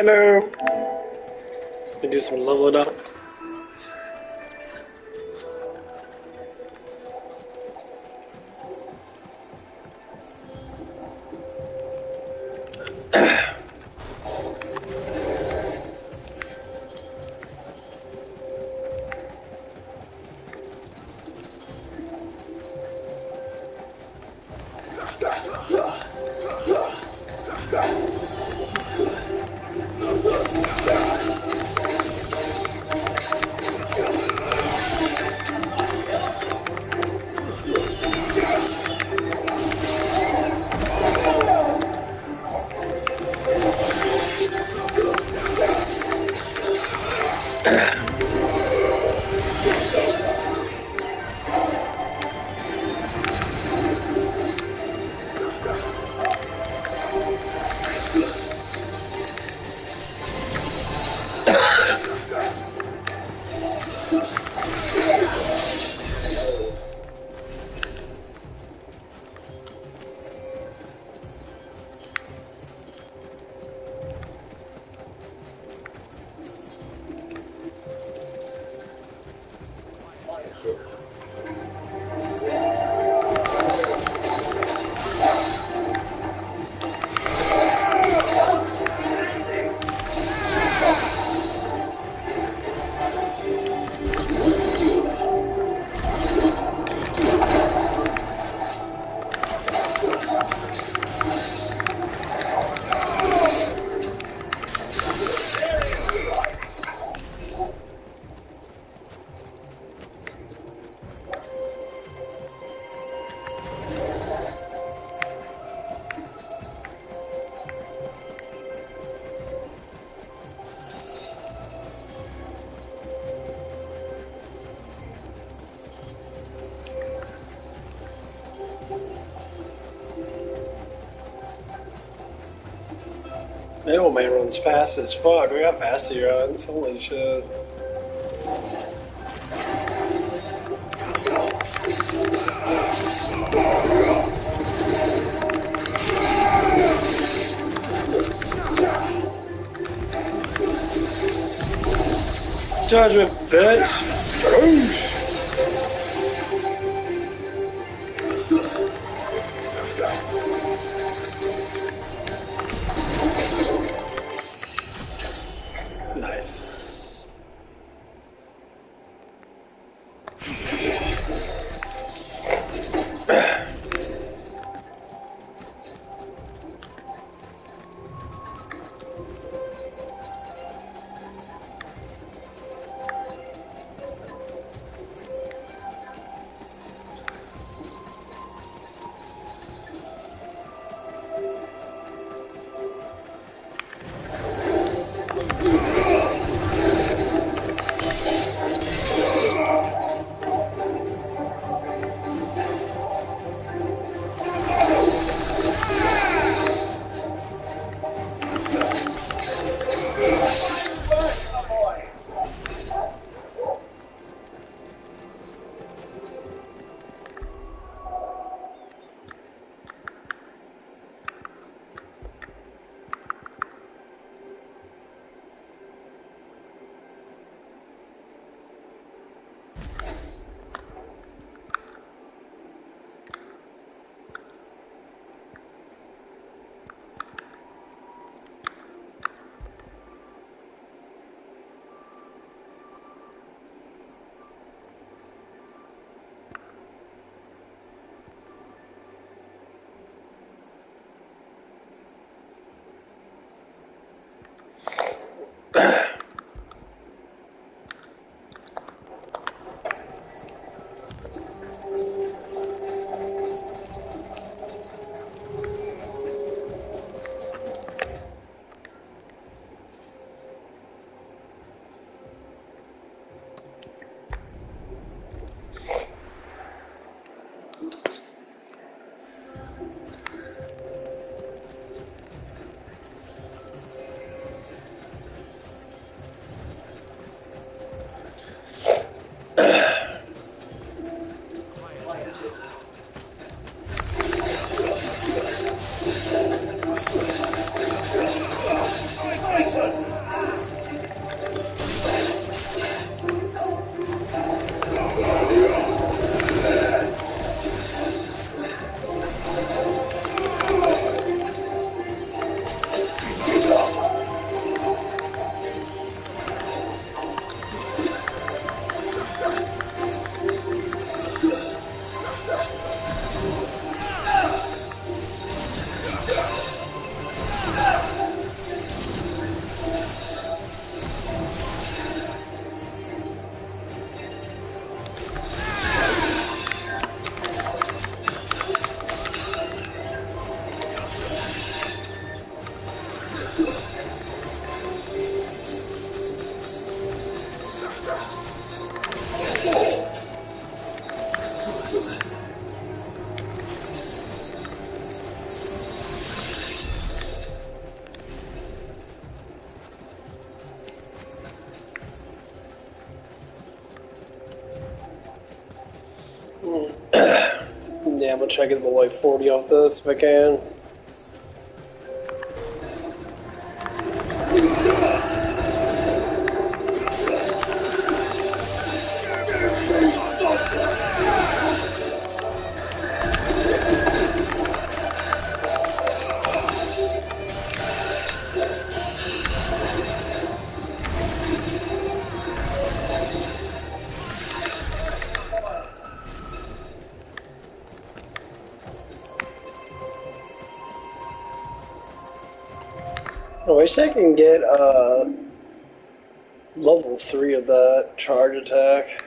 Hello. We do some leveling up. That old man runs fast as fuck. Look how fast he runs. Holy shit. Judgment, bitch. Nice. Yeah, I'm gonna try to get the like 40 off this if I can. I wish I can get level 3 of that charge attack.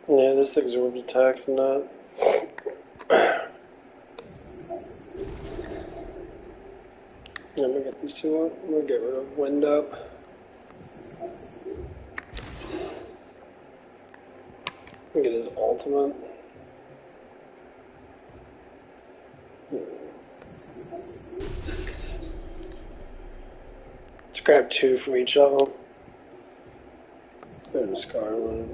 Yeah, this absorbs attacks and that. I'm gonna get these two up. I'm gonna get rid of wind up. Get his ultimate. Let's grab 2 from each of them. Go to Scarlet.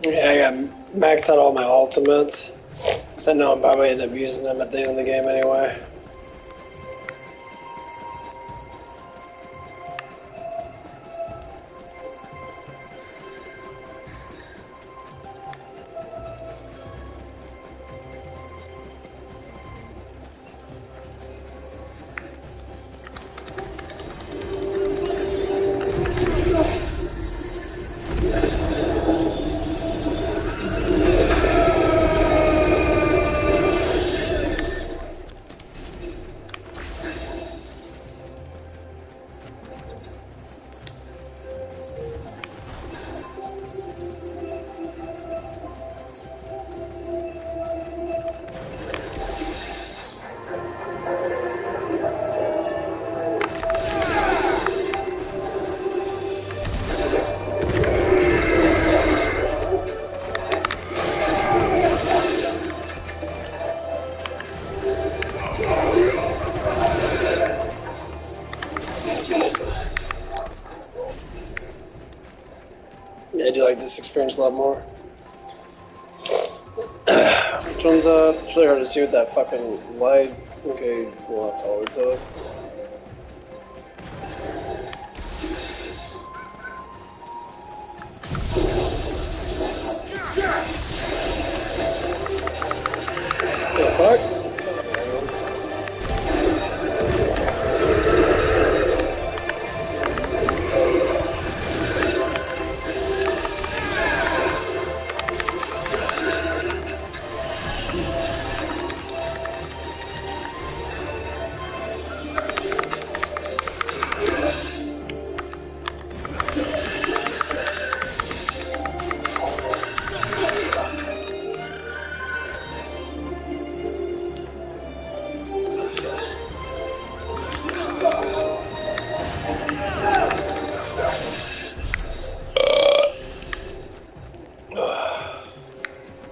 Yeah, I got maxed out all my ultimates. Because I know I'm probably end up using them at the end of the game anyway. I do like this experience a lot more. Which one's up? It's really hard to see with that fucking light. Okay, well, that's always up. The fuck?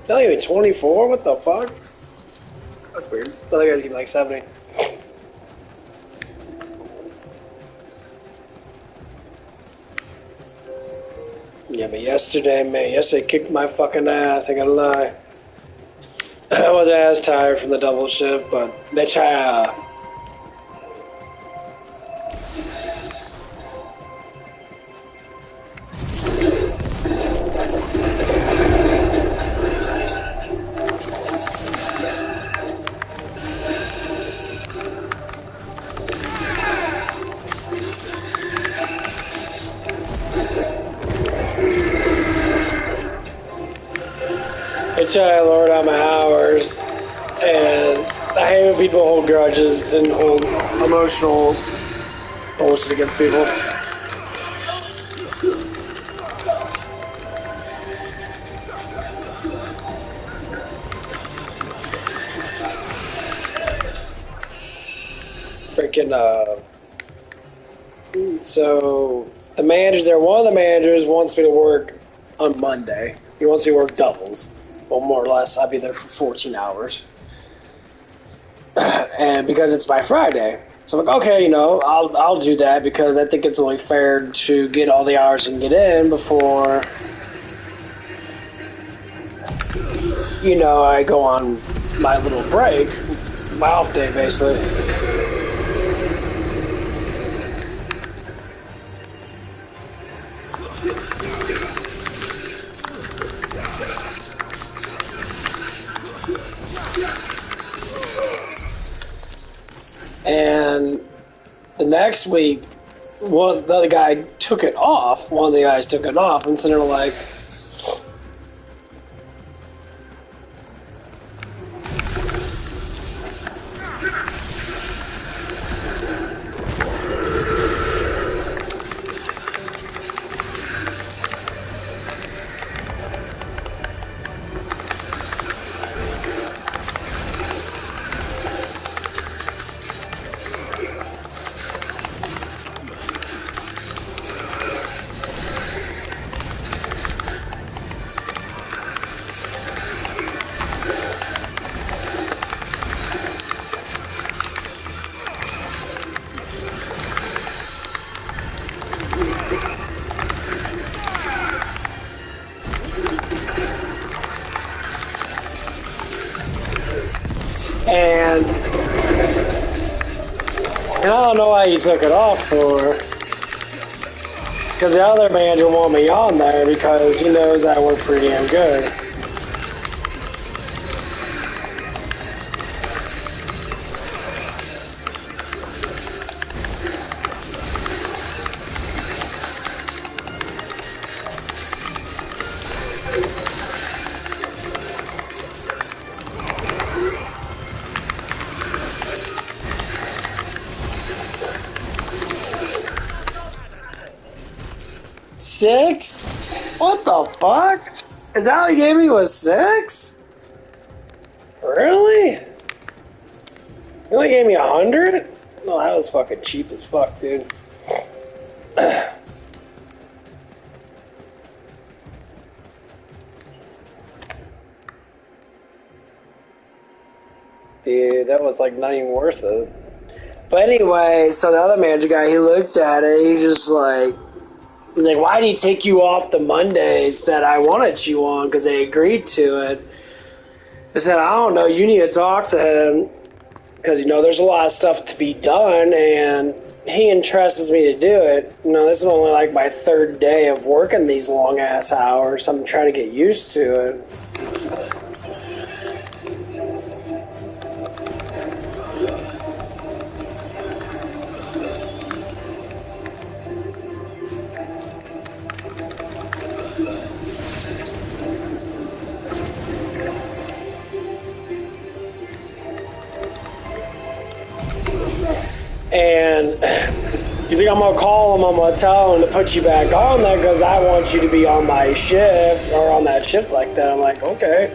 Not even 24? What the fuck? That's weird. The other guy's getting like 70. Yeah, but yesterday kicked my fucking ass, I gotta lie. I was ass tired from the double shift, but bitch, I lowered out my hours, and I hate when people hold grudges and hold emotional bullshit against people. Freaking, so the manager's there. One of the managers wants me to work on Monday. He wants me to work doubles. Well, more or less, I'll be there for 14 hours. And because it's my Friday. So I'm like, okay, I'll do that because I think it's only fair to get all the hours and get in before, I go on my little break. My off day, basically. And the next week, the other guy took it off. One of the guys took it off, and so they're like, and I don't know why he took it off for. Because the other manager want me on there because he knows I work pretty damn good. Six? What the fuck? Is that what he gave me was 6? Really? He only gave me 100? No, that was fucking cheap as fuck, dude. Dude, that was like not even worth it. But anyway, so the other manager guy, he looked at it, he's just like, He's like, why did he take you off the Mondays that I wanted you on? Because they agreed to it. I said, I don't know. You need to talk to him. Because, you know, there's a lot of stuff to be done, and he entrusts me to do it. You know, this is only like my third day of working these long-ass hours. So I'm trying to get used to it. And he's like, I'm going to call him, I'm going to tell him to put you back on there because I want you to be on my shift or on that shift like that. I'm like, okay.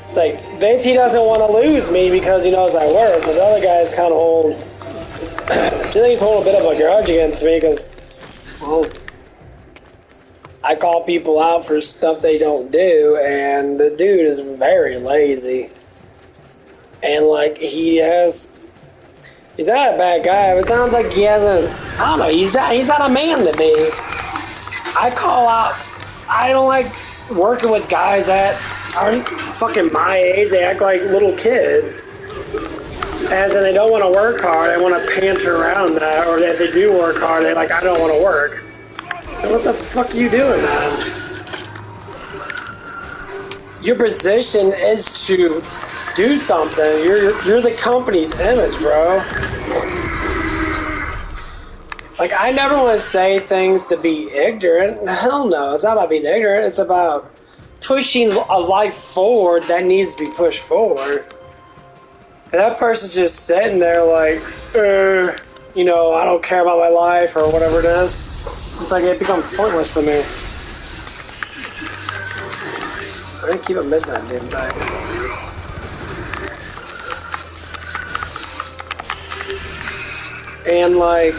It's like, Vince, he doesn't want to lose me because he knows I work, but the other guy's kind of holding, I think he's holding a bit of a grudge against me because, well, I call people out for stuff they don't do, and the dude is very lazy. And, like, he's not a bad guy, but it sounds like he hasn't, I don't know, he's not a man to me. I call out, I don't like working with guys that aren't fucking my age. They act like little kids. As in, they don't want to work hard, they want to panter around that, or if they do work hard, they're like, I don't want to work. So what the fuck are you doing, man? Your position is to do something. You're the company's image, bro. Like, I never want to say things to be ignorant. Hell no, it's not about being ignorant. It's about pushing a life forward that needs to be pushed forward. If that person's just sitting there like, you know, I don't care about my life or whatever it is, it's like it becomes pointless to me. I'm gonna keep on missing that damn thing. And like,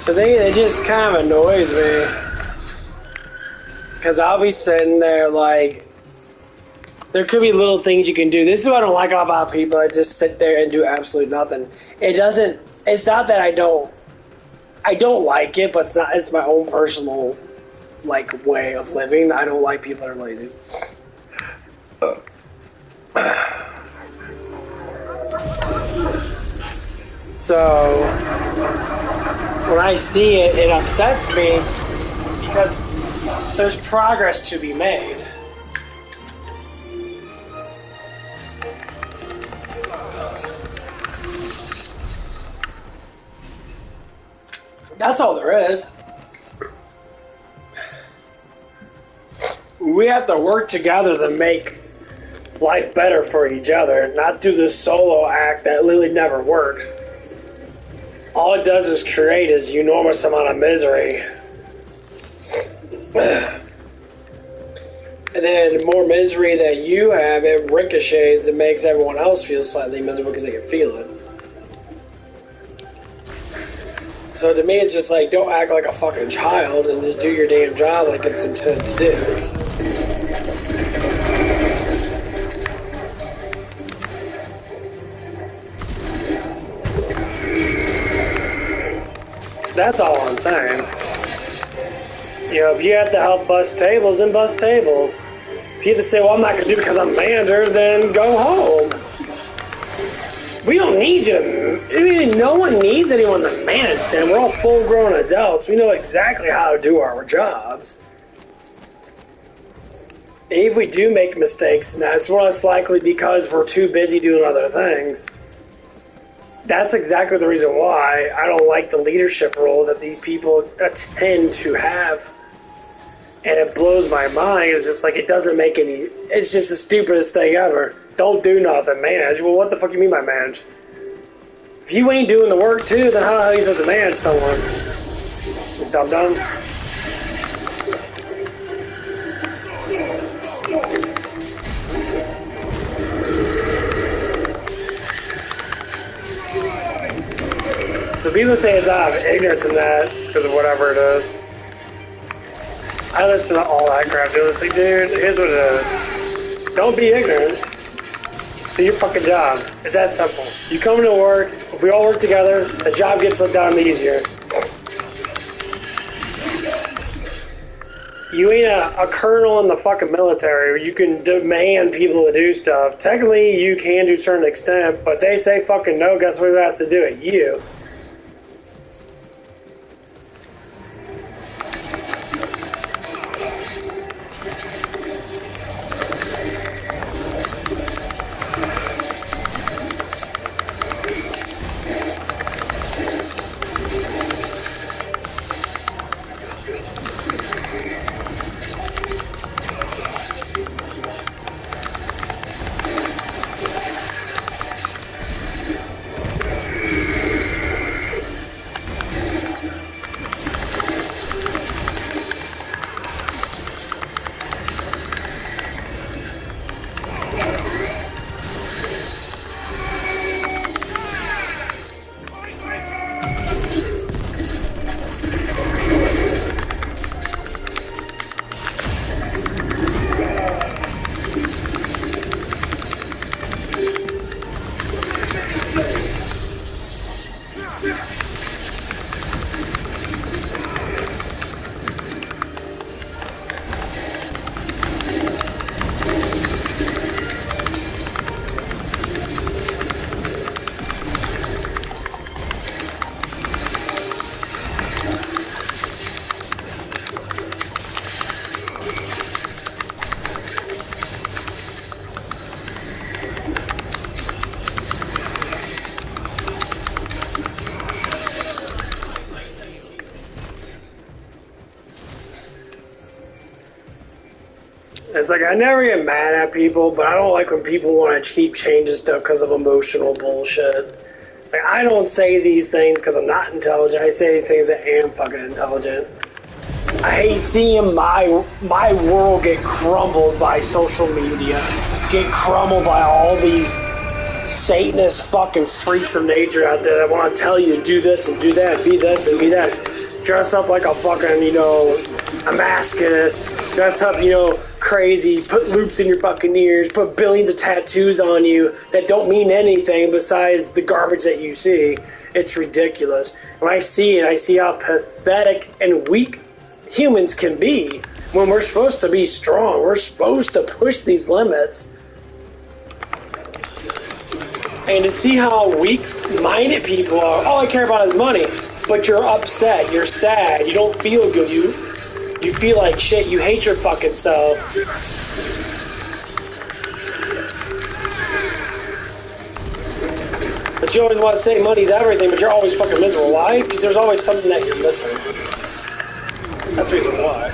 the thing that just kind of annoys me. Because I'll be sitting there like, there could be little things you can do. This is what I don't like about people that just sit there and do absolutely nothing. It's not that I don't like it, but it's my own personal, like, way of living. I don't like people that are lazy. So, when I see it, it upsets me because there's progress to be made. That's all there is. We have to work together to make life better for each other, not do this solo act that literally never works. All it does is create this enormous amount of misery. And then the more misery that you have, it ricochets and makes everyone else feel slightly miserable because they can feel it. So to me, it's just like, don't act like a fucking child and just do your damn job like it's intended to do. That's all I'm saying. You know, if you have to help bust tables, then bust tables. If you have to say, well, I'm not going to do it because I'm manager, then go home. We don't need you. I mean, no one needs anyone to manage them. We're all full-grown adults. We know exactly how to do our jobs. If we do make mistakes, and that's more less likely because we're too busy doing other things. That's exactly the reason why I don't like the leadership roles that these people tend to have. And it blows my mind. It's just like, it doesn't make any... It's just the stupidest thing ever. Don't do nothing, manage. Well, what the fuck you mean by manage? If you ain't doing the work too, then how are you supposed to manage someone? Dum-dum. So people say it's out of ignorance in that, because of whatever it is. I listen to all that crap, dude. It's like, dude, here's what it is. Don't be ignorant. Do your fucking job. It's that simple. You come into work, if we all work together, the job gets done easier. You ain't a colonel in the fucking military where you can demand people to do stuff. Technically, you can to a certain extent, but they say fucking no, guess who has to do it? You. It's like, I never get mad at people, but I don't like when people want to keep changing stuff because of emotional bullshit. It's like, I don't say these things because I'm not intelligent. I say these things that I am fucking intelligent. I hate seeing my world get crumbled by social media, get crumbled by all these Satanist fucking freaks of nature out there that want to tell you to do this and do that, be this and be that. Dress up like a fucking, a masculinist. Dress up, crazy. Put loops in your fucking ears. Put billions of tattoos on you that don't mean anything besides the garbage that you see. It's ridiculous. When I see it, I see how pathetic and weak humans can be when we're supposed to be strong. We're supposed to push these limits. And to see how weak-minded people are, all I care about is money. But you're upset, you're sad, you don't feel good, you feel like shit, you hate your fucking self. But you always want to say money's everything, but you're always fucking miserable. Why? Because there's always something that you're missing. That's the reason why.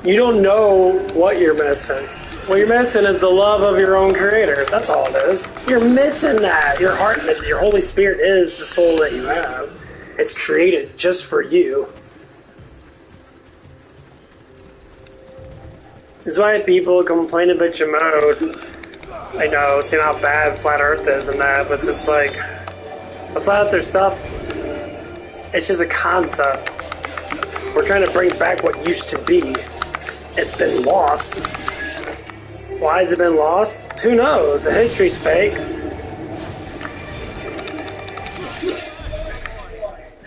You don't know what you're missing. What you're missing is the love of your own creator. That's all it is. You're missing that. Your heart misses. Your Holy Spirit is the soul that you have. It's created just for you. This is why people complain a bitch and moan. I know, saying how bad Flat Earth is and that, but it's just like, the Flat Earth stuff, it's just a concept. We're trying to bring back what used to be. It's been lost. Why has it been lost? Who knows? The history's fake.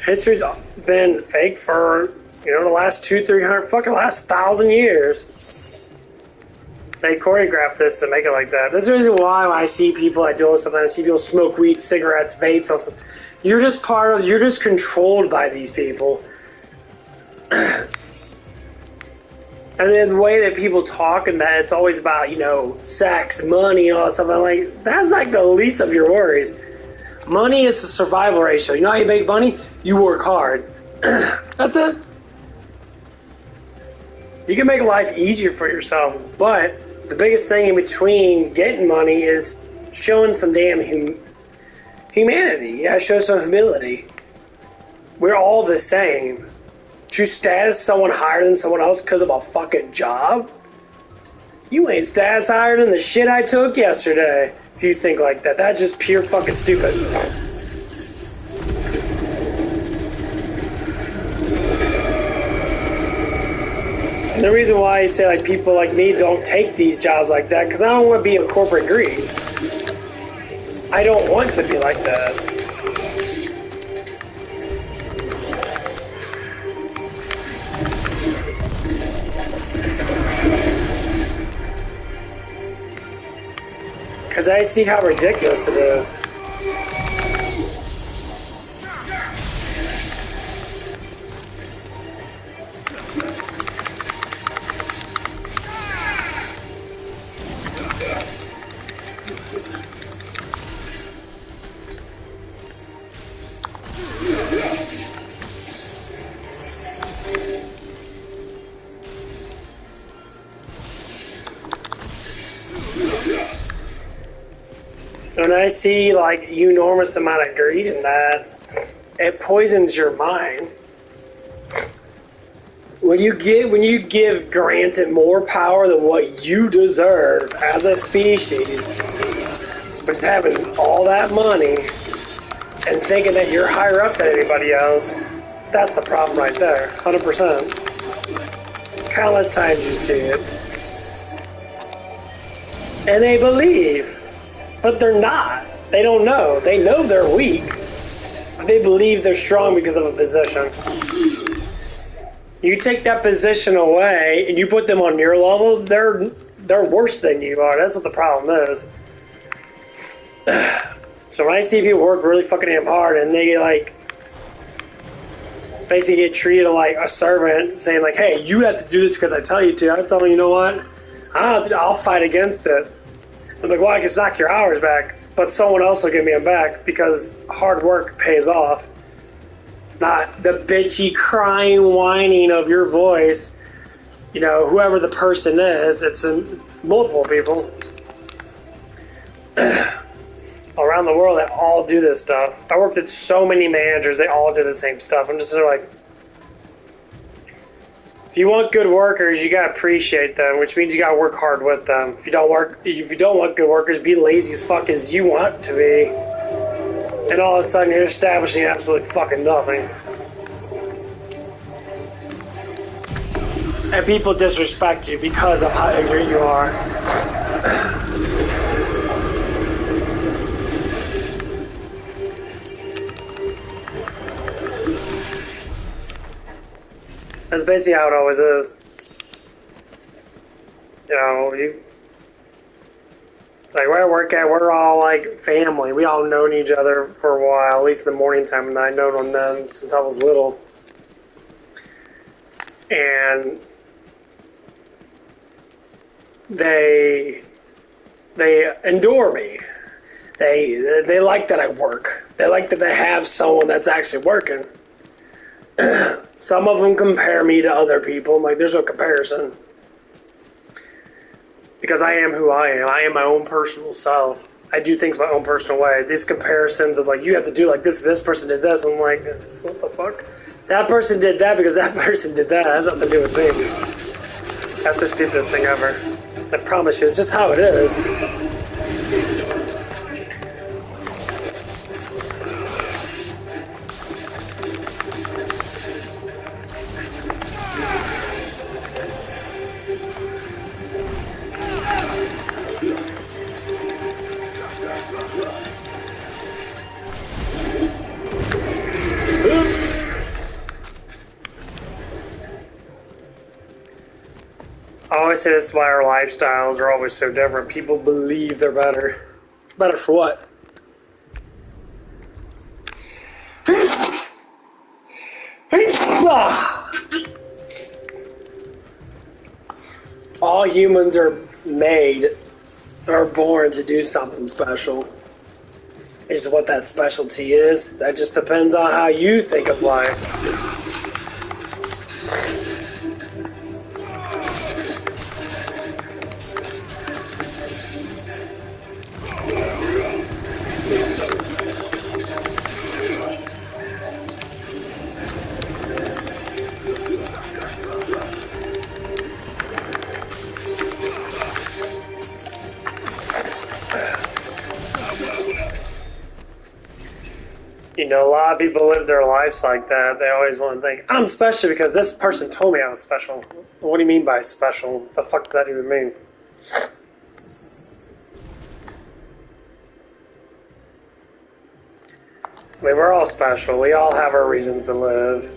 History's been fake for, the last 200-300, fucking last 1,000 years. They choreographed this to make it like that. This is the reason why when I see people that do something, I see people smoke weed, cigarettes, vapes, all stuff. You're just controlled by these people. And then the way that people talk and that, it's always about, sex, money, and all that stuff. I'm like, that's like the least of your worries. Money is the survival ratio. You know how you make money? You work hard. That's it. You can make life easier for yourself, but the biggest thing in between getting money is showing some damn humanity. You gotta show some humility. We're all the same. To status someone higher than someone else because of a fucking job? You ain't status higher than the shit I took yesterday. If you think like that, that's just pure fucking stupid. And the reason why I say like people like me don't take these jobs like that, because I don't want to be in corporate greed. I don't want to be like that. Because I see how ridiculous it is. When I see like enormous amount of greed in that, it poisons your mind. When you give granted more power than what you deserve as a species, just having all that money and thinking that you're higher up than anybody else, that's the problem right there, 100%. Countless times you see it. And they believe, but they're not. They don't know. They know they're weak. They believe they're strong because of a position. You take that position away and you put them on your level, they're worse than you are. That's what the problem is. So when I see people work really fucking damn hard and they like basically get treated like a servant, saying like, "Hey, you have to do this because I tell you to," I tell them, "You know what? I'll fight against it." I'm like, "Well, I can knock your hours back, but someone else will give me them back because hard work pays off." Not the bitchy crying, whining of your voice. You know, whoever the person is, it's multiple people around the world that all do this stuff. I worked with so many managers, they all do the same stuff. I'm just sort of like, if you want good workers, you gotta appreciate them, which means you gotta work hard with them. If you don't want good workers, be lazy as fuck as you want to be. And all of a sudden you're establishing absolutely fucking nothing. And people disrespect you because of how angry you are. That's basically how it always is. You know, like where I work at, we're all like family. We all known each other for a while, at least in the morning time, and I've known them since I was little. And they endure me. They like that I work. They like that they have someone that's actually working. Some of them compare me to other people. I'm like, there's no comparison. Because I am who I am. I am my own personal self. I do things my own personal way. These comparisons of like, you have to do like this person did this. I'm like, what the fuck? That person did that because that person did that. It has nothing to do with me. That's the stupidest thing ever. I promise you, it's just how it is. I always say this is why our lifestyles are always so different. People believe they're better. Better for what? All humans are born to do something special. It's just what that specialty is. That just depends on how you think of life. know, a lot of people live their lives like that. They always want to think, I'm special because this person told me I was special. What do you mean by special? What the fuck does that even mean? I mean, we're all special. We all have our reasons to live.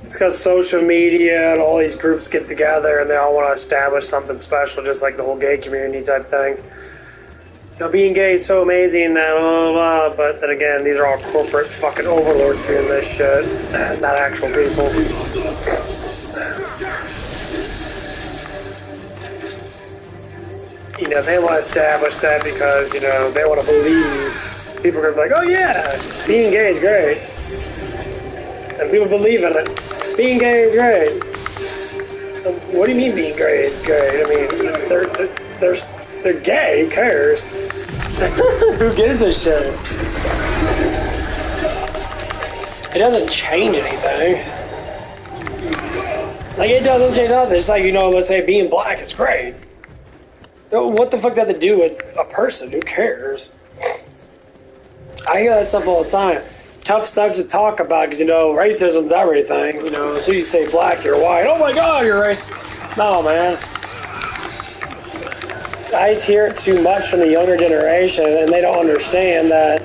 It's because social media and all these groups get together and they all want to establish something special, just like the whole gay community type thing. You know, being gay is so amazing and blah, blah, blah, but then again, these are all corporate fucking overlords doing this shit, not actual people. You know, they want to establish that because, you know, they want to believe. People are going to be like, oh yeah, being gay is great. And people believe in it. Being gay is great. What do you mean being gay is great? I mean, they're gay, who cares? Who gives a shit? It doesn't change anything. Like, it doesn't change nothing. It's like, you know, let's say being black is great. What the fuck does that have to do with a person? Who cares? I hear that stuff all the time. Tough subject to talk about because, you know, racism's everything. You know, as soon as you say black, you're white. Oh my god, you're racist. No, man. I just hear it too much from the younger generation, and they don't understand that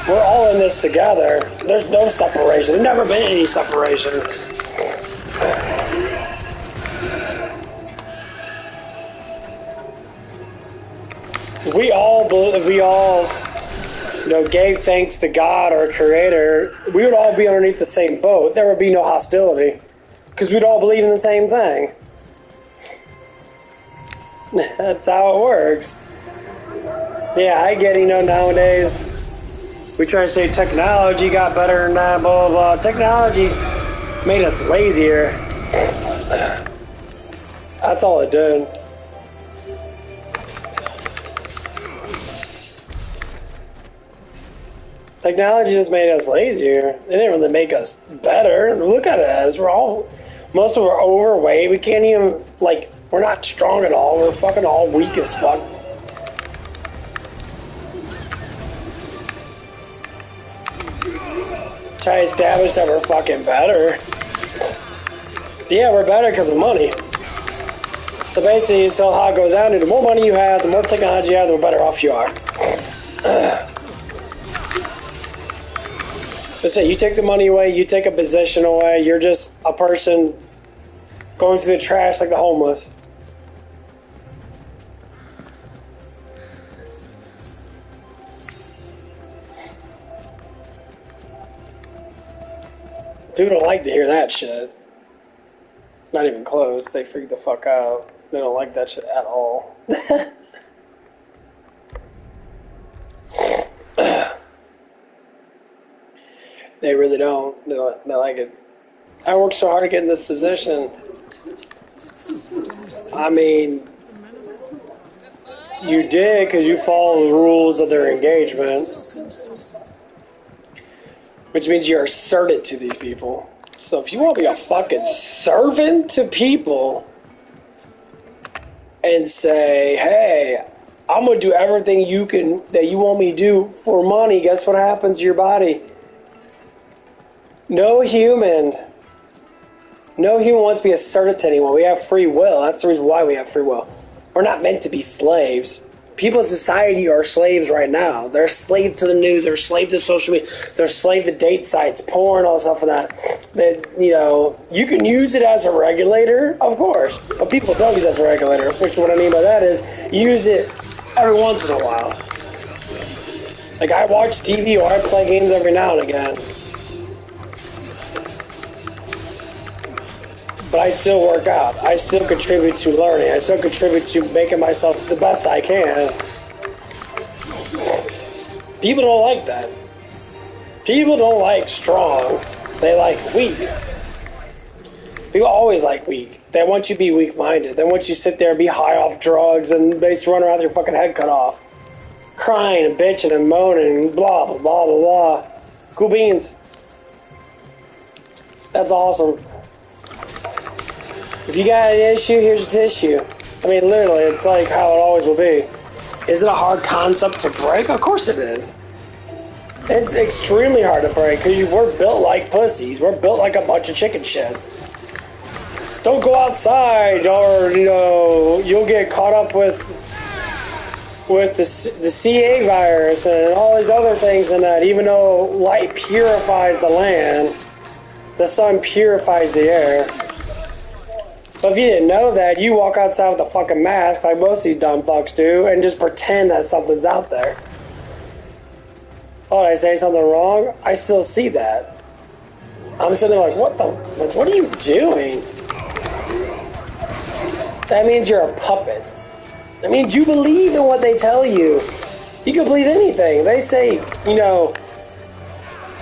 we're all in this together. There's no separation. There's never been any separation. We all, you know, gave thanks to God, our Creator. We would all be underneath the same boat. There would be no hostility because we'd all believe in the same thing. That's how it works. Yeah, I get, you know, nowadays we try to say technology got better and that, blah, blah, blah. Technology made us lazier. That's all it did. Technology just made us lazier. It didn't really make us better. Look at us. Most of us are overweight. We can't even, like, we're not strong at all. We're fucking all weak as fuck. Try to establish that we're fucking better. Yeah, we're better because of money. So basically, so how it goes down to the more money you have, the more technology you have, the more better off you are. Just say, you take the money away, you take a position away, you're just a person going through the trash like the homeless. People don't like to hear that shit. Not even close. They freak the fuck out. They don't like that shit at all. They really don't. They like it. I worked so hard to get in this position. I mean, you did because you follow the rules of their engagement. Which means you're a servant to these people. So if you want to be a fucking servant to people and say, hey, I'm going to do everything that you want me to do for money, guess what happens to your body? No human wants to be a servant to anyone. We have free will. That's the reason why we have free will. We're not meant to be slaves. People in society are slaves right now. They're slave to the news. They're slave to social media. They're slave to date sites, porn, all stuff like that. That, you know, you can use it as a regulator, of course. But people don't use it as a regulator. Which what I mean by that is use it every once in a while. Like I watch TV or I play games every now and again. But I still work out. I still contribute to learning. I still contribute to making myself the best I can. People don't like that. People don't like strong. They like weak. People always like weak. They want you to be weak-minded. They want you to sit there and be high off drugs and basically run around with your fucking head cut off. Crying and bitching and moaning and blah, blah, blah, blah, blah. Cool beans. That's awesome. If you got an issue, here's your tissue. I mean, literally, it's like how it always will be. Is it a hard concept to break? Of course it is. It's extremely hard to break because we're built like pussies. We're built like a bunch of chicken shits. Don't go outside, or you'll get caught up with the CA virus and all these other things and that. Even though light purifies the land, the sun purifies the air. But if you didn't know that, you walk outside with a fucking mask like most of these dumb fucks do and just pretend that something's out there. Oh, did I say something wrong? I still see that. I'm sitting there like, what are you doing? That means you're a puppet. That means you believe in what they tell you. You can believe anything. They say,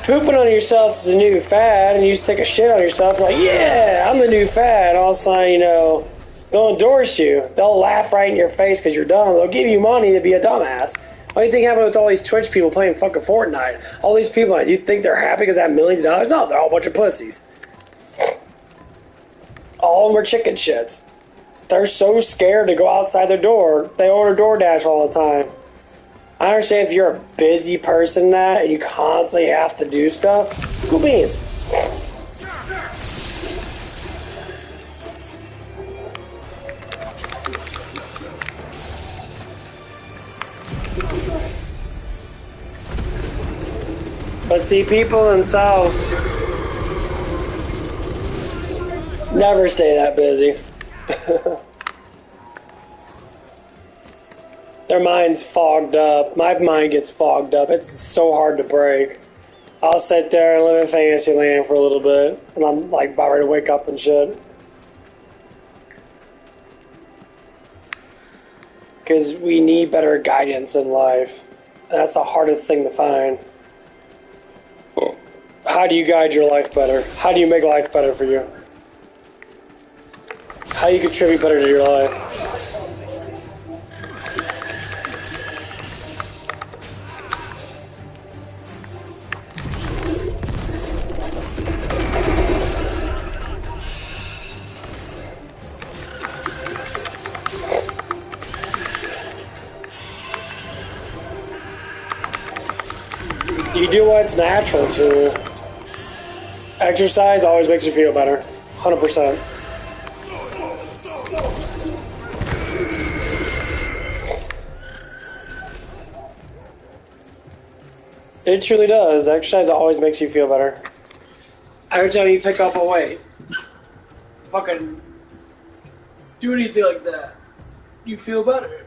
pooping on yourself is a new fad, and you just take a shit on yourself, like, yeah, I'm the new fad. All of a sudden, they'll endorse you. They'll laugh right in your face because you're dumb. They'll give you money to be a dumbass. What do you think happened with all these Twitch people playing fucking Fortnite? All these people, do you think they're happy because they have millions of dollars? No, they're all a bunch of pussies. All of them are chicken shits. They're so scared to go outside their door. They order DoorDash all the time. I understand if you're a busy person and you constantly have to do stuff. Cool beans. But see, people themselves never stay that busy. Their mind's fogged up. My mind gets fogged up. It's so hard to break. I'll sit there and live in fantasy land for a little bit, and I'm like about ready to wake up and shit. Because we need better guidance in life. That's the hardest thing to find. How do you guide your life better? How do you make life better for you? How do you contribute better to your life? You do what's natural to you. Exercise always makes you feel better. 100%. It truly does. Exercise always makes you feel better. Every time you pick up a weight, fucking do anything like that, you feel better.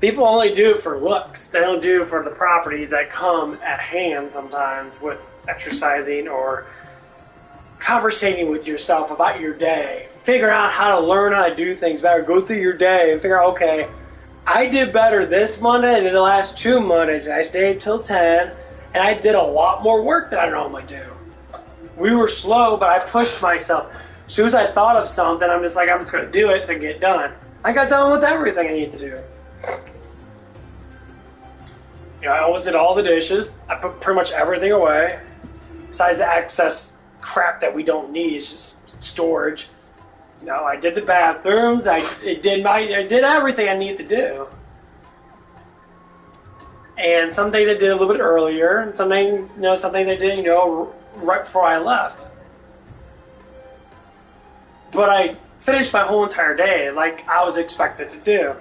People only do it for looks. They don't do it for the properties that come at hand sometimes with exercising or conversating with yourself about your day. Figure out how to learn how to do things better. Go through your day and figure out, okay, I did better this Monday than the last 2 Mondays. I stayed till 10, and I did a lot more work than I normally do. We were slow, but I pushed myself. As soon as I thought of something, I'm just going to do it to get done. I got done with everything I need to do. I almost did all the dishes. I put pretty much everything away. Besides the excess crap that we don't need, it's just storage. I did the bathrooms. I did everything I needed to do. And some things I did a little bit earlier, and some things I did, right before I left. But I finished my whole entire day like I was expected to do.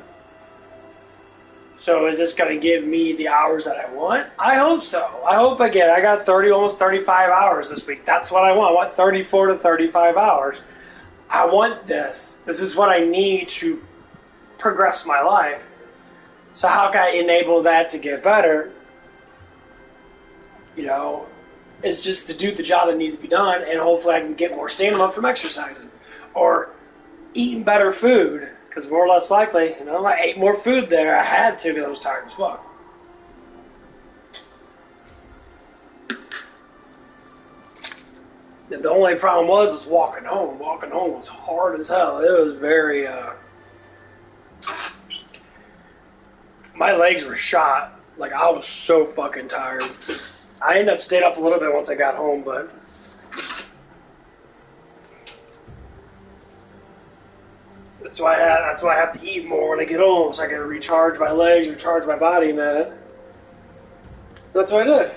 So is this going to give me the hours that I want? I hope so. I hope I got almost 35 hours this week. That's what I want. I want 34 to 35 hours. I want this. This is what I need to progress my life. So how can I enable that to get better? It's just to do the job that needs to be done, and hopefully I can get more stamina from exercising. Or eating better food. Because more or less likely, I ate more food there. I had to because I was tired as fuck. And the only problem was walking home. Walking home was hard as hell. It was very, my legs were shot. Like, I was so fucking tired. I ended up staying up a little bit once I got home, but That's why I have to eat more when I get home, so I can recharge my legs, recharge my body, man. That's what I did.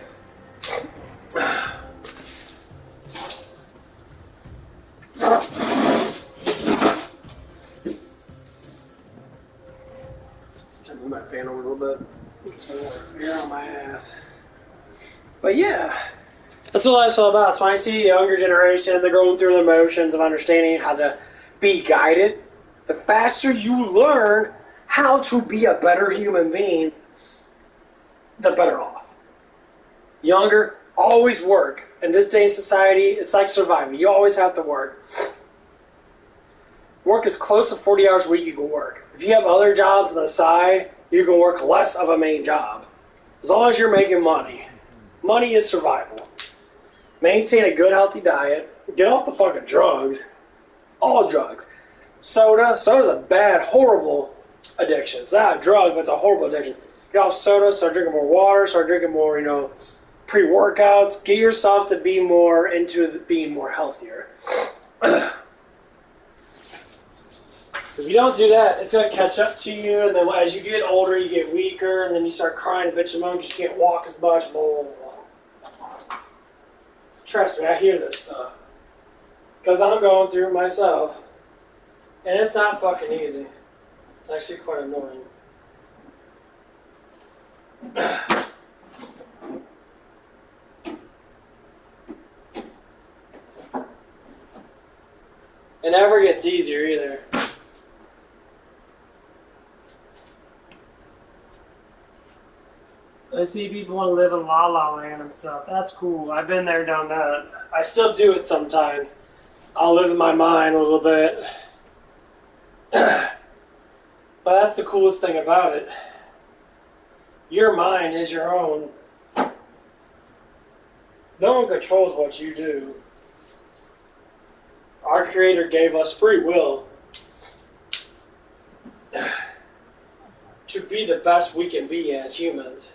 Move my fan over a little bit. Get some more air on my ass. But yeah, that's what life's all about. So when I see the younger generation, they're going through the motions of understanding how to be guided. The faster you learn how to be a better human being, the better off. Younger, always work. In this day in society, it's like surviving. You always have to work. Work as close to 40 hours a week you can work. If you have other jobs on the side, you can work less of a main job. As long as you're making money. Money is survival. Maintain a good, healthy diet. Get off the fucking drugs. All drugs. Soda's a bad, horrible addiction. It's not a drug, but it's a horrible addiction. Get off soda, start drinking more water, start drinking more, pre-workouts. Get yourself to be more into being more healthier. Because if you don't do that, it's going to catch up to you, and then as you get older, you get weaker, and then you start crying and bitching about because you can't walk as much, blah, blah, blah. Trust me, I hear this stuff. Because I'm going through it myself. And it's not fucking easy. It's actually quite annoying. It never gets easier either. I see people want to live in La La Land and stuff. That's cool. I've been there, done that. I still do it sometimes. I'll live in my mind a little bit. But that's the coolest thing about it. Your mind is your own. No one controls what you do. Our Creator gave us free will to be the best we can be as humans.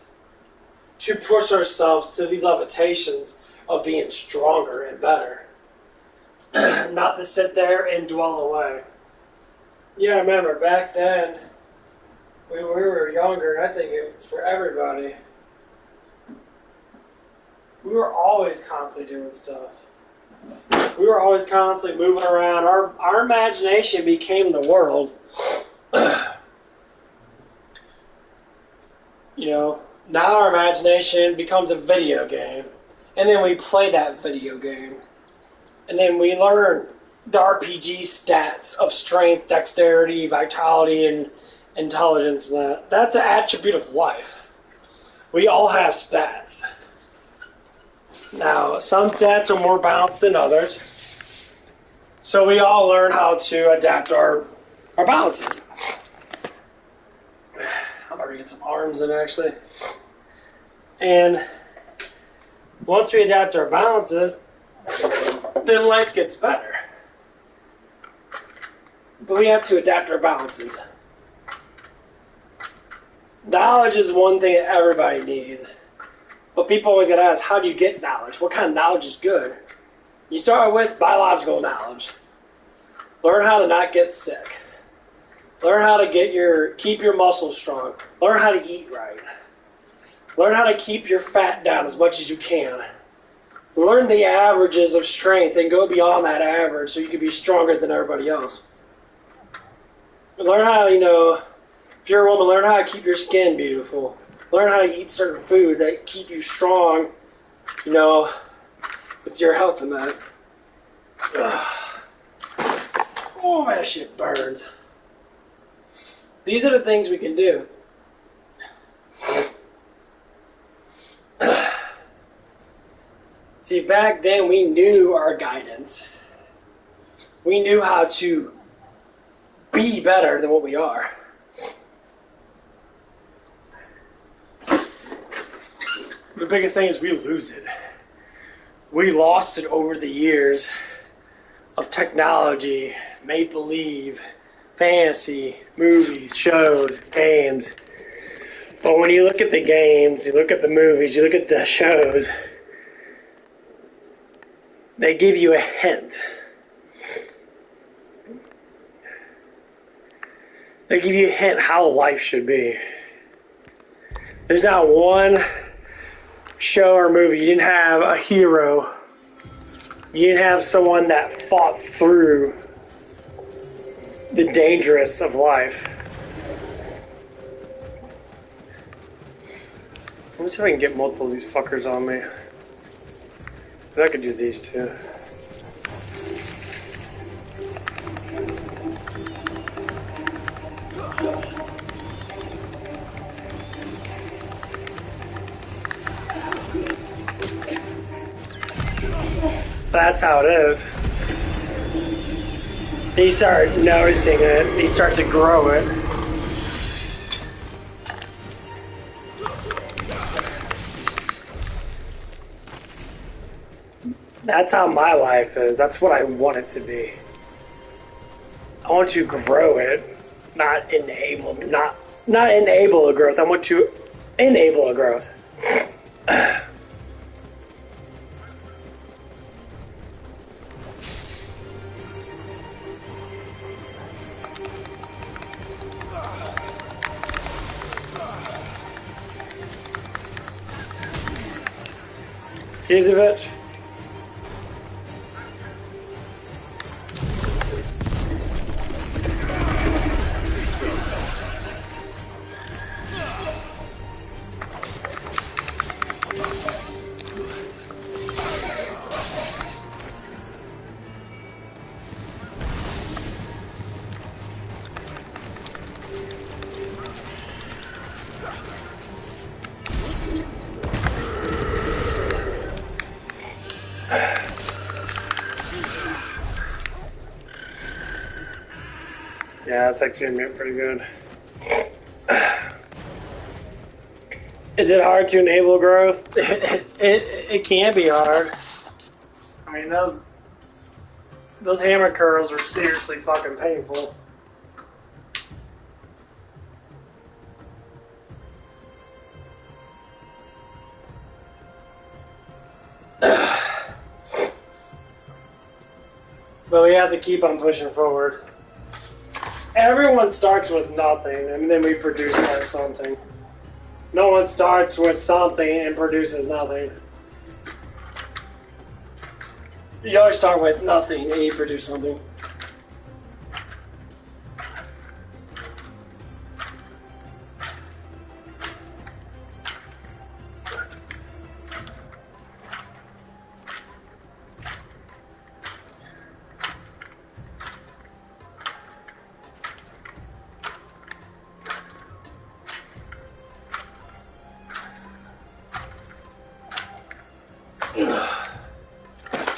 To push ourselves to these levitations of being stronger and better. Not to sit there and dwell away. Yeah, I remember back then, when we were younger, I think it was for everybody. We were always constantly doing stuff. We were always constantly moving around. Our imagination became the world. Now our imagination becomes a video game. And then we play that video game. And then we learn the RPG stats of strength, dexterity, vitality, and intelligence. And that's an attribute of life. We all have stats. Now, some stats are more balanced than others. So we all learn how to adapt our balances. I'm about to get some arms in, actually. And once we adapt our balances, then life gets better. But we have to adapt our balances. Knowledge is one thing that everybody needs. But people always get asked, how do you get knowledge? What kind of knowledge is good? You start with biological knowledge. Learn how to not get sick. Learn how to keep your muscles strong. Learn how to eat right. Learn how to keep your fat down as much as you can. Learn the averages of strength and go beyond that average so you can be stronger than everybody else. Learn how, if you're a woman, learn how to keep your skin beautiful. Learn how to eat certain foods that keep you strong, with your health and that. Oh, man, that shit burns. These are the things we can do. See, back then we knew our guidance. We knew how to be better than what we are. The biggest thing is we lose it. We lost it over the years of technology, make-believe, fantasy, movies, shows, games. But when you look at the games, you look at the movies, you look at the shows, they give you a hint. They give you a hint how life should be. There's not one show or movie you didn't have a hero. You didn't have someone that fought through the dangerous of life. Let me see if I can get multiple of these fuckers on me. But I could do these too. That's how it is. You start noticing it, you start to grow it. That's how my life is. That's what I want it to be. I want to grow it, not enable a growth. I want to enable a growth. Easy, bitch. Yeah, that's actually been pretty good. Is it hard to enable growth? It can be hard. I mean, those hammer curls are seriously fucking painful. But we have to keep on pushing forward. Everyone starts with nothing, and then we produce by something. No one starts with something and produces nothing. You always start with nothing and you produce something.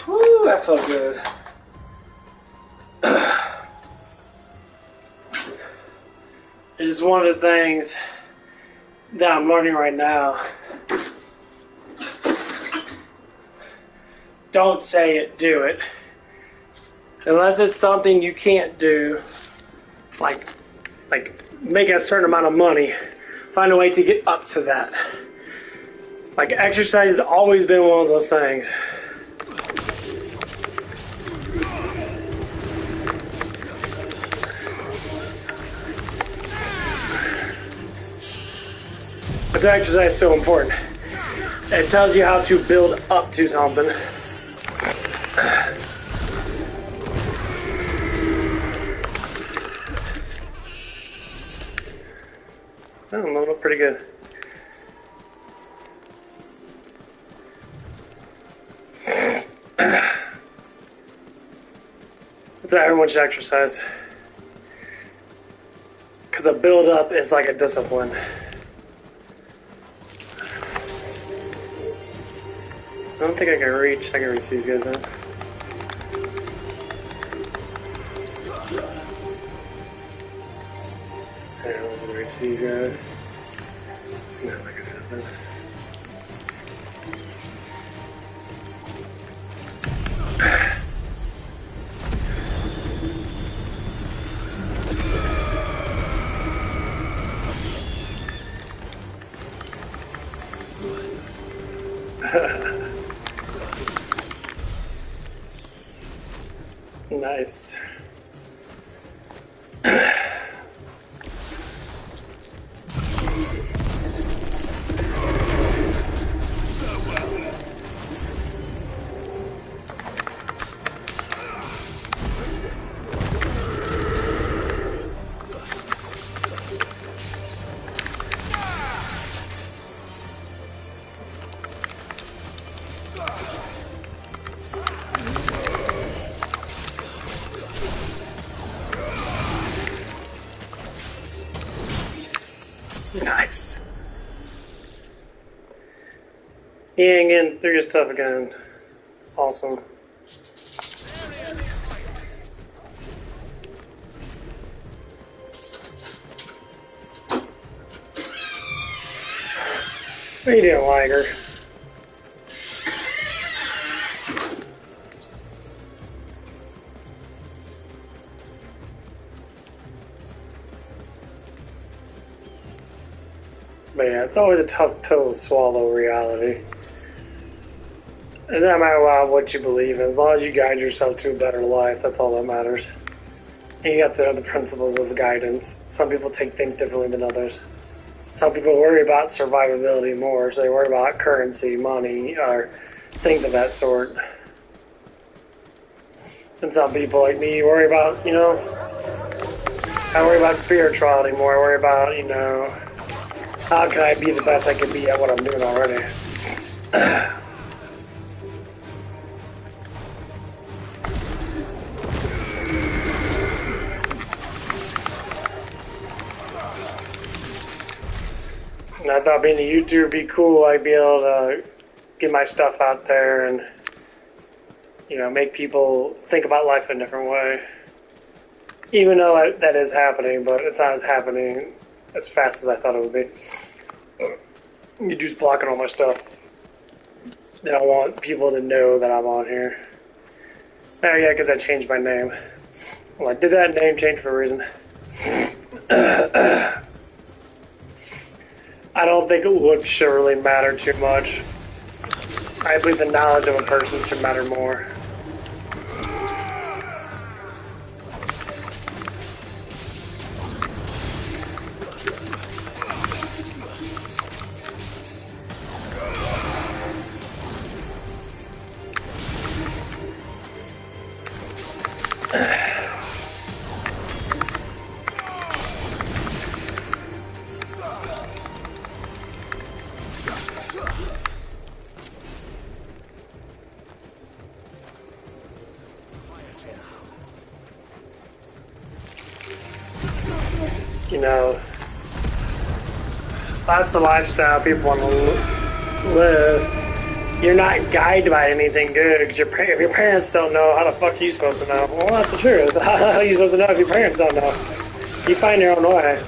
Woo, that felt good. It's just one of the things that I'm learning right now. Don't say it, do it. Unless it's something you can't do, like make a certain amount of money, find a way to get up to that. Like exercise has always been one of those things. But the exercise is so important. It tells you how to build up to something. I don't know, look pretty good. That's why everyone should exercise. Because a build up is like a discipline. I don't think I can reach these guys then. I don't want to reach these guys. No, I can have them. Nice. He ain't getting through your stuff again. Awesome. He didn't like her. But yeah, it's always a tough pill to swallow, reality. And no matter what you believe in, as long as you guide yourself to a better life, that's all that matters. And you got the other principles of guidance. Some people take things differently than others. Some people worry about survivability more, so they worry about currency, money, or things of that sort. And some people like me worry about, you know, I worry about spirituality more. I worry about, you know, how can I be the best I can be at what I'm doing already? And I thought being a YouTuber would be cool. I'd be able to get my stuff out there and, you know, make people think about life in a different way. Even though that is happening, but it's not as happening as fast as I thought it would be. You're just blocking all my stuff. I don't want people to know that I'm on here. Oh yeah, because I changed my name. Well, I did that name change for a reason. I don't think looks should really matter too much. I believe the knowledge of a person should matter more. You know, that's the lifestyle people want to live. You're not guided by anything good because if your parents don't know, how the fuck are you supposed to know? Well, that's the truth. How are you supposed to know if your parents don't know? You find your own way.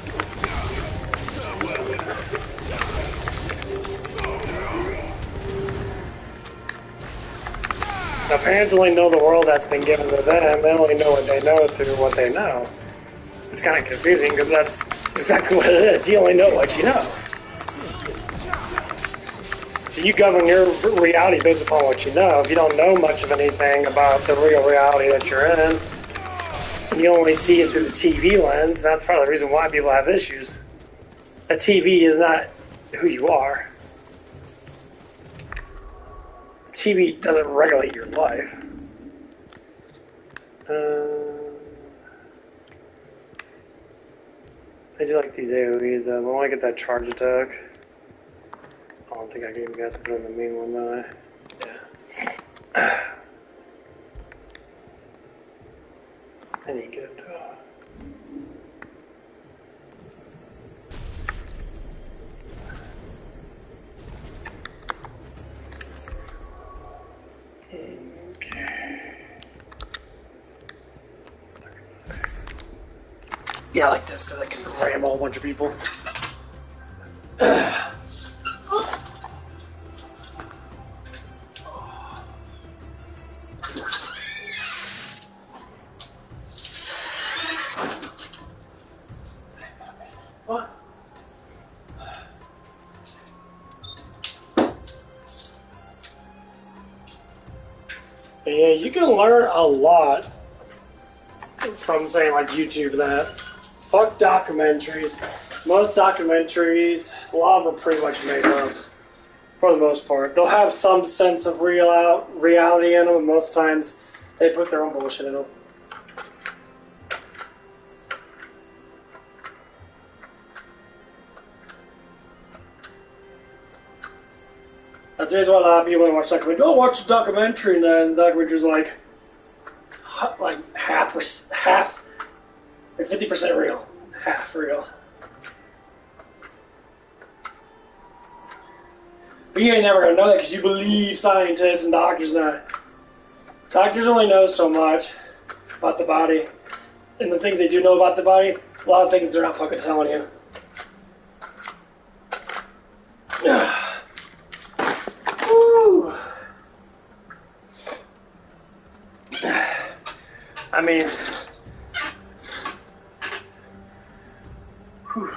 Now, parents only know the world that's been given to them. They only know what they know through what they know. It's kind of confusing because that's exactly what it is. You only know what you know. So you govern your reality based upon what you know. If you don't know much of anything about the real reality that you're in, and you only see it through the TV lens, that's part of the reason why people have issues. A TV is not who you are. The TV doesn't regulate your life. I do like these AoEs though. I want to get that charge attack. I don't think I can even get to put in the main one though. Yeah. I need to get it though. Yeah, I like this because I can ram a whole bunch of people. What? But yeah, you can learn a lot from saying like YouTube that. Fuck documentaries. Most documentaries, a lot of them are pretty much made up, for the most part. They'll have some sense of reality in them, and most times they put their own bullshit in them. That's the reason why a lot of people watch documentary. Don't watch the documentary, and then the documentary's like half, like 50% real, half real. But you ain't never gonna know that because you believe scientists and doctors not. Doctors only know so much about the body. And the things they do know about the body, a lot of things they're not fucking telling you. Woo. I mean, whew.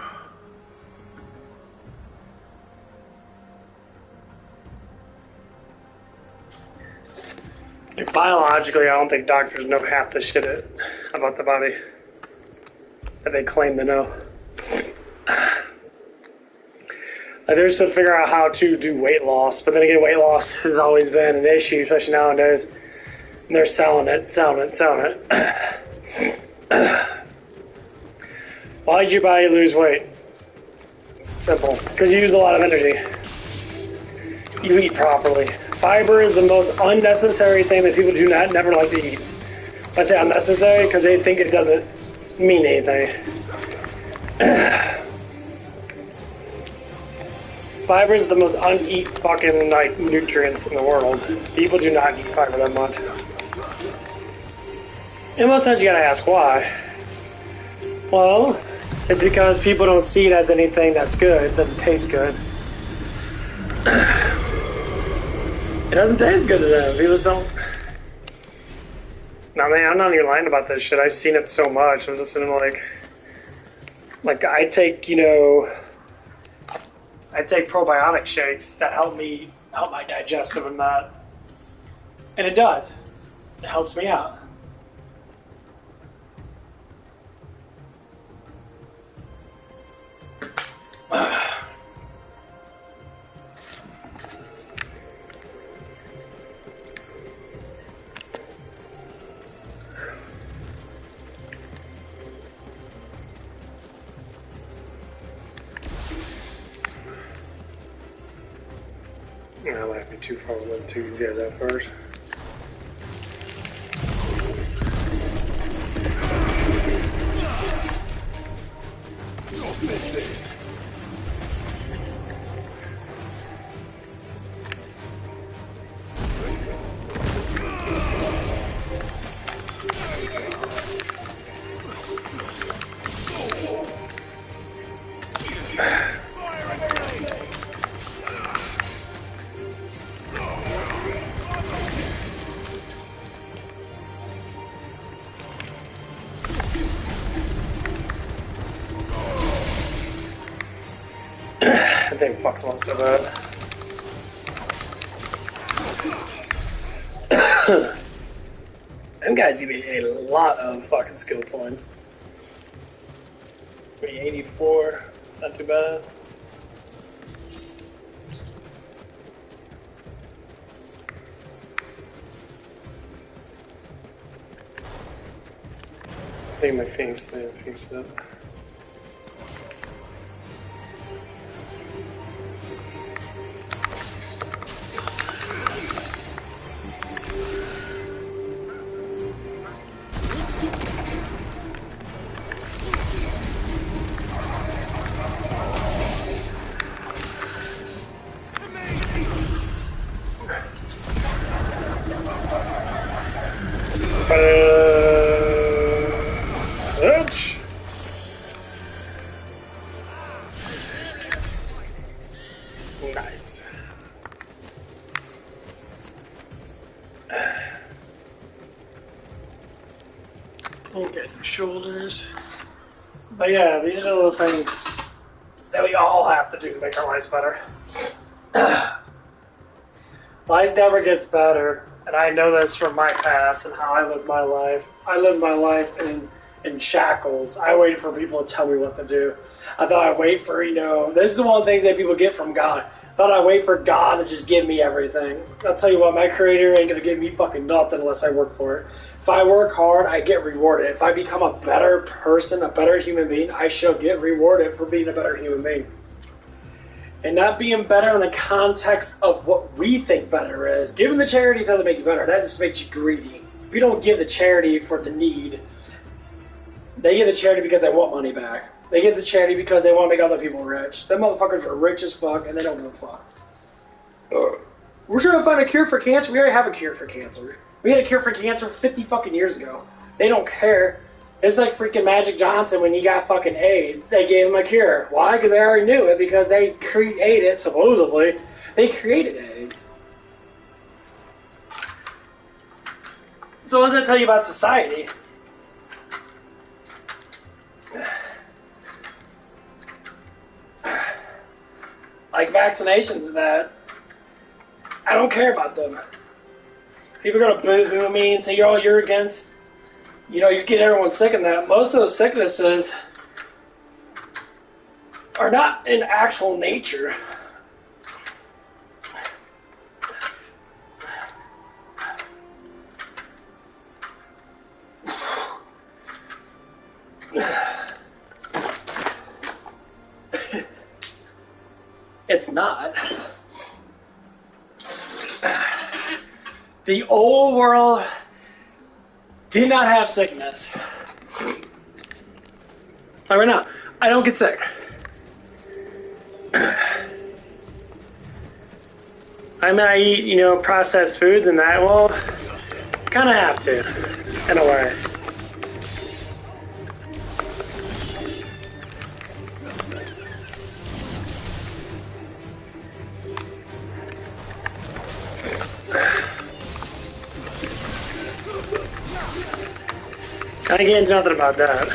Like biologically, I don't think doctors know half the shit about the body that they claim to know. Like they're just to figure out how to do weight loss, but then again, weight loss has always been an issue, especially nowadays. And they're selling it. Why did your body lose weight? Simple. Because you use a lot of energy. You eat properly. Fiber is the most unnecessary thing that people never like to eat. I say unnecessary because they think it doesn't mean anything. Fiber is the most uneat fucking like nutrients in the world. People do not eat fiber that much. And most times you gotta ask why. Well, it's because people don't see it as anything that's good. It doesn't taste good. It doesn't taste good to them. People just don't. No, man, I'm not even lying about this shit. I've seen it so much. I'm listening to like I take, I take probiotic shakes that help my digestive and that. And it does. It helps me out. I might be too far with two these guys out first. That thing fucks them up so bad. Them guys give me a lot of fucking skill points. 84, it's not too bad. I think my Phoenix up. Nice. Okay, shoulders. But yeah, these are the things that we all have to do to make our lives better. Life never gets better, and I know this from my past and how I lived my life. I lived my life in shackles. I waited for people to tell me what to do. I thought I'd wait for, this is one of the things that people get from God. I thought I'd wait for God to just give me everything. I'll tell you what, my Creator ain't going to give me fucking nothing unless I work for it. If I work hard, I get rewarded. If I become a better person, a better human being, I shall get rewarded for being a better human being. And not being better in the context of what we think better is. Giving the charity doesn't make you better. That just makes you greedy. If you don't give the charity for the need, they give the charity because they want money back. They give the charity because they want to make other people rich. Them motherfuckers are rich as fuck and they don't give a fuck. We're trying to find a cure for cancer. We already have a cure for cancer. We had a cure for cancer 50 fucking years ago. They don't care. It's like freaking Magic Johnson when he got fucking AIDS. They gave him a cure. Why? Because they already knew it. Because they created, supposedly, they created AIDS. So what does that tell you about society? Like vaccinations that I don't care about them. People are gonna boo-hoo me and say, "Oh, you're against," you get everyone sick in that. Most of those sicknesses are not in actual nature. It's not. The old world did not have sickness. Like right now, I don't get sick. I mean, I eat, processed foods and that. Well, kind of have to, in a way. I can't do nothing about that.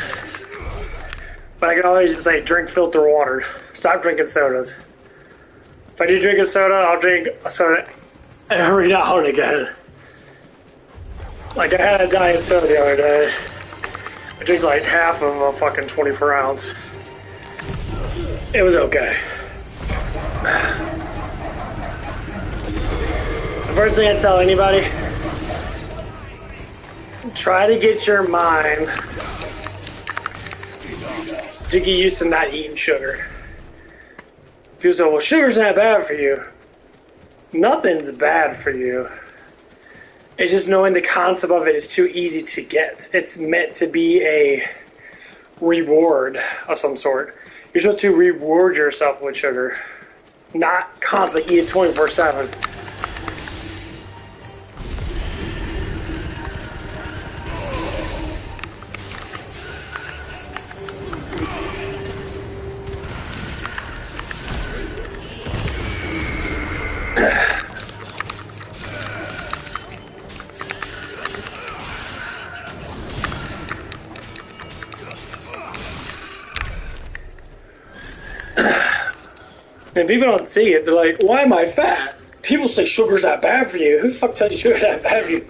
But I can always just drink filtered water. Stop drinking sodas. If I do drink a soda, I'll drink a soda every now and again. Like I had a diet soda the other day. I drank like half of a fucking 24 ounce. It was okay. The first thing I tell anybody, try to get your mind to get used to not eating sugar. People say, well, sugar's not bad for you. Nothing's bad for you. It's just knowing the concept of it is too easy to get. It's meant to be a reward of some sort. You're supposed to reward yourself with sugar, not constantly eat it 24/7. And people don't see it. They're like, why am I fat? People say sugar's not bad for you. Who the fuck tells you sugar's not bad for you?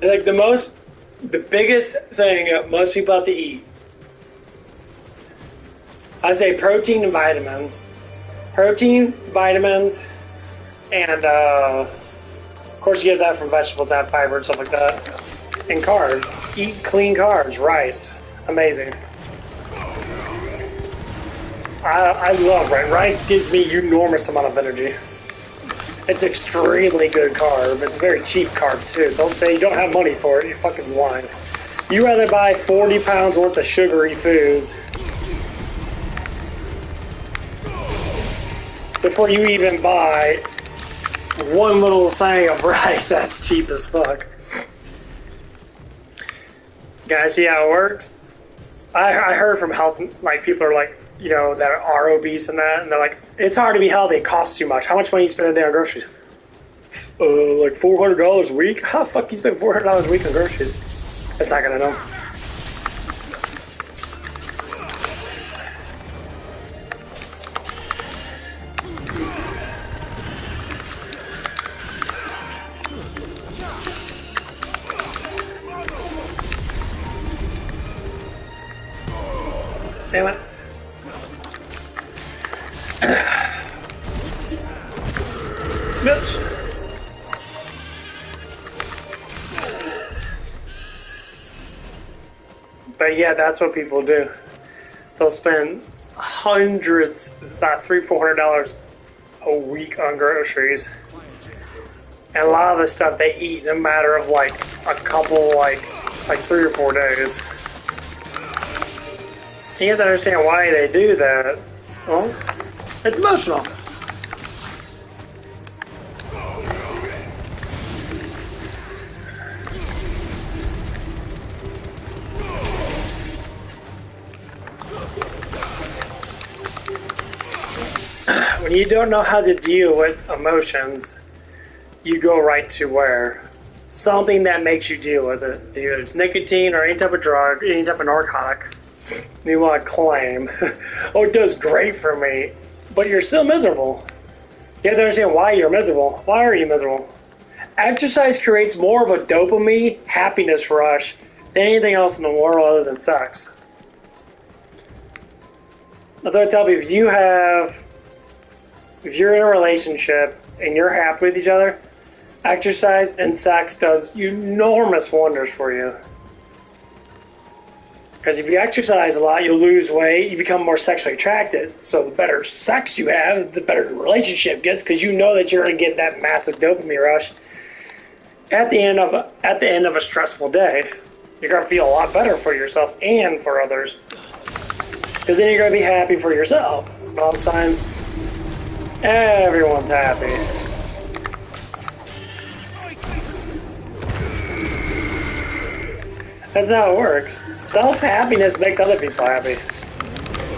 Like the biggest thing that most people have to eat, I say protein and vitamins. Protein, vitamins, and of course you get that from vegetables, that fiber and stuff like that. And carbs. Eat clean carbs, rice. Amazing. I love rice. Rice gives me an enormous amount of energy. It's extremely good carb. It's a very cheap carb too. So don't say you don't have money for it. You're fucking lying. You rather buy 40 pounds worth of sugary foods before you even buy one little thing of rice that's cheap as fuck. Guys, see how it works? I heard from health, people are like, that are obese and that, and they're like, it's hard to be healthy, it costs too much. How much money you spend a day on groceries? Like $400 a week? How the fuck you spend $400 a week on groceries? That's not gonna know. Damn it. Bitch. But yeah, that's what people do. They'll spend hundreds, if not $300-400 a week on groceries. And a lot of the stuff they eat in a matter of like a couple, like 3 or 4 days. You have to understand why they do that. Well, it's emotional. When you don't know how to deal with emotions, you go right to where? Something that makes you deal with it. Either it's nicotine or any type of drug, any type of narcotic. You want to claim, oh, it does great for me, but you're still miserable. You have to understand why you're miserable. Why are you miserable? Exercise creates more of a dopamine happiness rush than anything else in the world other than sex. I thought I'd tell you, if you're in a relationship and you're happy with each other, exercise and sex does enormous wonders for you. Because if you exercise a lot, you'll lose weight, you become more sexually attracted. So the better sex you have, the better the relationship gets, because you know that you're going to get that massive dopamine rush at the end of a stressful day. You're going to feel a lot better for yourself and for others. Because then you're going to be happy for yourself. And all of a sudden, everyone's happy. That's how it works. Self-happiness makes other people happy.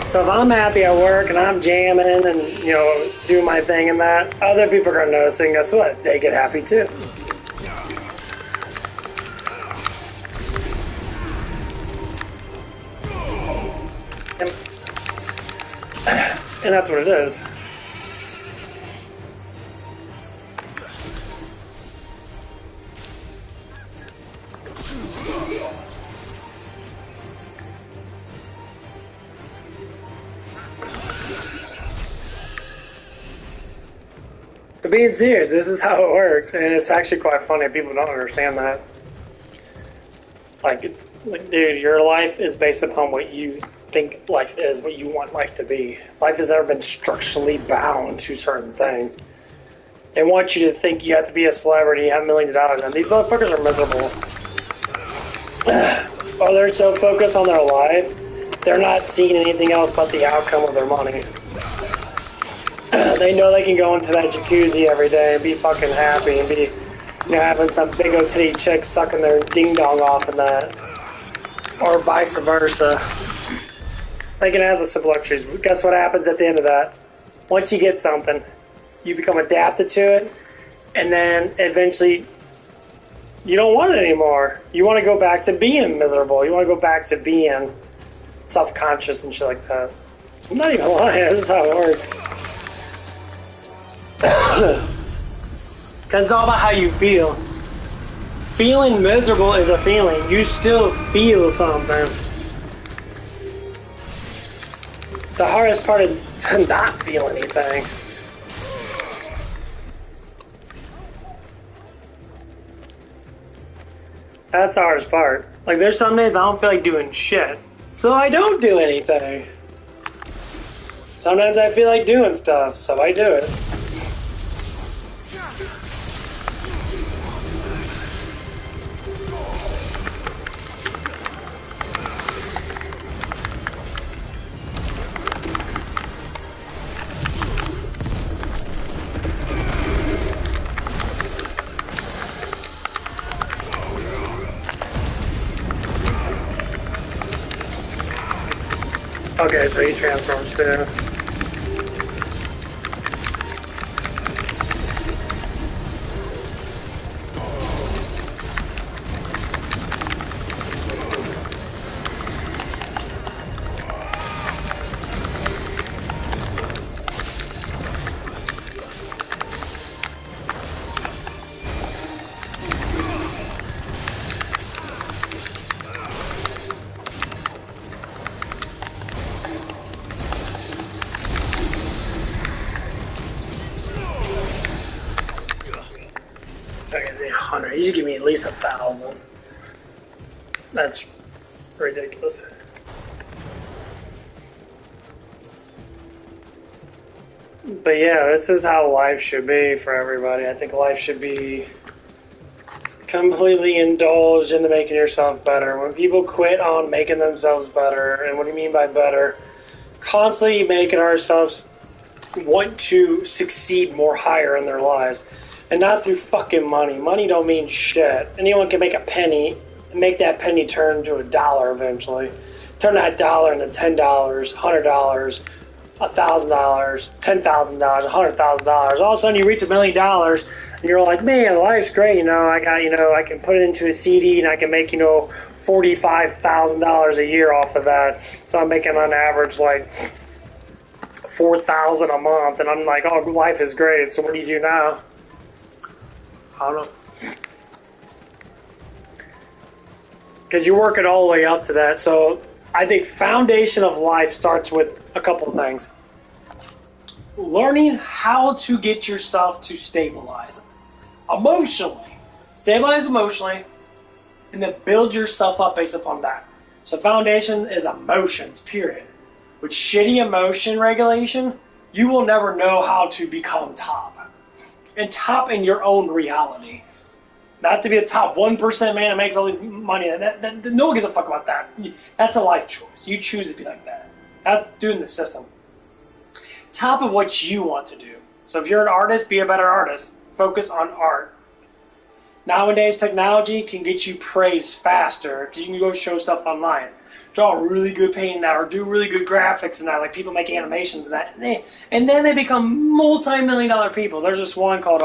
So if I'm happy at work and I'm jamming and, doing my thing and that, other people are going to notice, and guess what? They get happy too. And that's what it is. But being serious, this is how it works, and it's actually quite funny. People don't understand that. Like, dude, your life is based upon what you think life is, what you want life to be. Life has never been structurally bound to certain things. They want you to think you have to be a celebrity, have millions of dollars, and these motherfuckers are miserable. Oh, they're so focused on their life, they're not seeing anything else but the outcome of their money. They know they can go into that jacuzzi every day and be fucking happy and be, having some big old titty chick sucking their ding dong off in that, or vice versa. They can have the simple luxuries. But guess what happens at the end of that? Once you get something, you become adapted to it, and then eventually you don't want it anymore. You want to go back to being miserable. You want to go back to being self-conscious and shit like that. I'm not even lying. This is how it works. Because it's all about how you feel. Feeling miserable is a feeling. You still feel something. The hardest part is to not feel anything. That's the hardest part. Like, there's some days I don't feel like doing shit, so I don't do anything. Sometimes I feel like doing stuff, so I do it. Okay, so he transforms too. So I can say 100. He should give me at least 1,000. That's ridiculous. But yeah, this is how life should be for everybody. I think life should be completely indulged into making yourself better. When people quit on making themselves better, and what do you mean by better? Constantly making ourselves want to succeed more higher in their lives. And not through fucking money. Money don't mean shit. Anyone can make a penny and make that penny turn to $1 eventually. Turn that dollar into $10, $100, $1,000, $10,000, $100,000. All of a sudden, you reach $1 million, and you're like, man, life's great. I got, I can put it into a CD, and I can make, $45,000 a year off of that. So I'm making on average like $4,000 a month, and I'm like, oh, life is great. So what do you do now? I don't know. Because you're working all the way up to that. So I think foundation of life starts with a couple of things. Learning how to get yourself to stabilize emotionally. Stabilize emotionally, and then build yourself up based upon that. So foundation is emotions, period. With shitty emotion regulation, you will never know how to become top. And top in your own reality. Not to be the top 1% man that makes all this money. No one gives a fuck about that. That's a life choice. You choose to be like that. That's doing the system. Top of what you want to do. So if you're an artist, be a better artist. Focus on art. Nowadays, technology can get you praise faster because you can go show stuff online. Draw a really good painting now, or do really good graphics and that, like people make animations and that. And then they become multi-million-dollar people. There's this one called,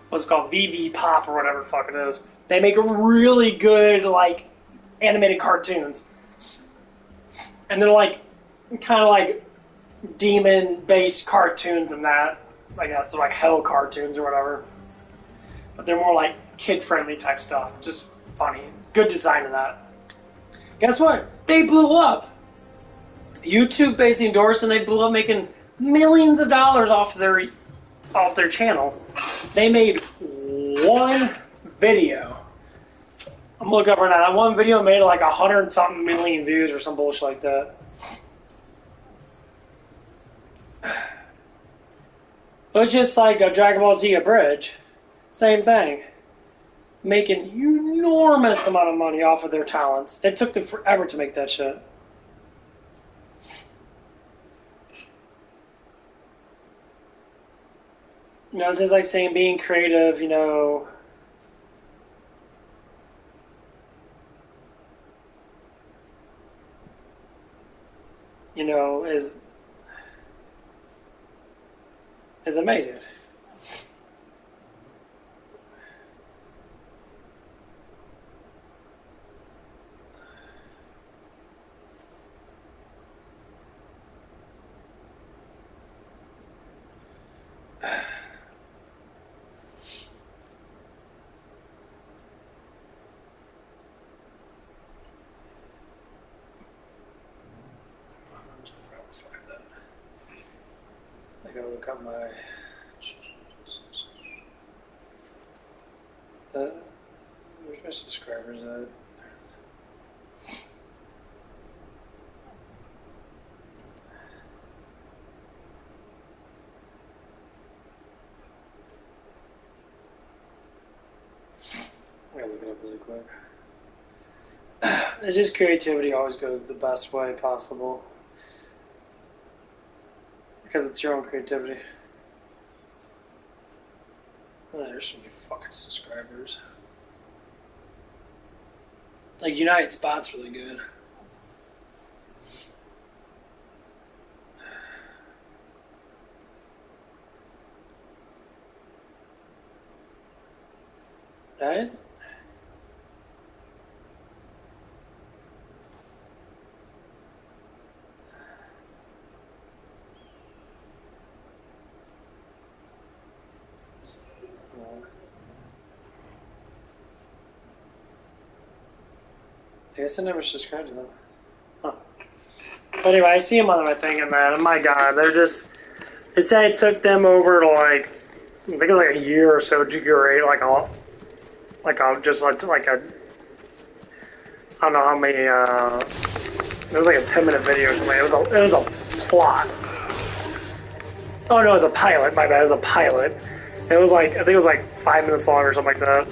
what's it called, VV Pop or whatever the fuck it is. They make really good, like, animated cartoons. And they're like, kind of like demon-based cartoons and that. I guess they're like hell cartoons or whatever. But they're more like kid-friendly type stuff. Just funny. Good design of that. Guess what? They blew up. YouTube basically endorsed and they blew up, making millions of dollars off their channel. They made one video. I'm gonna look up right now. That one video made like 100-something million views or some bullshit like that. But it's just like a Dragon Ball Z abridged. Same thing. Making enormous amount of money off of their talents. It took them forever to make that shit. It's just like saying being creative, is amazing. I gotta look up my. Where's my subscribers at? I gotta look it up really quick. It's just creativity always goes the best way possible. Because it's your own creativity. Oh, there's some new fucking subscribers. Like, United Spot's really good. Right? I guess I never subscribed to them. Huh. But anyway, I see them on my thing, and man, oh my god, they're just. It said it took them over to like, I think it was like a year or so to curate like a, I don't know how many. It was like a 10-minute video. It was a plot. Oh no, it was a pilot. My bad, it was a pilot. It was like, I think it was like 5 minutes long or something like that.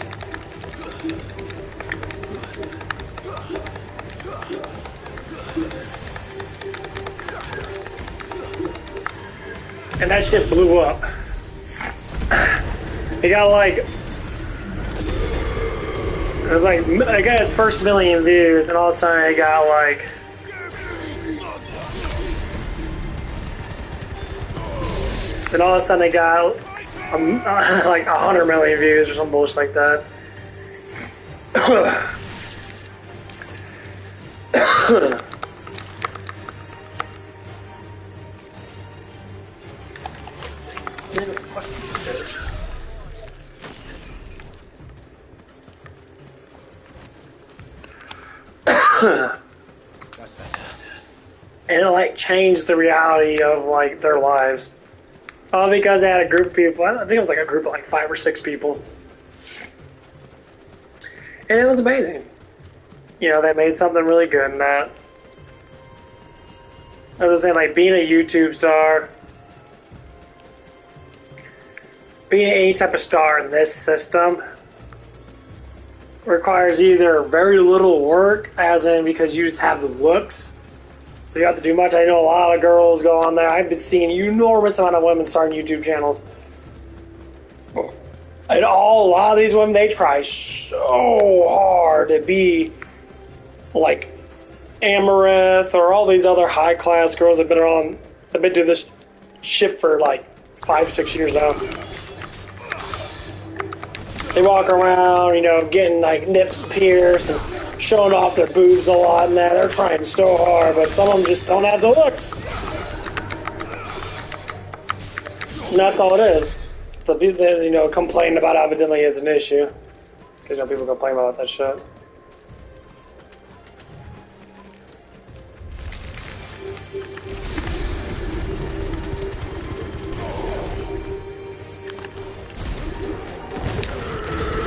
And that shit blew up. It got like, it was like, I got his first 1 million views, and all of a sudden it got like, Then all of a sudden they got like 100 million views or some bullshit like that. And it like changed the reality of like their lives. All because they had a group of people. I think it was like a group of like 5 or 6 people. And it was amazing. You know, they made something really good in that. As I was saying, like being a YouTube star, being any type of star in this system requires either very little work, as in because you just have the looks, so you have to do much. I know a lot of girls go on there. I've been seeing an enormous amount of women starting YouTube channels. And a lot of these women, they try so hard to be like Amaranth or all these other high-class girls that have been doing this shit for like 5-6 years now. They walk around, you know, getting like nips pierced and showing off their boobs a lot and that. They're trying so hard, but some of them just don't have the looks. And that's all it is. So people, you know, complaining about evidently is an issue. Because, you know, people complain about that shit.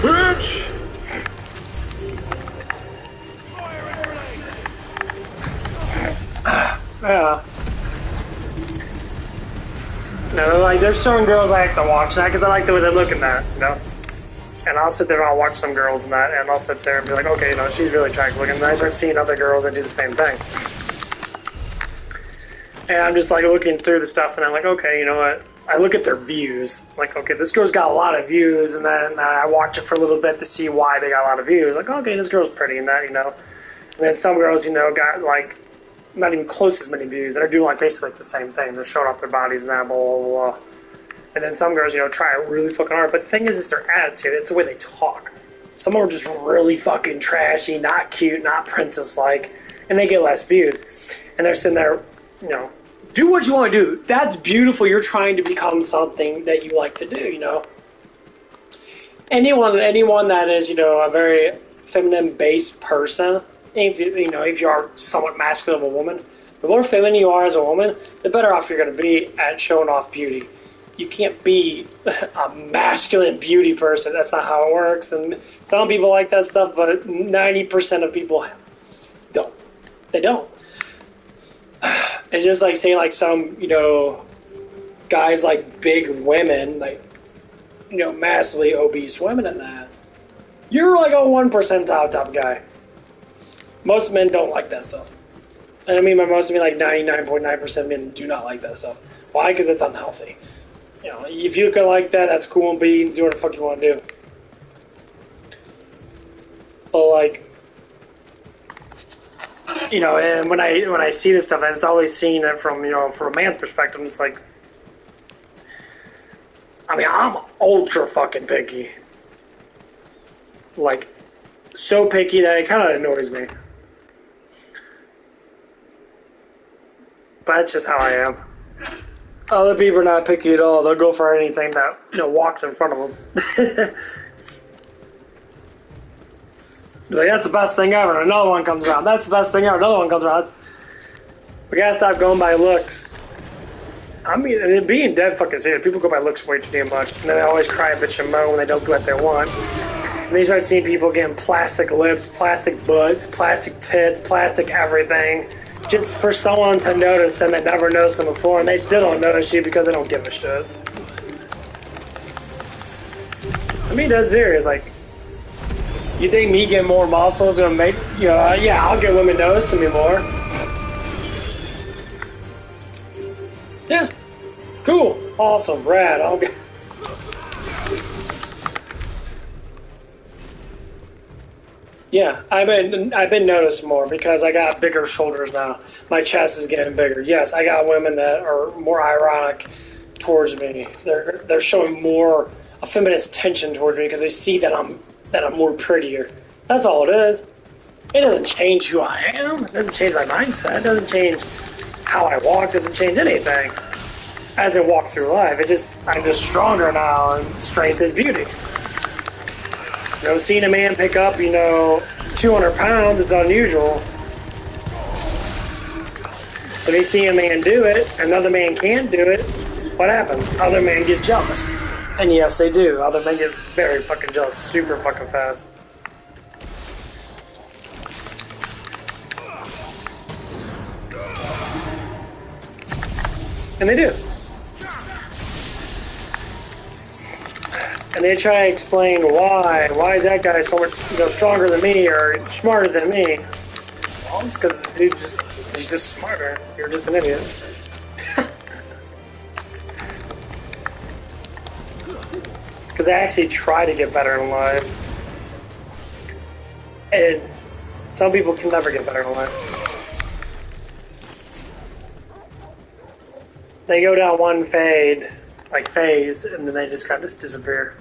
Bitch! Yeah. No, like there's certain girls I like to watch that because I like the way they look in that, you know. And I'll sit there and I'll watch some girls in that, and I'll sit there and be like, okay, you know, she's really attractive looking. And I start seeing other girls that do the same thing. And I'm just like looking through the stuff, and I'm like, okay, you know what? I look at their views. Like, okay, this girl's got a lot of views, and then I watch it for a little bit to see why they got a lot of views. Like, okay, this girl's pretty and that, you know. And then some girls, you know, got like not even close as many views. They're doing like basically like the same thing. They're showing off their bodies and that, blah, blah, blah. And then some girls, you know, try really fucking hard. But the thing is, it's their attitude. It's the way they talk. Some of them are just really fucking trashy, not cute, not princess-like, and they get less views. And they're sitting there, you know, do what you want to do. That's beautiful. You're trying to become something that you like to do, you know. Anyone that is, you know, a very feminine-based person, if you are somewhat masculine of a woman, the more feminine you are as a woman, the better off you're going to be at showing off beauty. You can't be a masculine beauty person. That's not how it works. And some people like that stuff, but 90% of people don't. They don't. It's just like saying like some, you know, guys like big women, like, you know, massively obese women and that. You're like a 1% top guy. Most men don't like that stuff. And I mean by most, I mean like 99.9% men do not like that stuff. Why? Because it's unhealthy. You know, if you can like that, that's cool, but you can do what the fuck you want to do. But like, you know, and when I see this stuff, I've always seen it from, you know, from a man's perspective. I'm just like, I mean, I'm ultra fucking picky. Like, so picky that it kind of annoys me. But that's just how I am. Other people are not picky at all. They'll go for anything that, you know, walks in front of them. Like, that's the best thing ever. Another one comes around. That's the best thing ever. Another one comes around. We gotta stop going by looks. I mean, being dead fucking serious. People go by looks way too damn much. And then they always cry, bitch, and moan when they don't get what they want. And then you start seeing people getting plastic lips, plastic butts, plastic tits, plastic everything. Just for someone to notice them that never noticed them before, and they still don't notice you because they don't give a shit. I mean, that's serious. Like, you think me getting more muscles is gonna make, you know, yeah, I'll get women noticing me more. Yeah, cool, awesome, rad. I'll get. Yeah, I've been noticed more because I got bigger shoulders now. My chest is getting bigger. Yes, I got women that are more ironic towards me. They're showing more effeminate attention towards me because they see that I'm more prettier. That's all it is. It doesn't change who I am. It doesn't change my mindset. It doesn't change how I walk. It doesn't change anything as I walk through life. I'm just stronger now, and strength is beauty. You know, seeing a man pick up, 200 pounds, it's unusual. If you see a man do it, another man can't do it, what happens? Other men get jealous. And yes, they do. Other men get very fucking jealous, super fucking fast. And they do. And they try to explain why. Why is that guy so much stronger than me or smarter than me? Well, it's because the dude he's just smarter. You're just an idiot. Because I actually try to get better in life. And some people can never get better in life. They go down one phase, and then they just kind of disappear.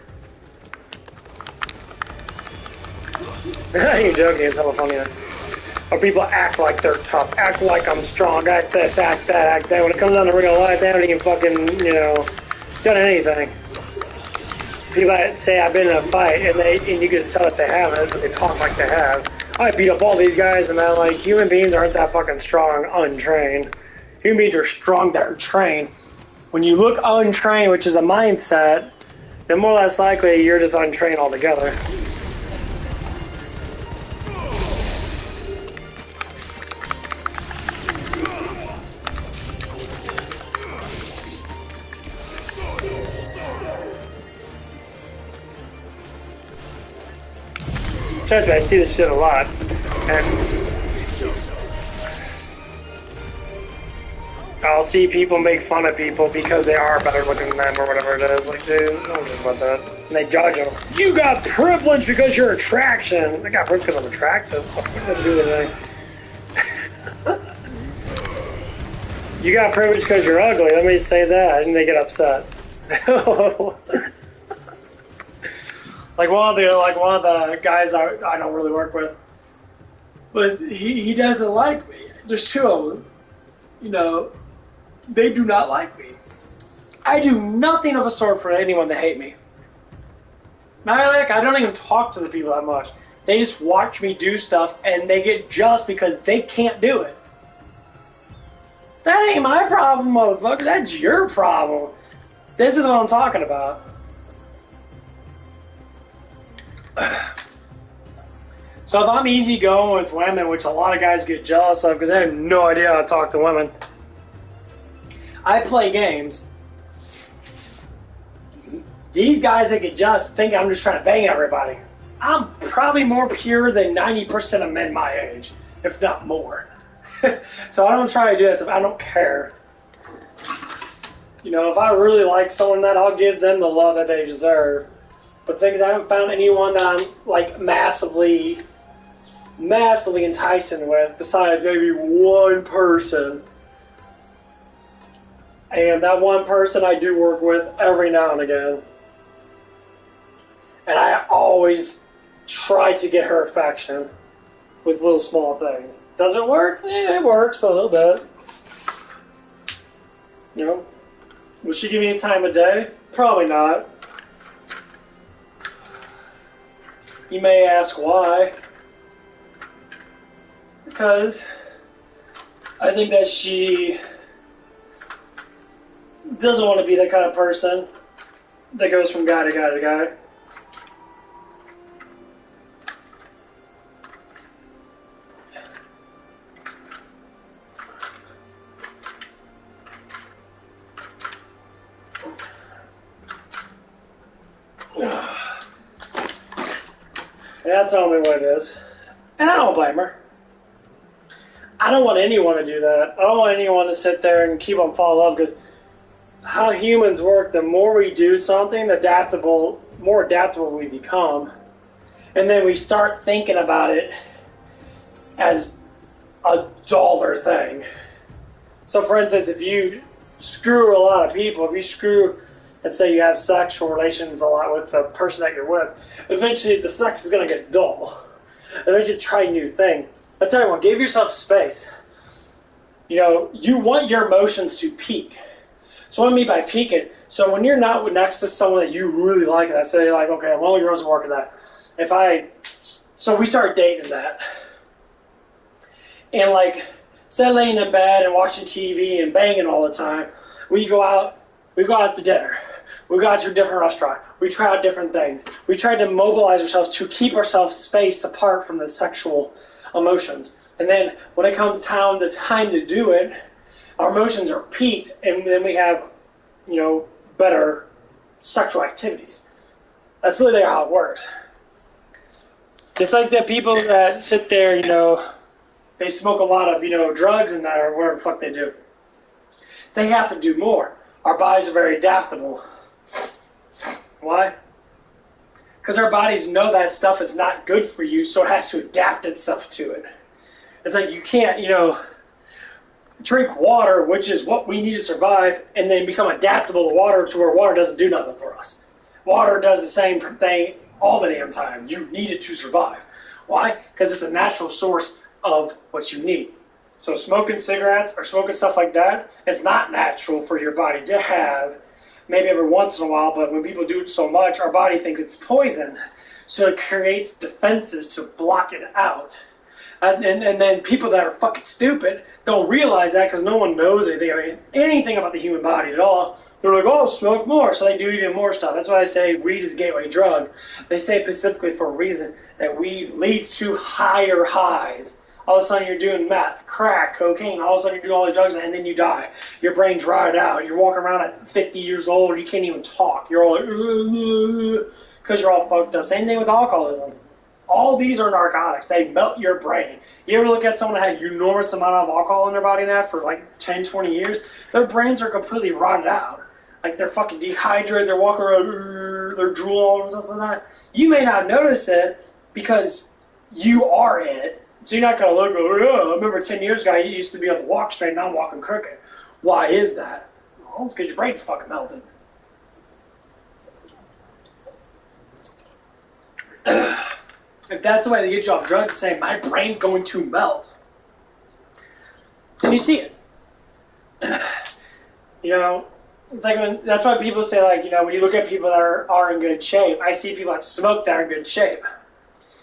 You're joking, it's hella funny. Or people act like they're tough, act like I'm strong, act this, act that, act that. When it comes down to real life, they haven't even fucking, done anything. People say I've been in a fight, and you can tell that they haven't, but they talk like they have. I beat up all these guys, and then, human beings aren't that fucking strong, untrained. Human beings are strong, they're trained. When you look untrained, which is a mindset, then more or less likely you're just untrained altogether. Trust me, I see this shit a lot. And I'll see people make fun of people because they are better looking than them or whatever it is. Dude, I don't give about that. And they judge them. You got privilege because you're attraction. I got privilege because I'm attractive. What does do anything? You got privilege because you're ugly. Let me say that, and they get upset. One of the guys I don't really work with, but he doesn't like me. There's two of them. They do not like me. I do nothing of a sort for anyone to hate me. I don't even talk to the people that much. They just watch me do stuff and they get jealous because they can't do it. That ain't my problem, motherfucker. That's your problem. This is what I'm talking about. So if I'm easygoing with women, which a lot of guys get jealous of because they have no idea how to talk to women, I play games. These guys that get jealous think I'm just trying to bang everybody. I'm probably more pure than 90% of men my age, if not more. So I don't try to do that stuff. I don't care. If I really like someone, that I'll give them the love that they deserve. But things I haven't found anyone that I'm massively enticing with, besides maybe one person. And that one person I do work with every now and again. And I always try to get her affection with little small things. Does it work? It works a little bit. Will she give me a time of day? Probably not. You may ask why. Because I think that she doesn't want to be that kind of person that goes from guy to guy to guy. That's the only way it is. And I don't blame her. I don't want anyone to do that. I don't want anyone to sit there and keep on falling in love, because how humans work, the more we do something, more adaptable we become. And then we start thinking about it as a dollar thing. So for instance, if you screw a lot of people, if you screw, let's say you have sexual relations a lot with the person that you're with, eventually the sex is going to get dull. Eventually try new things. I tell you what, give yourself space. You know, you want your emotions to peak. So what I mean by peaking, so when you're not next to someone that you really like, and I say like, okay, I'm only girls working that. So we start dating that. And like, instead of laying in bed and watching TV and banging all the time, we go out to dinner. We go out to a different restaurant. We try out different things. We try to mobilize ourselves to keep ourselves spaced apart from the sexual emotions. And then when it comes time to do it, our emotions are peaked, and then we have, you know, better sexual activities. That's literally how it works. It's like the people that sit there, you know, they smoke a lot of, you know, drugs and that, or whatever the fuck they do. They have to do more. Our bodies are very adaptable. Why? Because our bodies know that stuff is not good for you, so it has to adapt itself to it. It's like you can't, you know, drink water, which is what we need to survive, and then become adaptable to water to where water doesn't do nothing for us. Water does the same thing all the damn time. You need it to survive. Why? Because it's a natural source of what you need. So smoking cigarettes or smoking stuff like that is not natural for your body to have, maybe every once in a while, but when people do it so much, our body thinks it's poison. So it creates defenses to block it out. And then people that are fucking stupid don't realize that because no one knows anything about the human body at all. They're like, oh, smoke more. So they do even more stuff. That's why I say weed is a gateway drug. They say specifically for a reason that weed leads to higher highs. All of a sudden you're doing meth, crack, cocaine. All of a sudden you're doing all the drugs and then you die. Your brain's rotted out. You're walking around at 50 years old and you can't even talk. You're all like, because you're all fucked up. Same thing with alcoholism. All these are narcotics. They melt your brain. You ever look at someone that had an enormous amount of alcohol in their body now for like 10, 20 years? Their brains are completely rotted out. Like they're fucking dehydrated. They're walking around, they're drooling and stuff like that. You may not notice it because you are it. So you're not going to look, oh, I remember 10 years ago, you used to be able to walk straight, now I'm walking crooked. Why is that? Well, it's because your brain's fucking melted. If that's the way they get you off drugs, saying my brain's going to melt, and you see it. You know, it's like that's why people say, like, you know, when you look at people that are in good shape, I see people that smoke that are in good shape.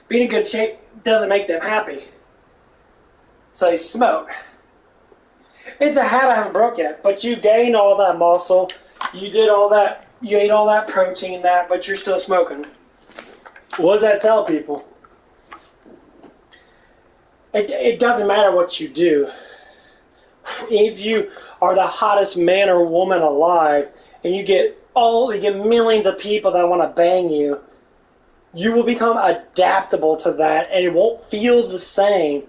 Being in good shape doesn't make them happy. So they smoke. It's a habit I haven't broke yet, but you gained all that muscle, you did all that, you ate all that protein, but you're still smoking. What does that tell people? It doesn't matter what you do. If you are the hottest man or woman alive, and you get millions of people that want to bang you, you will become adaptable to that, and it won't feel the same.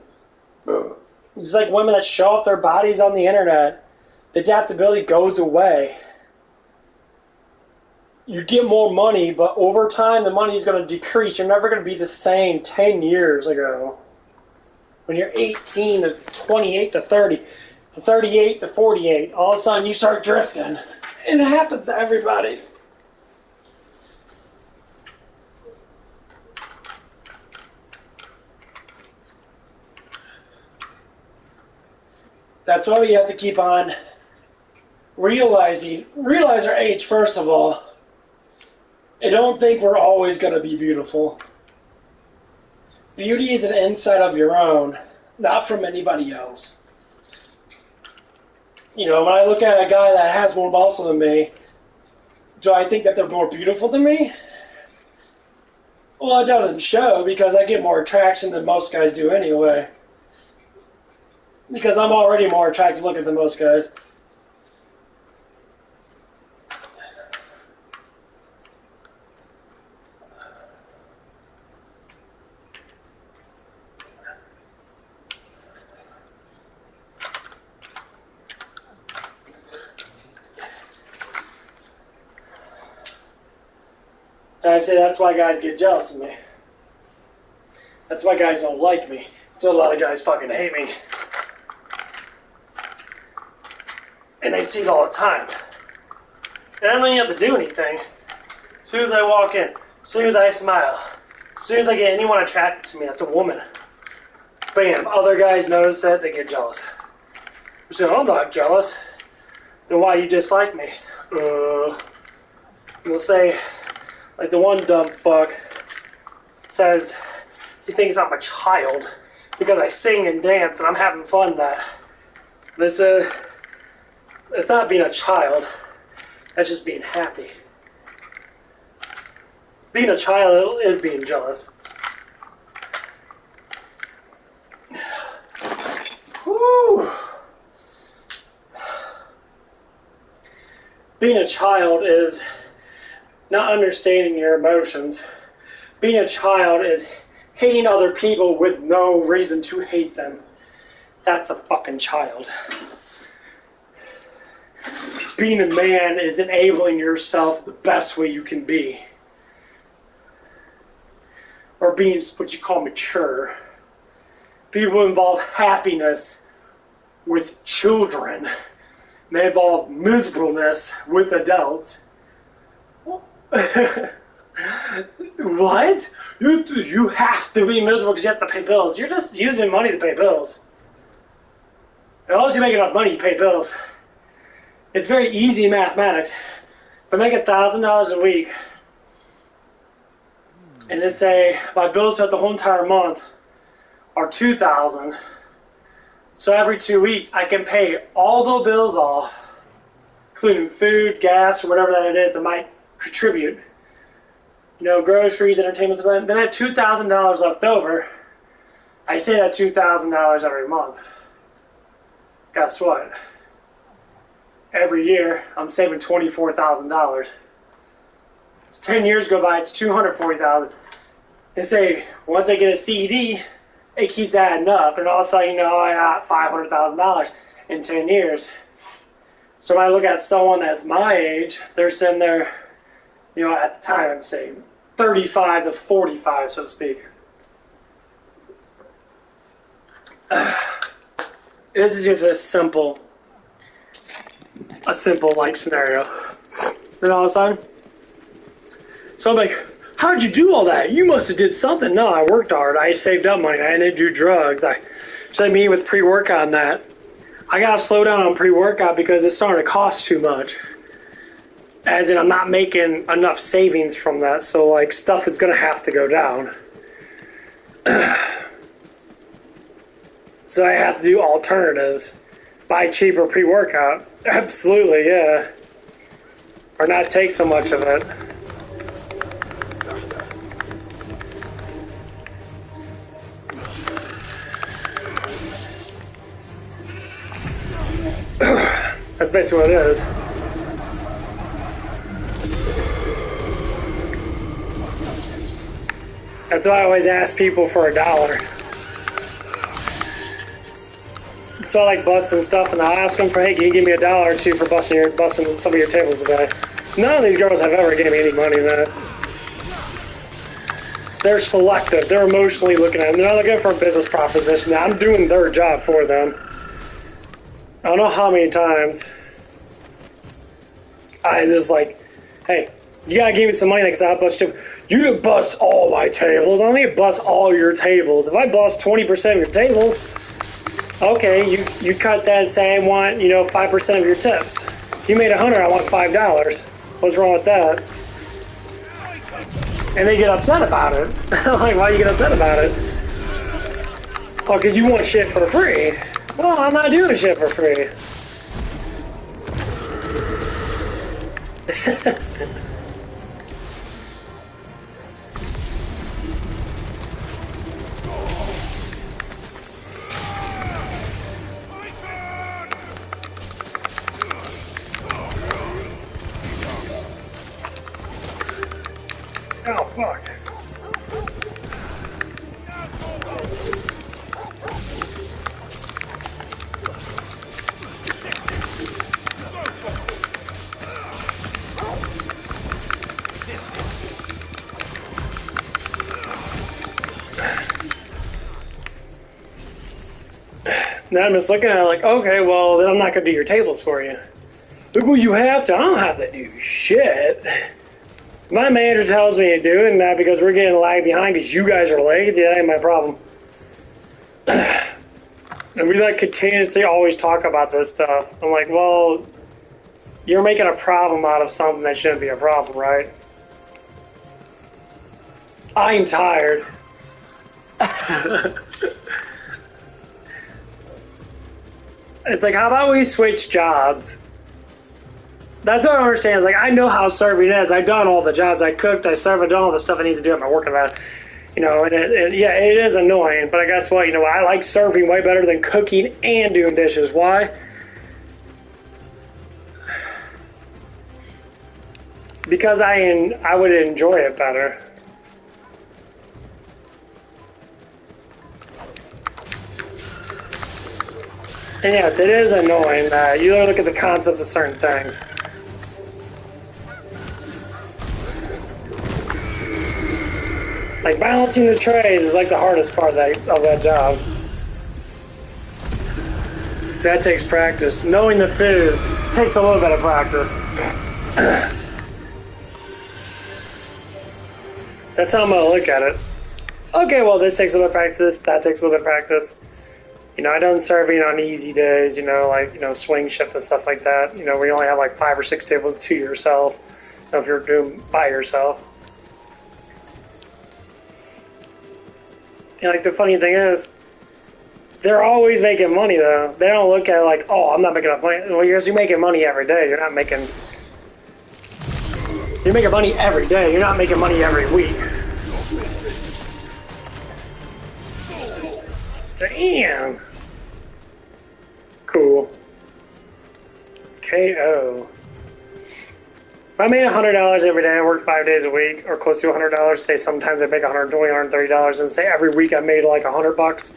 It's like women that show off their bodies on the internet. The adaptability goes away. You get more money, but over time the money is going to decrease. You're never going to be the same 10 years ago. When you're 18 to 28 to 30, to 38 to 48, all of a sudden you start drifting. And it happens to everybody. That's why we have to keep on realize our age, first of all. I don't think we're always going to be beautiful. Beauty is an insight of your own, not from anybody else. You know, when I look at a guy that has more muscle than me, do I think that they're more beautiful than me? Well, it doesn't show because I get more attraction than most guys do anyway. Because I'm already more attractive looking than most guys. And I say that's why guys get jealous of me. That's why guys don't like me. That's why a lot of guys fucking hate me. And they see it all the time. And I don't even have to do anything. As soon as I walk in, as soon as I smile, as soon as I get anyone attracted to me, that's a woman. Bam, other guys notice that, they get jealous. So I'm not jealous. Then why you dislike me? You'll say, like the one dumb fuck says he thinks I'm a child because I sing and dance and I'm having fun that. This it's not being a child, that's just being happy. Being a child is being jealous. Whew. Being a child is not understanding your emotions. Being a child is hating other people with no reason to hate them. That's a fucking child. Being a man is enabling yourself the best way you can be. Or being what you call mature. People involve happiness with children. They involve miserableness with adults. What? You have to be miserable because you have to pay bills. You're just using money to pay bills. Unless you make enough money, you pay bills. It's very easy mathematics. If I make $1,000 a week, and let's say my bills throughout the whole entire month are $2,000, so every 2 weeks I can pay all the bills off, including food, gas, or whatever that it is I might contribute. You know, groceries, entertainment, then I have $2,000 left over. I save that $2,000 every month. Guess what? Every year, I'm saving $24,000. It's 10 years go by, it's $240,000. And say, once I get a CD, it keeps adding up, and all of a sudden, you know, I got $500,000 in 10 years. So when I look at someone that's my age, they're sitting there, you know, at the time, I'm saying 35 to 45, so to speak. This is just a simple like scenario. Then all of a sudden, so I'm like, how'd you do all that? You must have did something. No, I worked hard. I saved up money. I didn't do drugs. I should meet with pre-workout on that. I gotta slow down on pre-workout because it's starting to cost too much. As in, I'm not making enough savings from that, so like stuff is gonna have to go down. So I have to do alternatives. Buy cheaper pre-workout. Absolutely, yeah. Or not take so much of it. That's basically what it is. That's why I always ask people for $1. So I like busting stuff, and I'll ask them for, hey, can you give me $1 or two for busting some of your tables today? None of these girls have ever given me any money in that. They're selective. They're emotionally looking at them. They're not looking for a business proposition. I'm doing their job for them. I don't know how many times I just like, hey, you gotta give me some money next time I bust you. You didn't bust all my tables. I don't need to bust all your tables. If I bust 20% of your tables, okay, you cut that and say I want, 5% of your tips. You made $100, I want $5. What's wrong with that? And they get upset about it. I'm like, why you get upset about it? Oh, because you want shit for free. Well, I'm not doing shit for free. Oh, fuck. Now I'm just looking at it like, okay, well, then I'm not going to do your tables for you. Well, you have to. I don't have to do shit. My manager tells me to do it, and that because we're getting lagged behind because you guys are lazy. That ain't my problem. And we like continuously always talk about this stuff. I'm like, well, you're making a problem out of something that shouldn't be a problem, right? I'm tired. It's like, how about we switch jobs? That's what I don't understand. It's like, I know how serving is. I've done all the jobs. I cooked, I served, I've done all the stuff I need to do at my work environment. You know, and yeah, it is annoying. But I guess what? You know, I like serving way better than cooking and doing dishes. Why? Because I would enjoy it better. And yes, it is annoying. You look at the concepts of certain things. Like balancing the trays is like the hardest part of that job. So that takes practice. Knowing the food takes a little bit of practice. That's how I'm gonna look at it. Okay, well, this takes a little bit of practice. That takes a little bit of practice. You know, I done serving on easy days. You know, like swing shift and stuff like that. You know, we only have like 5 or 6 tables to yourself. You know, if you're doing by yourself. And like the funny thing is, they're always making money though. They don't look at it like, oh, I'm not making enough money. Well, you're making money every day. You're making money every day. You're not making money every week. Damn. Cool. KO. If I made $100 every day, I worked 5 days a week, or close to $100. Say sometimes I make $120, $130, and say every week I made like $100.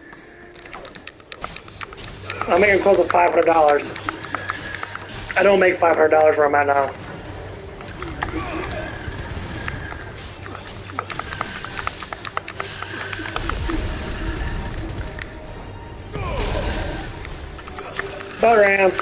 I'm making close to $500. I don't make $500 where I'm at now. Boat ramp.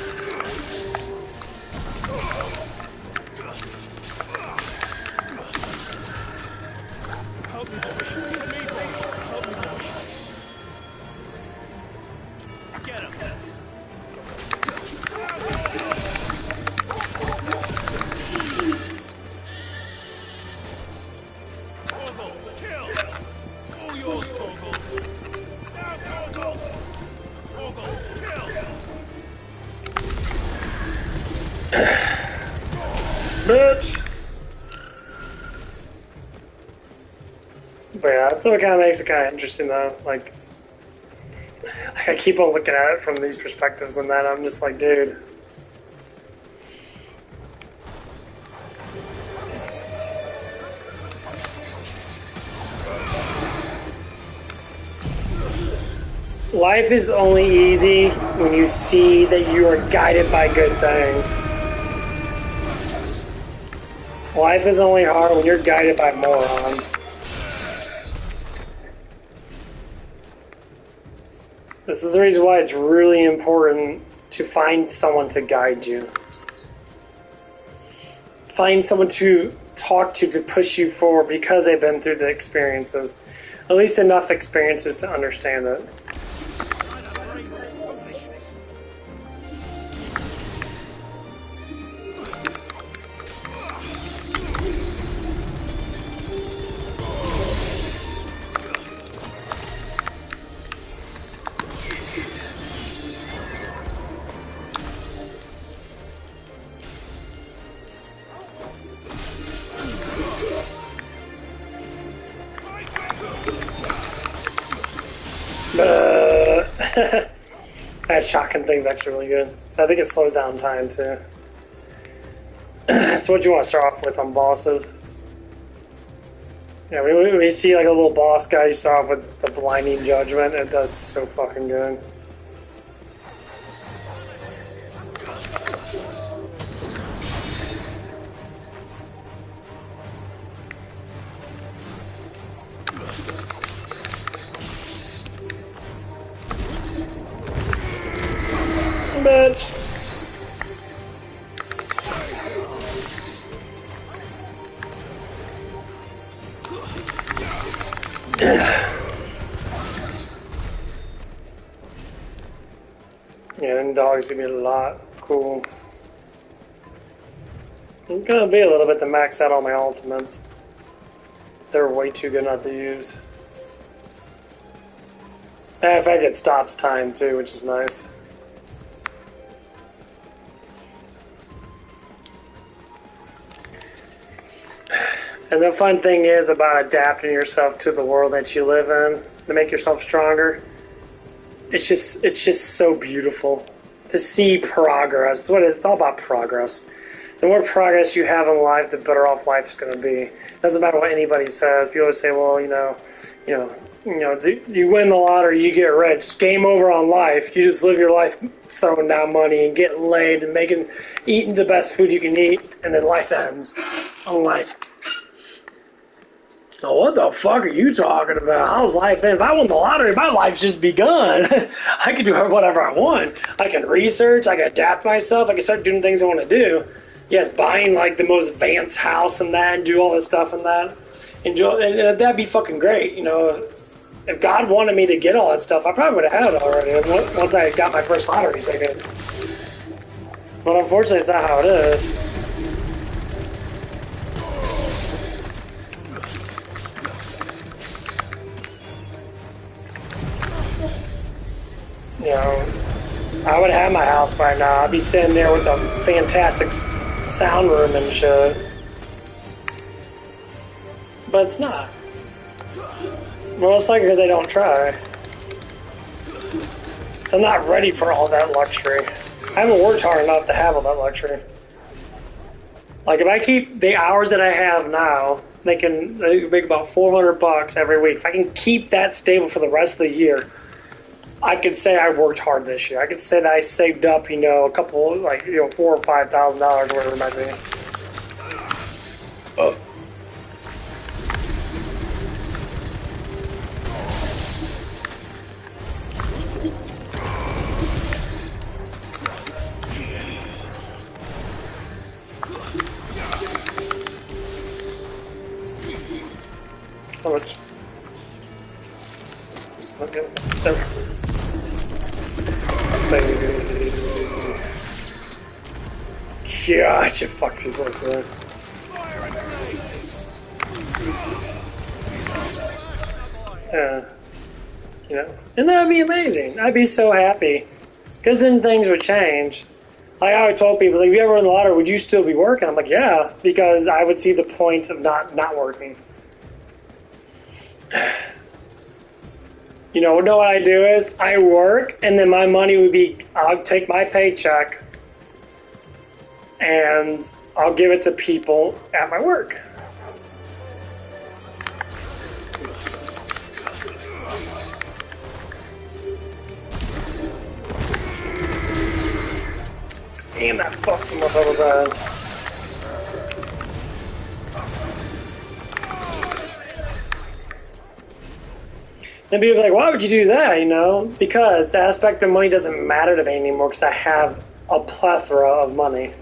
Bitch. But yeah, that's what kind of makes it kind of interesting though. Like I keep on looking at it from these perspectives, and then I'm just like, dude. Life is only easy when you see that you are guided by good things. Life is only hard when you're guided by morons. This is the reason why it's really important to find someone to guide you. Find someone to talk to push you forward because they've been through the experiences. At least enough experiences to understand it. That shotgun thing's actually really good. So I think it slows down time too. That's what you want to start off with on bosses. Yeah, we see like a little boss guy, you start off with the blinding judgment. It does so fucking good. Bitch. Yeah, them dogs give me a lot. Cool. I'm gonna be a little bit to max out all my ultimates. They're way too good not to use. In fact, it stops time too, which is nice. And the fun thing is about adapting yourself to the world that you live in to make yourself stronger. It's just so beautiful to see progress. It's all about progress. The more progress you have in life, the better off life's going to be. It doesn't matter what anybody says. People always say, "Well, you win the lottery, you get rich. Game over on life. You just live your life throwing down money and getting laid and eating the best food you can eat, and then life ends." I'm like, oh, what the fuck are you talking about? How's life end? If I won the lottery, my life's just begun. I can do whatever I want. I can research. I can adapt myself. I can start doing things I want to do. Yes, buying like the most advanced house and that, and do all this stuff and that, and that'd be fucking great. You know, if God wanted me to get all that stuff, I probably would have had it already once I got my first lottery ticket. But unfortunately, it's not how it is. You know, I would have my house by now. I'd be sitting there with a fantastic sound room and shit. But it's not. Most likely because I don't try. So I'm not ready for all that luxury. I haven't worked hard enough to have all that luxury. Like if I keep the hours that I have now, they make about $400 every week. If I can keep that stable for the rest of the year, I could say I worked hard this year. I could say that I saved up, a couple, $4,000 or $5,000, whatever it might be. How much? Okay. God, you fuck people with that. And that would be amazing. I'd be so happy. Because then things would change. Like I always told people, if you ever win the lottery, would you still be working? I'm like, yeah, because I would see the point of not working. You know what I do is I work, and then my money would be, I'll take my paycheck, and I'll give it to people at my work. Damn, that fucks him up over bad. And people be like, why would you do that, Because the aspect of money doesn't matter to me anymore because I have a plethora of money.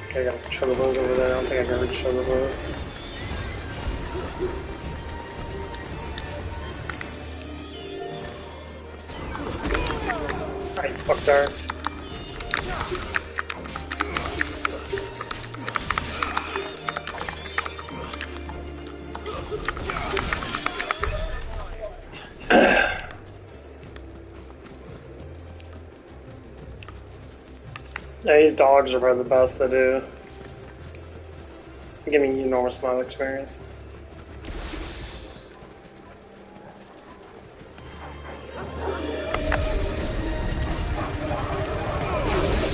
Okay, I got chugabos over there. I don't think I got rid of chugabos. Alright, fuck there. Yeah, these dogs are probably the best to do. They give me an enormous amount of experience.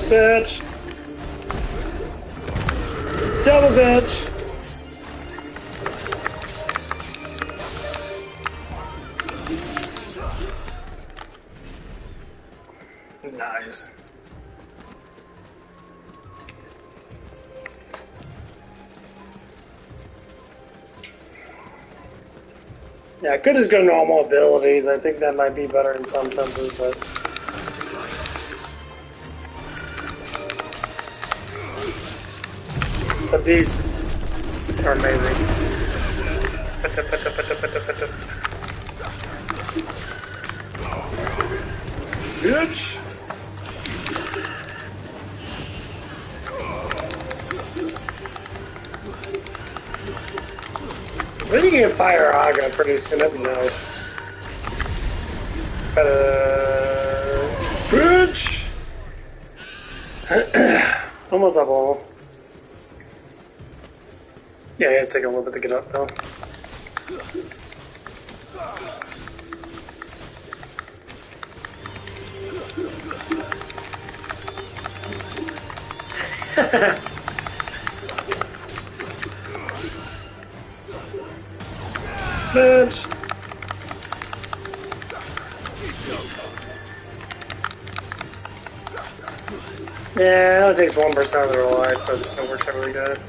Bitch! Double bitch! Nice. Yeah, good as good normal abilities. I think that might be better in some senses, but... But these are amazing. Bitch! I think you can fire Aga pretty soon, that'd be nice. Bitch! Almost up level. Yeah, it's taking a little bit to get up though. Bitch! Yeah, it only takes 1% of their life, but it still works out really good.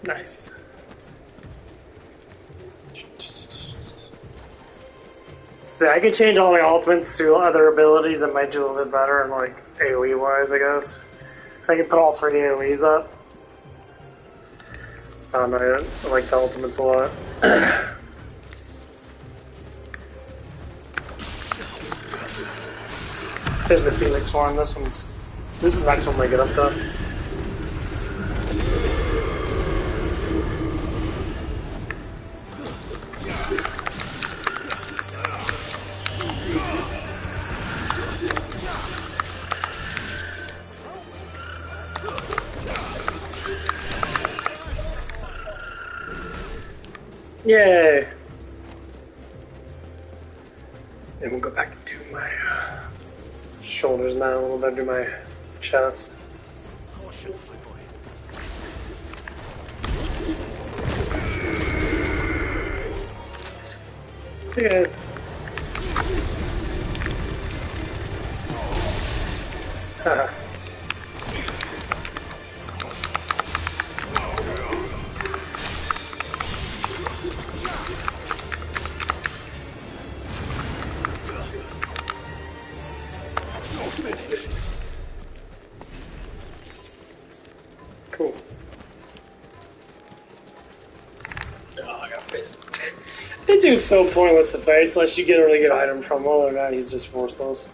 Nice. So I can change all my ultimates to other abilities that might do a little bit better and like AoE wise, I guess. So I can put all 3 AoEs up. I don't know, I like the ultimates a lot. There's the Phoenix one. This is the next one I get up though. Yay! And we'll go back to do my shoulders now, a little bit, do my chest. Hey guys. Haha. Cool. Oh, I got face. This dude's so pointless to face unless you get a really good item from him. Other than that, he's just worthless.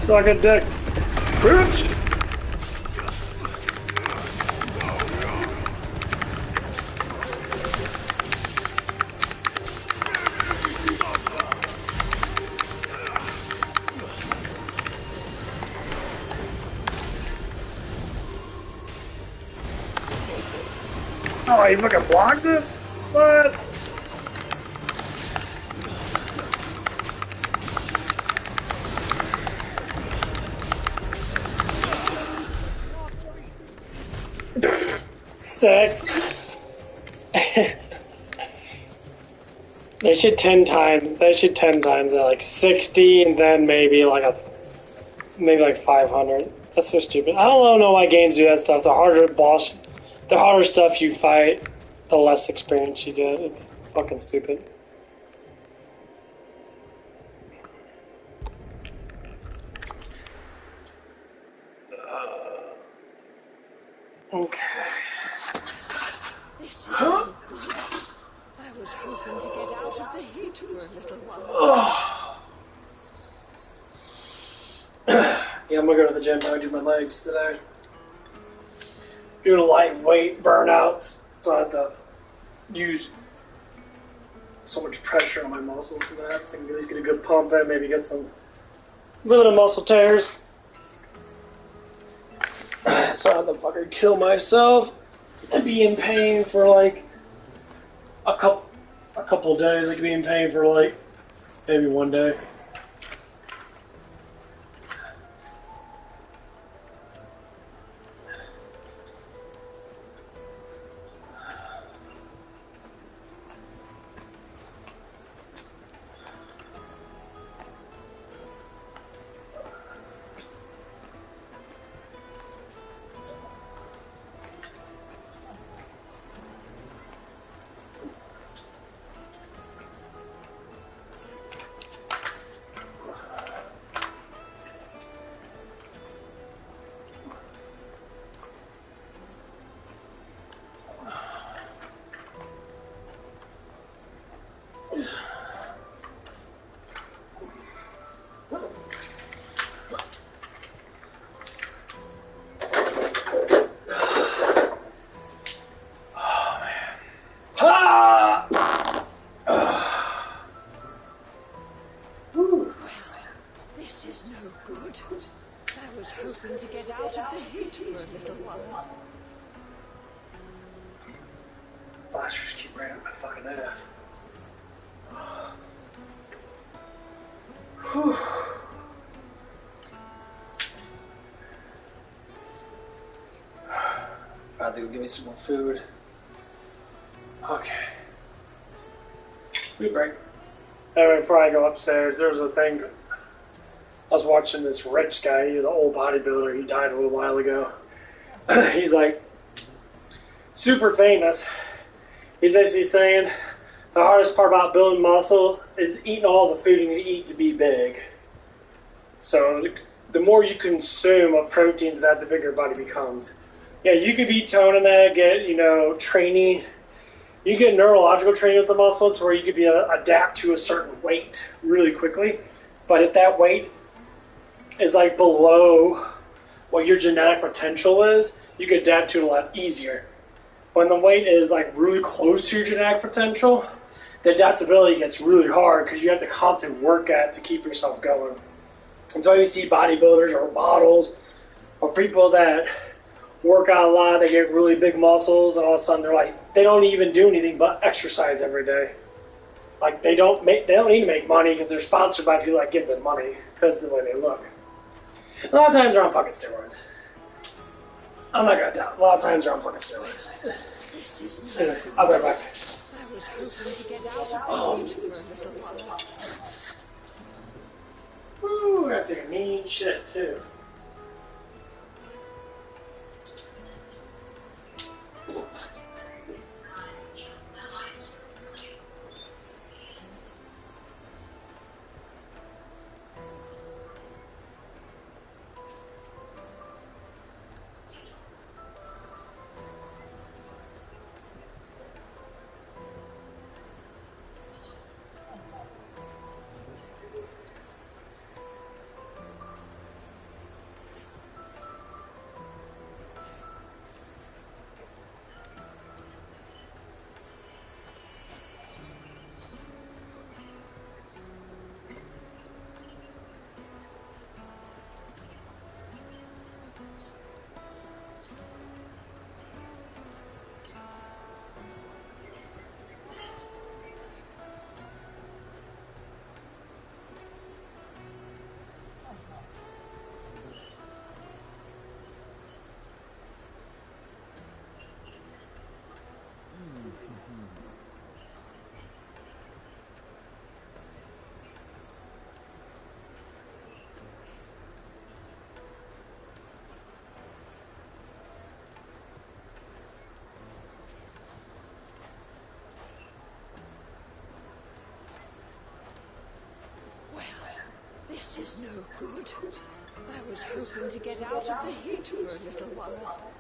Suck a dick. Bitch! Oh, you fucking blocked it? What? Six. They should 10 times. They should 10 times at like 60, and then maybe like 500. That's so stupid. I don't know why games do that stuff. The harder stuff you fight, the less experience you get. It's fucking stupid. Okay. Huh? I was hoping to get out of the heat for a little while. Yeah, I'm gonna go to the gym now and do my legs today. Doing lightweight burnouts, so I have to use so much pressure on my muscles for that. So I can at least get a good pump in, maybe get some little bit of muscle tears. So I have to fucking kill myself and be in pain for like a couple of days. I could be in pain for like maybe one day. Hoping to get out of the heat for a little while. Blasters keep right up my fucking ass. Whew. I think will give me some more food. Okay. Food break. Anyway, before I go upstairs, there was a thing. I was watching this rich guy. He was an old bodybuilder. He died a little while ago. He's like super famous. He's basically saying the hardest part about building muscle is eating all the food you need to eat to be big. So the more you consume of proteins, that the bigger your body becomes. Yeah, you could be toning that, get training. You get neurological training with the muscle to where you could be adapt to a certain weight really quickly. But if that weight is like below what your genetic potential is, you can adapt to it a lot easier. When the weight is like really close to your genetic potential, the adaptability gets really hard because you have to constantly work at it to keep yourself going. And so you see bodybuilders or models or people that work out a lot, they get really big muscles, and all of a sudden they don't even do anything but exercise every day. Like they don't need to make money because they're sponsored by people that give them money because of the way they look. A lot of times they're on fucking steroids. I'm not gonna doubt. A lot of times they're on fucking steroids. Anyway, I'll be right back. I was hoping to get out of the heat for a little while. Woo, I gotta take a mean shit too. This is no good. I was hoping to get out of the heat for a little while.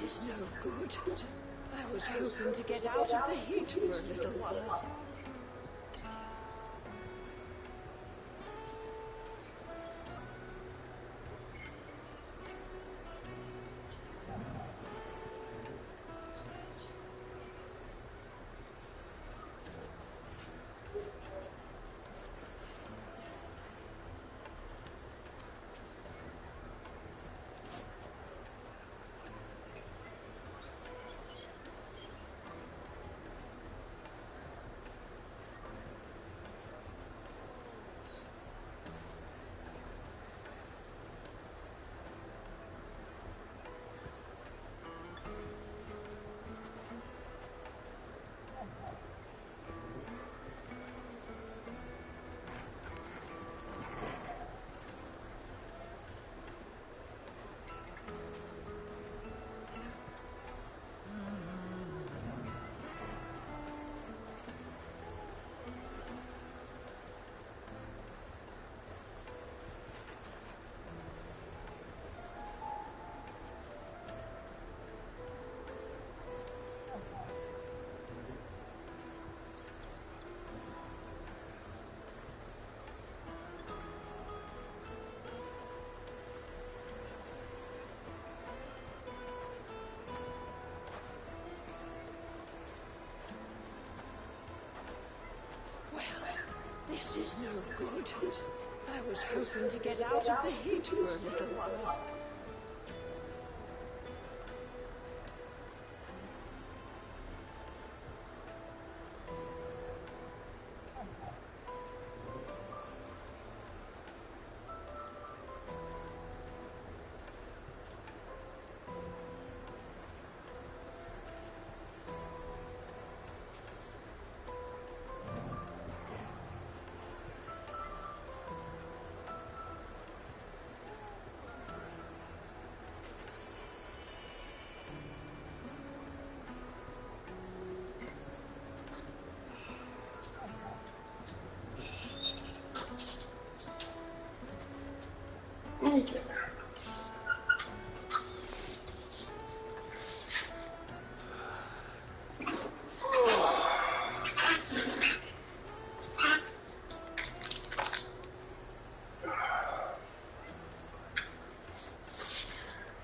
is no good. I was hoping to get out of the heat for a little while. This is no good. I was hoping to get out of the heat for a little while. Okay.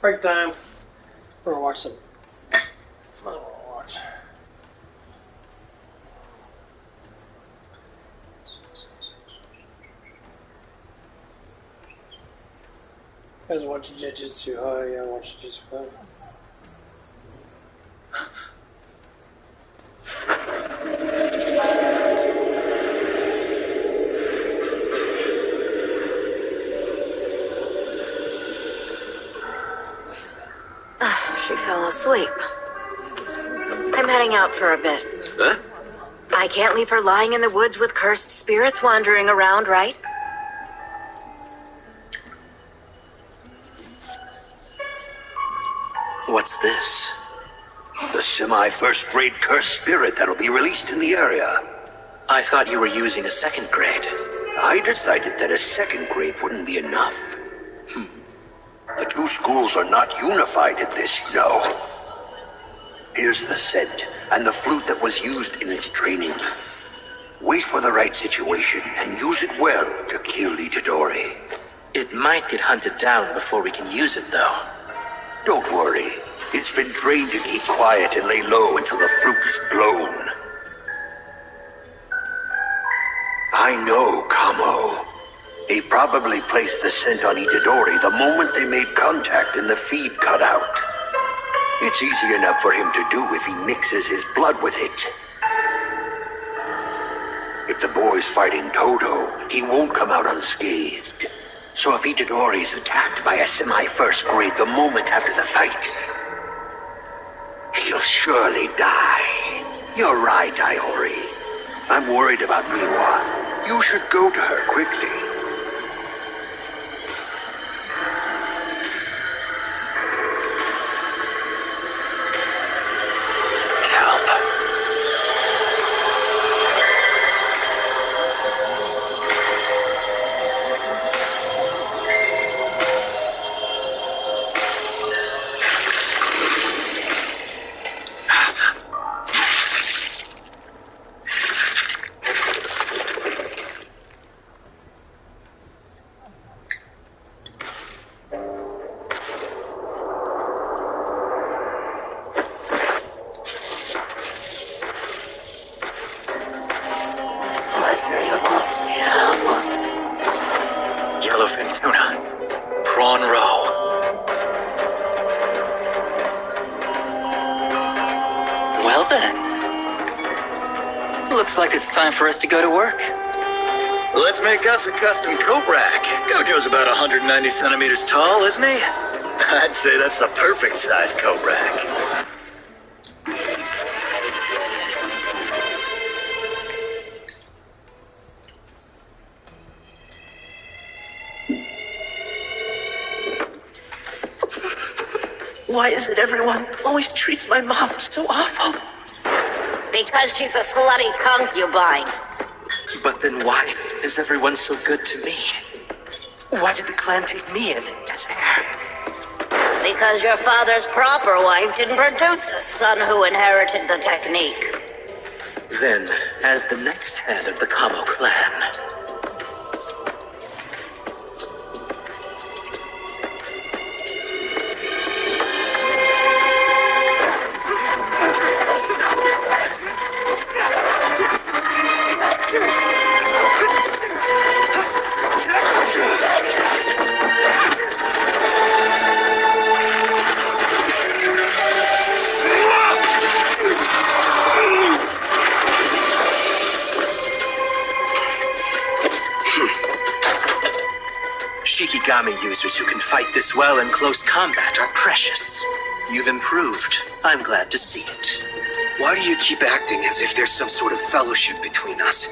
Break time. We're gonna watch some. I don't want to watch. You guys watch Jujutsu? Oh yeah, watch Jujutsu. She fell asleep. I'm heading out for a bit. Huh? I can't leave her lying in the woods with cursed spirits wandering around, right? What's this? The semi-first grade cursed spirit that'll be released in the area. I thought you were using a second grade. I decided that a second grade wouldn't be enough. The two schools are not unified in this, you know. Here's the scent and the flute that was used in its training. Wait for the right situation and use it well to kill Itadori. It might get hunted down before we can use it, though. Don't worry. It's been trained to keep quiet and lay low until the flute is blown. I know, Kamo. They probably placed the scent on Itadori the moment they made contact and the feed cut out. It's easy enough for him to do if he mixes his blood with it. If the boy's fighting Toto, he won't come out unscathed. So if Itadori's attacked by a semi-first grade the moment after the fight, he'll surely die. You're right, Iori. I'm worried about Miwa. You should go to her quickly. it's time for us to go to work. Let's make us a custom coat rack. Gojo's about 190 centimeters tall, isn't he? I'd say that's the perfect size coat rack. Why is it everyone always treats my mom so awful? Because she's a slutty concubine. But then why is everyone so good to me? Why did the clan take me in as heir? Because your father's proper wife didn't produce a son who inherited the technique. Then, as the next head of the Kamo clan, Shikigami users who can fight this well in close combat are precious. You've improved. I'm glad to see it. Why do you keep acting as if there's some sort of fellowship between us?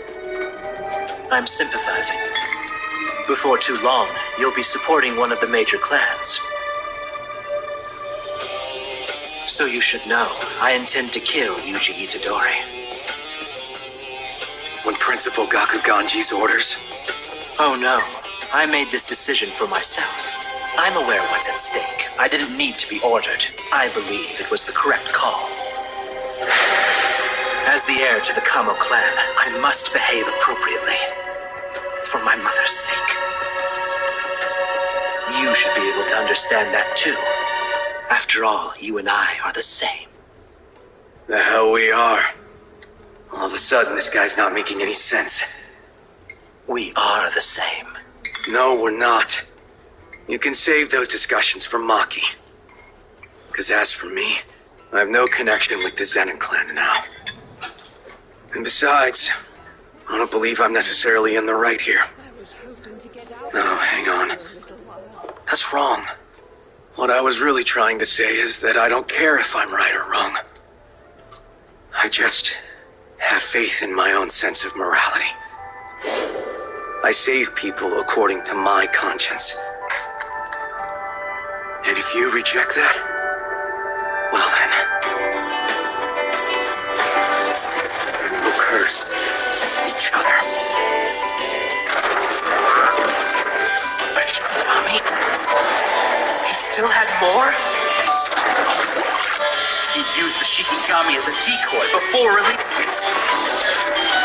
I'm sympathizing. Before too long, you'll be supporting one of the major clans. So you should know, I intend to kill Yuji Itadori. When Principal Gakuganji's orders? Oh no. I made this decision for myself. I'm aware what's at stake. I didn't need to be ordered. I believe it was the correct call. As the heir to the Kamo clan, I must behave appropriately. For my mother's sake. You should be able to understand that too. After all, you and I are the same. The hell we are. All of a sudden, this guy's not making any sense. We are the same. No, we're not. You can save those discussions for Maki. Because as for me, I have no connection with the Zenin clan now. And besides, I don't believe I'm necessarily in the right here. No, hang on. That's wrong. What I was really trying to say is that I don't care if I'm right or wrong. I just have faith in my own sense of morality. I save people according to my conscience. And if you reject that, well then, we'll curse each other. Mommy? He still had more? He used the Shikigami as a decoy before releasing it.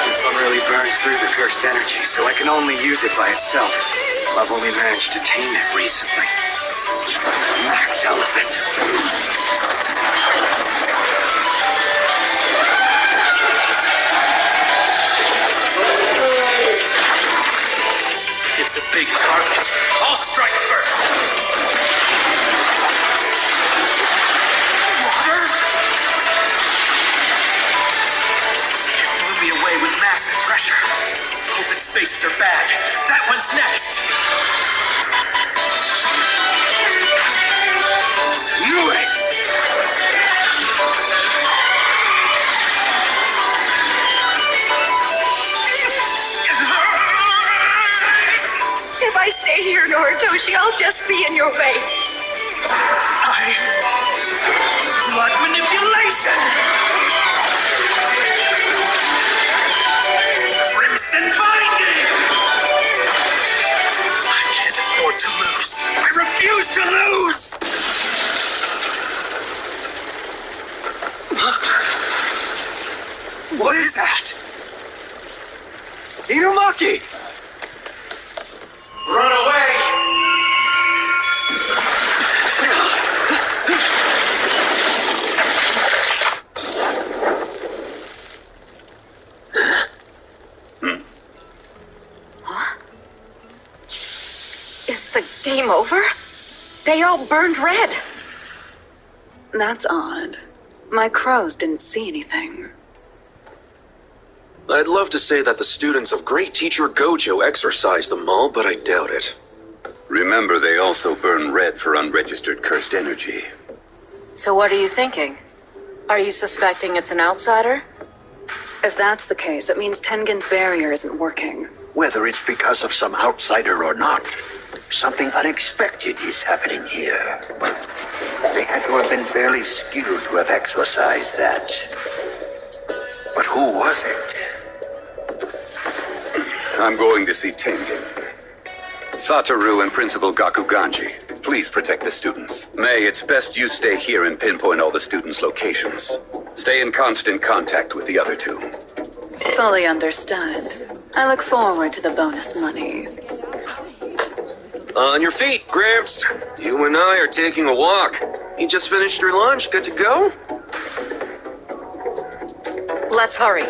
This one really burns through the cursed energy, so I can only use it by itself. I've only managed to tame it recently. Max element. It's a big target. I'll strike first. Water? It blew me away with massive pressure. Open spaces are bad. That one's next. Knew it! If I stay here, Noritoshi, I'll just be in your way. Blood manipulation! Crimson binding! I can't afford to lose. I refuse to lose! What is that? Inumaki! Run away! Is the game over? They all burned red. That's odd. My crows didn't see anything. I'd love to say that the students of Great Teacher Gojo exorcised them all, but I doubt it. Remember, they also burn red for unregistered cursed energy. So what are you thinking? Are you suspecting it's an outsider? If that's the case, it means Tengen's barrier isn't working. Whether it's because of some outsider or not, something unexpected is happening here. They had to have been fairly skilled to have exorcised that. But who was it? I'm going to see Tengen. Satoru and Principal Gakuganji, please protect the students. May, it's best you stay here and pinpoint all the students' locations. Stay in constant contact with the other two. Fully understood. I look forward to the bonus money. On your feet, Gramps. You and I are taking a walk. You just finished your lunch. Good to go? Let's hurry.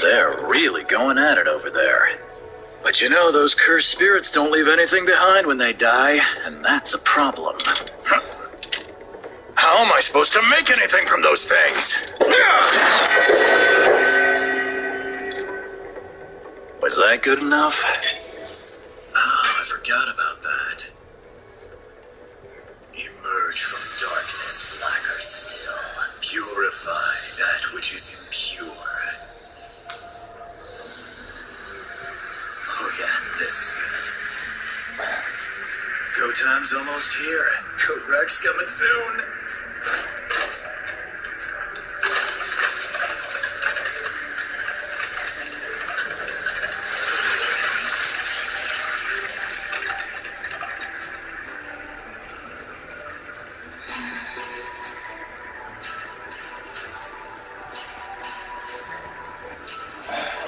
They're really going at it over there. But you know, those cursed spirits don't leave anything behind when they die, and that's a problem. How am I supposed to make anything from those things? Was that good enough? Oh, I forgot about that. Emerge from darkness, blacker still. Purify that which is impure. Oh yeah, this is good. Go time's almost here. Go Rex coming soon.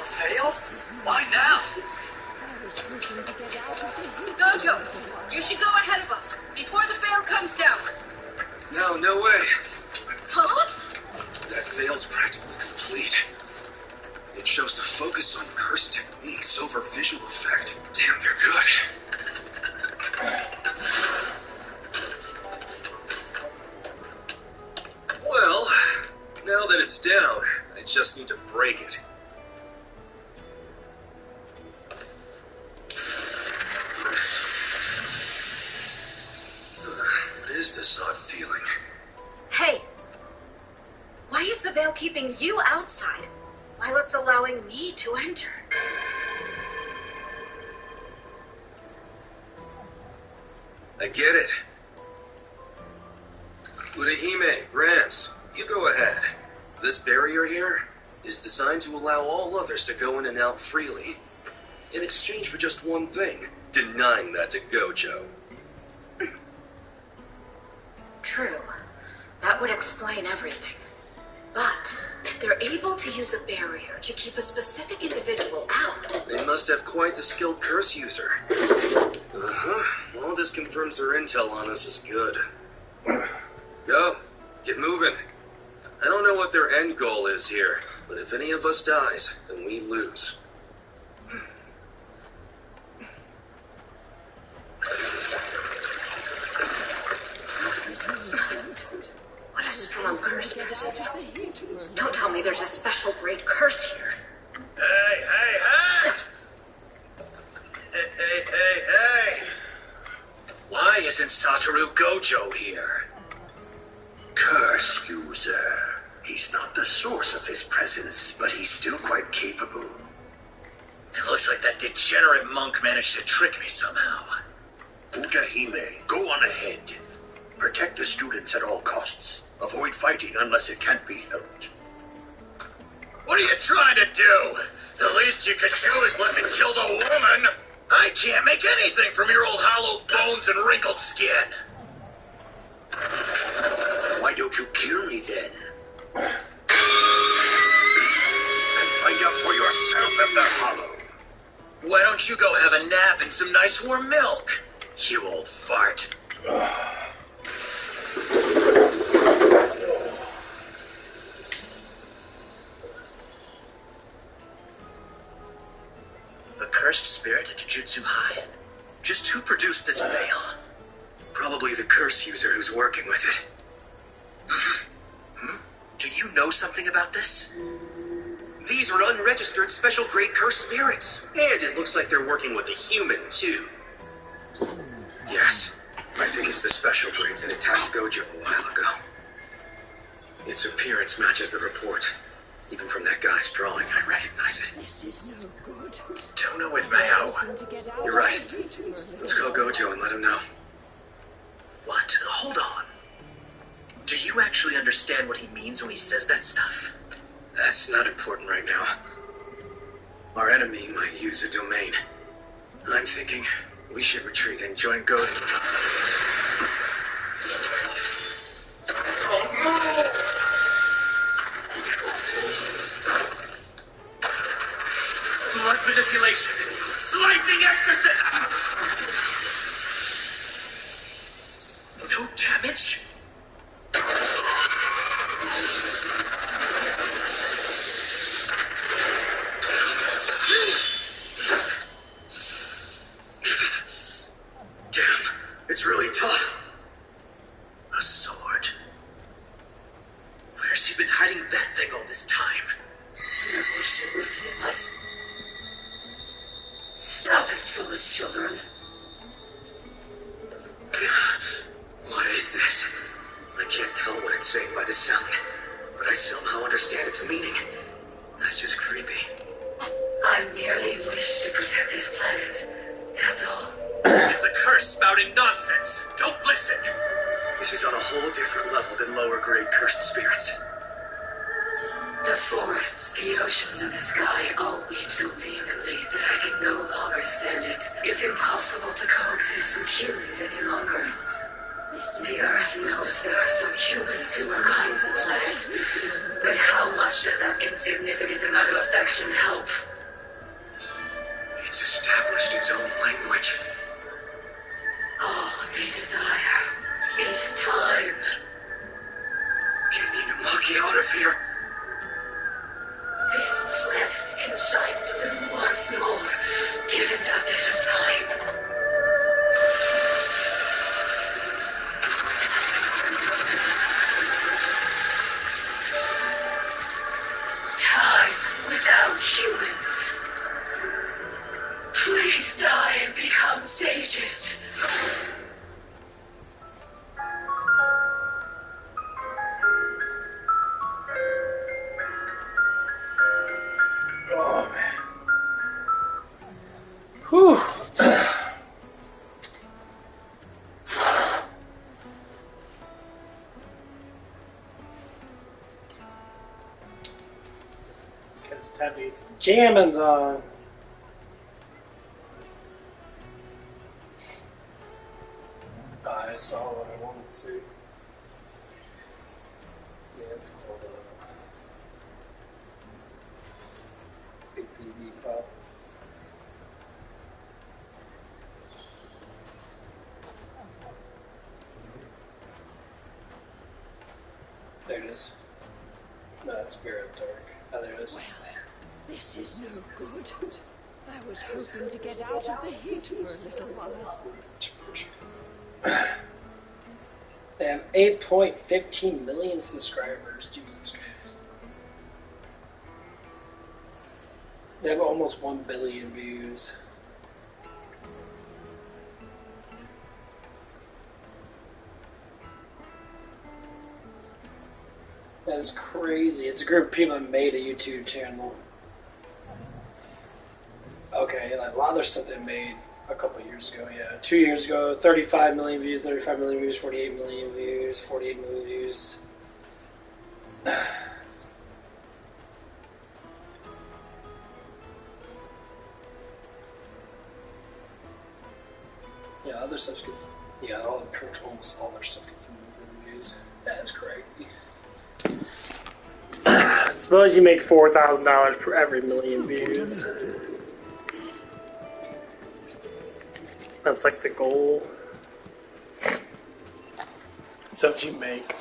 Fail? Why now? Gojo, you should go ahead of us before the veil comes down. No way. Huh? That veil's practically complete. It shows the focus on curse techniques over visual effect. Damn, they're good. Well, now that it's down, I just need to break it. What is this odd feeling? Hey, why is the veil keeping you outside while it's allowing me to enter? I get it. Urahime, Gramps, you go ahead. This barrier here is designed to allow all others to go in and out freely, in exchange for just one thing, denying that to Gojo. True. That would explain everything. But if they're able to use a barrier to keep a specific individual out... They must have quite the skilled curse user. Uh-huh. Well, this confirms their intel on us is good. Go. Get moving. I don't know what their end goal is here, but if any of us dies, then we lose. What a strong curse presence. Don't tell me there's a special great curse here. Hey! Hey! Why isn't Satoru Gojo here? Curse user. He's not the source of his presence, but he's still quite capable. It looks like that degenerate monk managed to trick me somehow. Urahime, go on ahead. Protect the students at all costs. Avoid fighting unless it can't be helped. What are you trying to do? The least you could do is let me kill the woman. I can't make anything from your old hollow bones and wrinkled skin. Why don't you kill me then? And find out for yourself if they're hollow. Why don't you go have a nap and some nice warm milk? You old fart. cursed spirit at Jujutsu High? Just who produced this veil? Probably the curse user who's working with it. Do you know something about this? These are unregistered special grade cursed spirits. And it looks like they're working with a human, too. Yes, I think it's the special grade that attacked Gojo a while ago. Its appearance matches the report. Even from that guy's drawing, I recognize it. This is no good. Don't know with Mao. You're right. Let's call Gojo and let him know. What? Hold on. Do you actually understand what he means when he says that stuff? That's not important right now. Our enemy might use a domain. I'm thinking we should retreat and join Gojo. Oh no! Blood manipulation! Slicing exorcism! No damage? Damn, it's really tough. A sword? Where's he been hiding that thing all this time? Stop it, foolish children. What is this? I can't tell what it's saying by the sound, but I somehow understand its meaning. That's just creepy. I merely wish to protect this planet. That's all. It's a curse spouting nonsense. Don't listen. This is on a whole different level than lower grade cursed spirits. The forests, the oceans, and the sky all weep so vehemently that I can no longer stand it. It's impossible to coexist with humans any longer. The Earth knows there are some humans who are kinds of planet, but how much does that insignificant amount of affection help? It's established its own language. All they desire is time. Get Inumaki out of here. This planet can shine through once more, given a bit of time. Time without humans. Please die and become sages. Oh man. Whew. Time to get some jammins on. I saw what I wanted to see. Yeah, it's called Big TV Pop. There it is. No, it's Spirit Dark. Oh, there it is. Well, this is no good. I was hoping to get out of the heat for a little while. They have 8.15 million subscribers. Jesus Christ. They have almost 1 billion views. That is crazy. It's a group of people that made a YouTube channel. Okay, like a lot of their stuff they made a couple years ago, yeah. 2 years ago, 35 million views, 35 million views, 48 million views, 48 million views. Yeah, other stuff gets, yeah, all the almost all their stuff gets million views. That is crazy. Suppose you make $4,000 per every million views. That's like the goal. So if you make,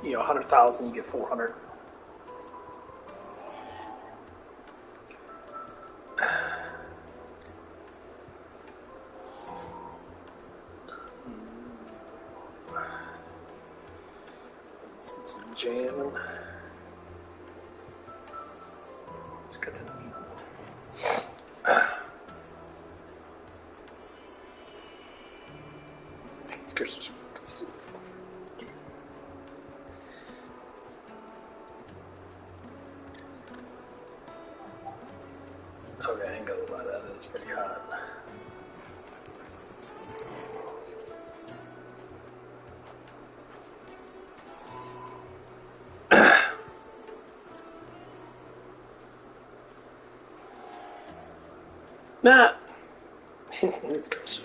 100,000, you get 400. jamming. Let's get to the meat. These cursors are fucking stupid. Okay, I ain't gonna lie, that is pretty hot. Nah. These girls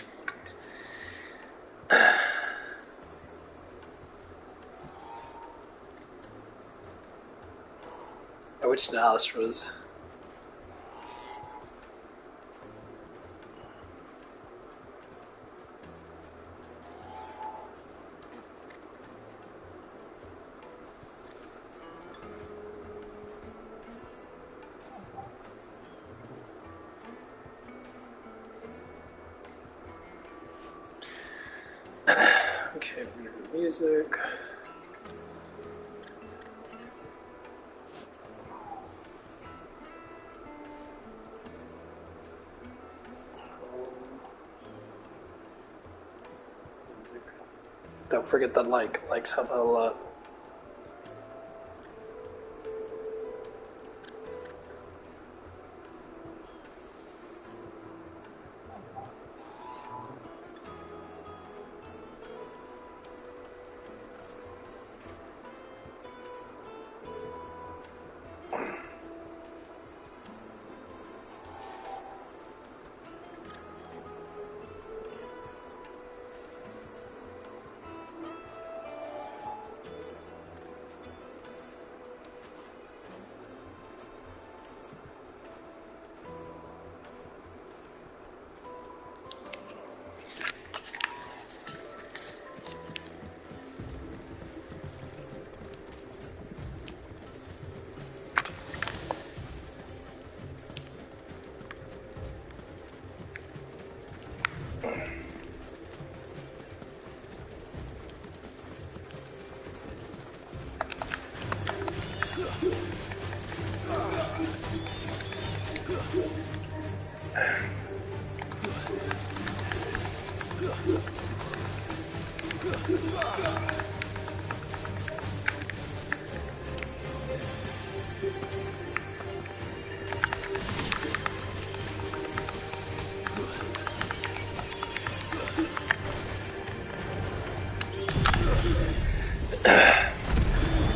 are which Dallas was. Okay, music. Don't forget the like. Likes help out a lot.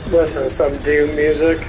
Listen to some Doom music.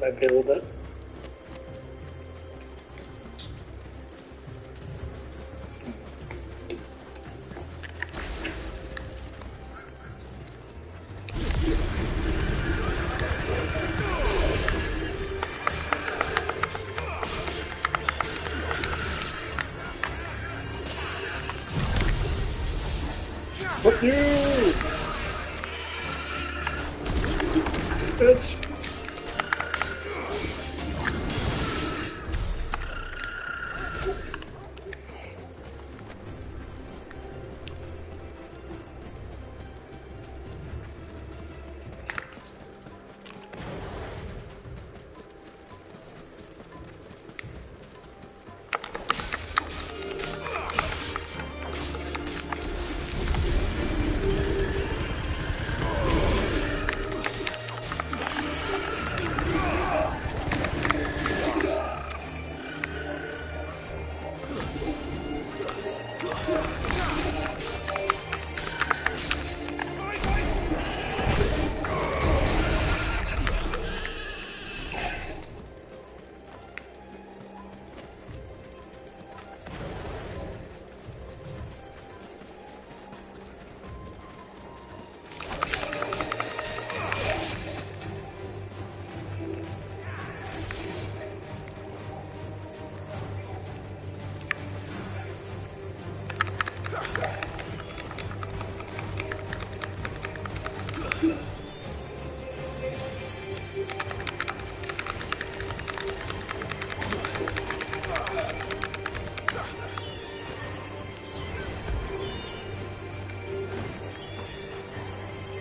Might be a little bit. Fuck you! Bitch.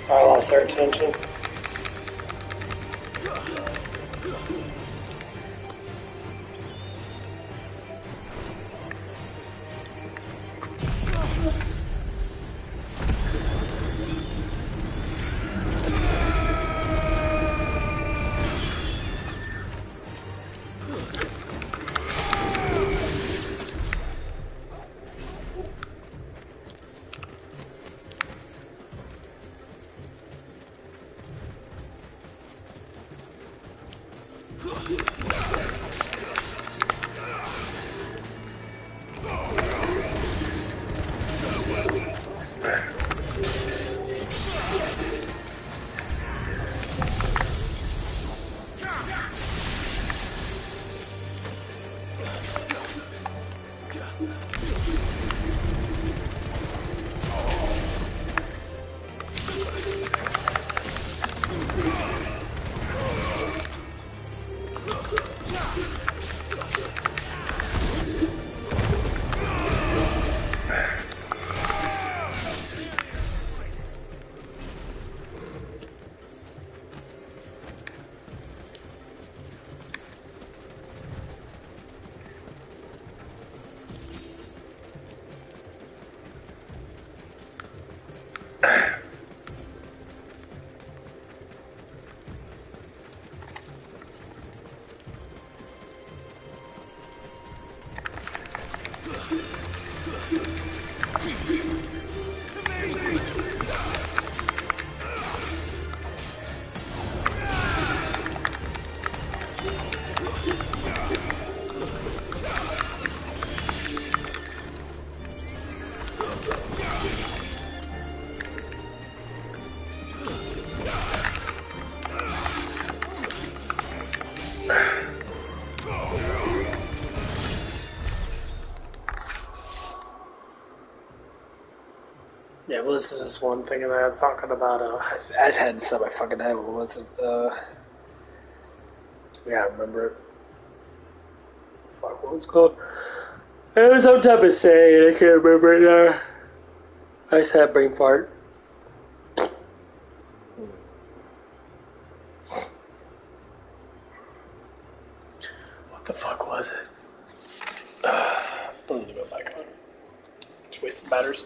I lost their attention. Yeah, listen to this one thing and it's talking about, I had said my fucking head, what was it, yeah, I remember it. Fuck, what was it called? It was some type of saying, I can't remember it now. I just had a brain fart. What the fuck was it? I'm gonna go back on. Just wasting batters.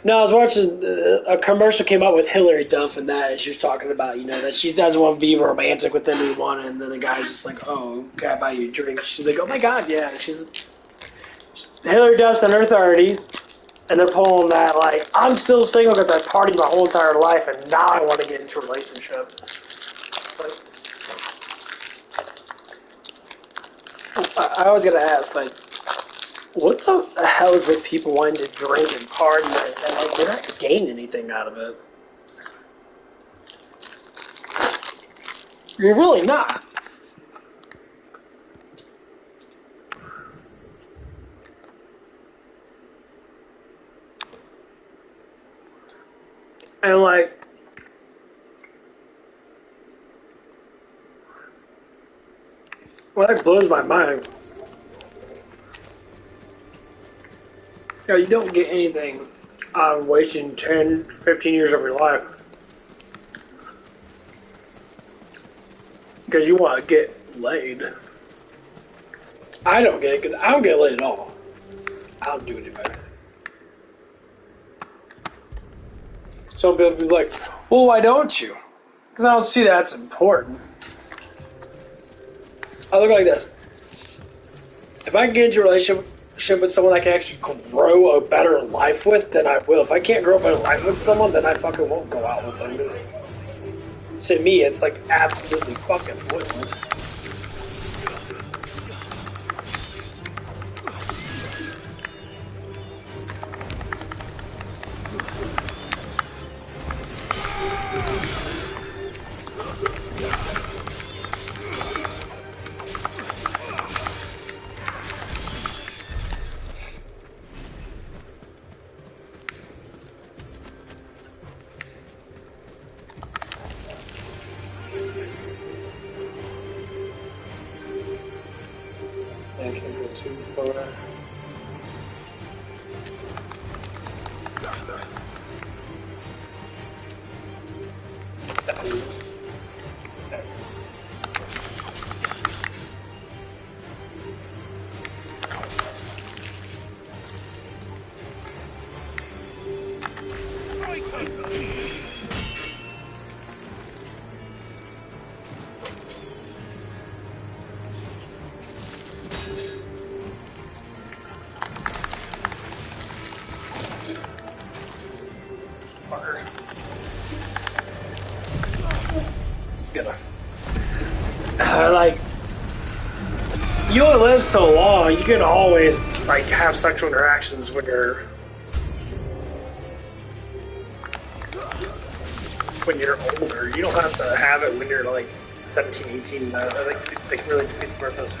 No, I was watching a commercial came out with Hillary Duff and that, and she was talking about, you know, that she doesn't want to be romantic with anyone, and then the guy's just like, oh, can I buy you a drink? She's like, oh my god, yeah. She's Hillary Duff's in her 30s, and they're pulling that, like, I'm still single because I partied my whole entire life, and now I want to get into a relationship. I always gotta ask, like, what the hell is with people wanting to drink and party and like they're not gaining anything out of it? You're really not. And like, well, that blows my mind. You know, you don't get anything out of wasting 10, 15 years of your life because you want to get laid. I don't get it because I don't get laid at all. I don't do any better. Some people be like, well, why don't you? Because I don't see that's important. I look like this. If I can get into a relationship with someone I can actually grow a better life with, then I will. If I can't grow a better life with someone, then I fucking won't go out with them. To me, it's like absolutely fucking pointless. I can't go too far. Like, you only live so long. You can always like have sexual interactions when you're older. You don't have to have it when you're like 17, 18. I think it really defeats the purpose.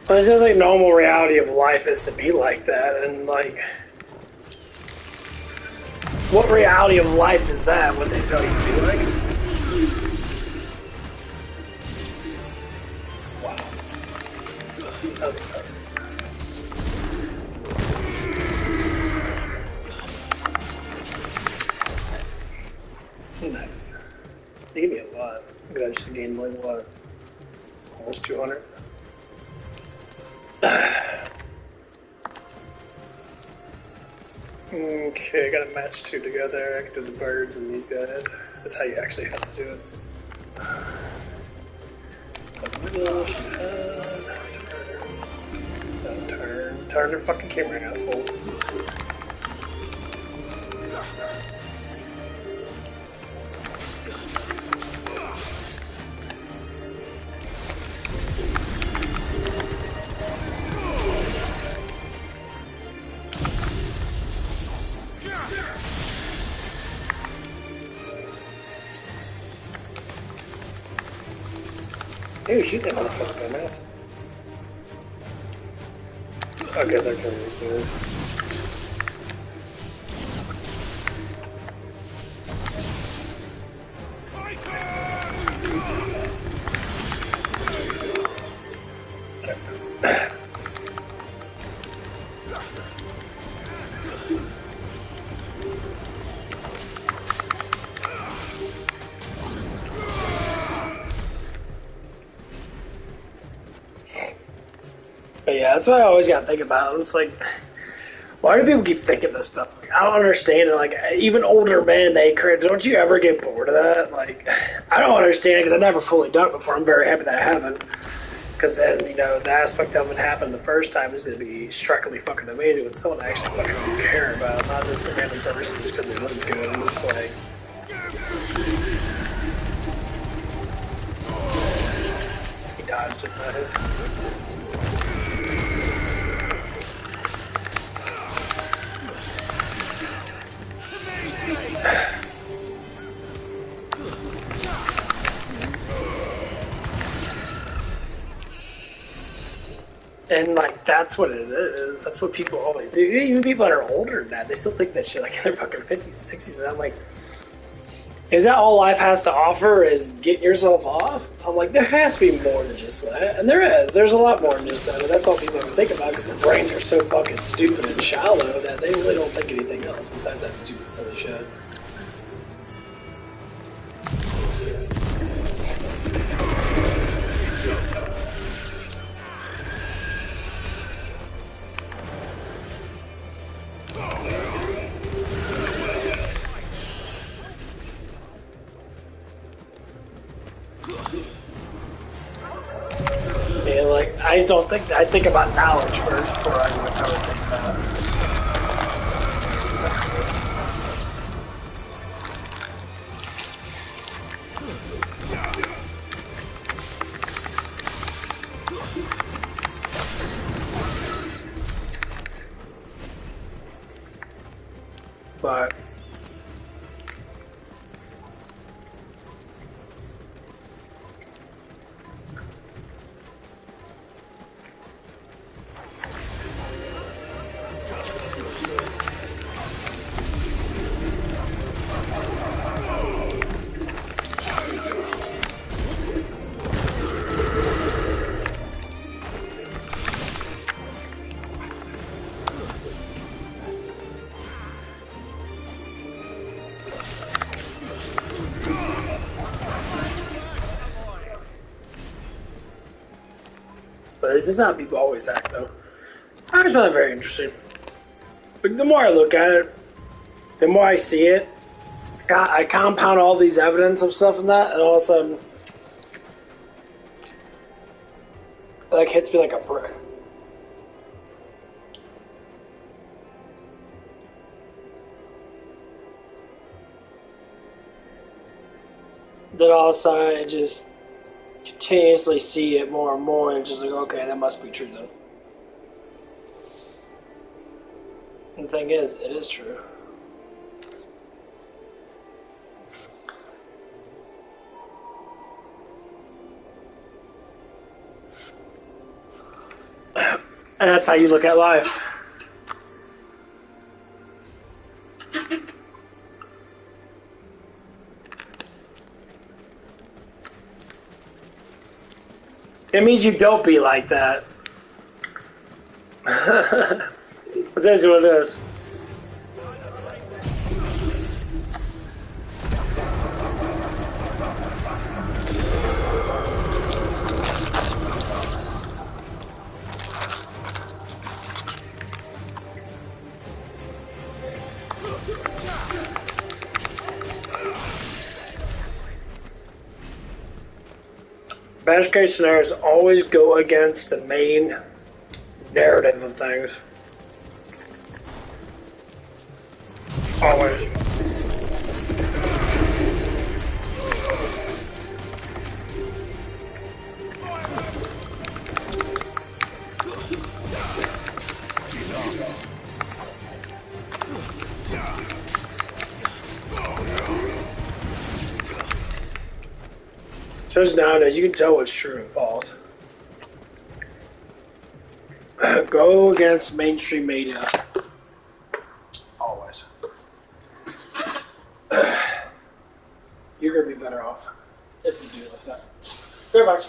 But it seems like normal reality of life is to be like that, and like, what reality of life is that? What they tell you to be like? Wow, that was impressive. Nice. You gave me a lot. I'm glad you gained like what? Almost 200. Okay, I gotta match two together. I can do the birds and these guys. That's how you actually have to do it. Turn their fucking camera, asshole. Hey, shoot that motherfucker, dumbass. Okay, they're coming to this. But yeah, that's what I always gotta think about. It's like, why do people keep thinking this stuff? Like, I don't understand it. Like, even older men, they cringe. Don't you ever get bored of that? Like, I don't understand it because I've never fully done it before. I'm very happy that I haven't. Because then, you know, the aspect of it happened the first time is going to be strikingly fucking amazing with someone I actually fucking care about, not just a random person just because they look good. I'm just like... He dodged it, nice. And, like, that's what it is. That's what people always do. Even people that are older than that, they still think that shit, like, in their fucking 50s and 60s. And I'm like, is that all life has to offer is getting yourself off? I'm like, there has to be more than just that. And there is. There's a lot more than just that. And that's all people ever think about because their brains are so fucking stupid and shallow that they really don't think anything else besides that stupid, silly shit. Yeah, like, I don't think, I think about knowledge first before I would think about it. But this is not how people always act, though. I just find it very interesting. But the more I look at it, the more I see it, I compound all these evidence of stuff and that, and all of a sudden, it like hits me like a brick. Then all of a sudden, I just continuously see it more and more, and just like, okay, that must be true then. And the thing is, it is true. And that's how you look at life. It means you don't be like that. That's actually what it is. Best case scenarios always go against the main narrative of things. Always. Just nowadays, you can tell what's true and false. Go against mainstream media. Always. You're going to be better off if you do like that. Very much.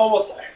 Almost there.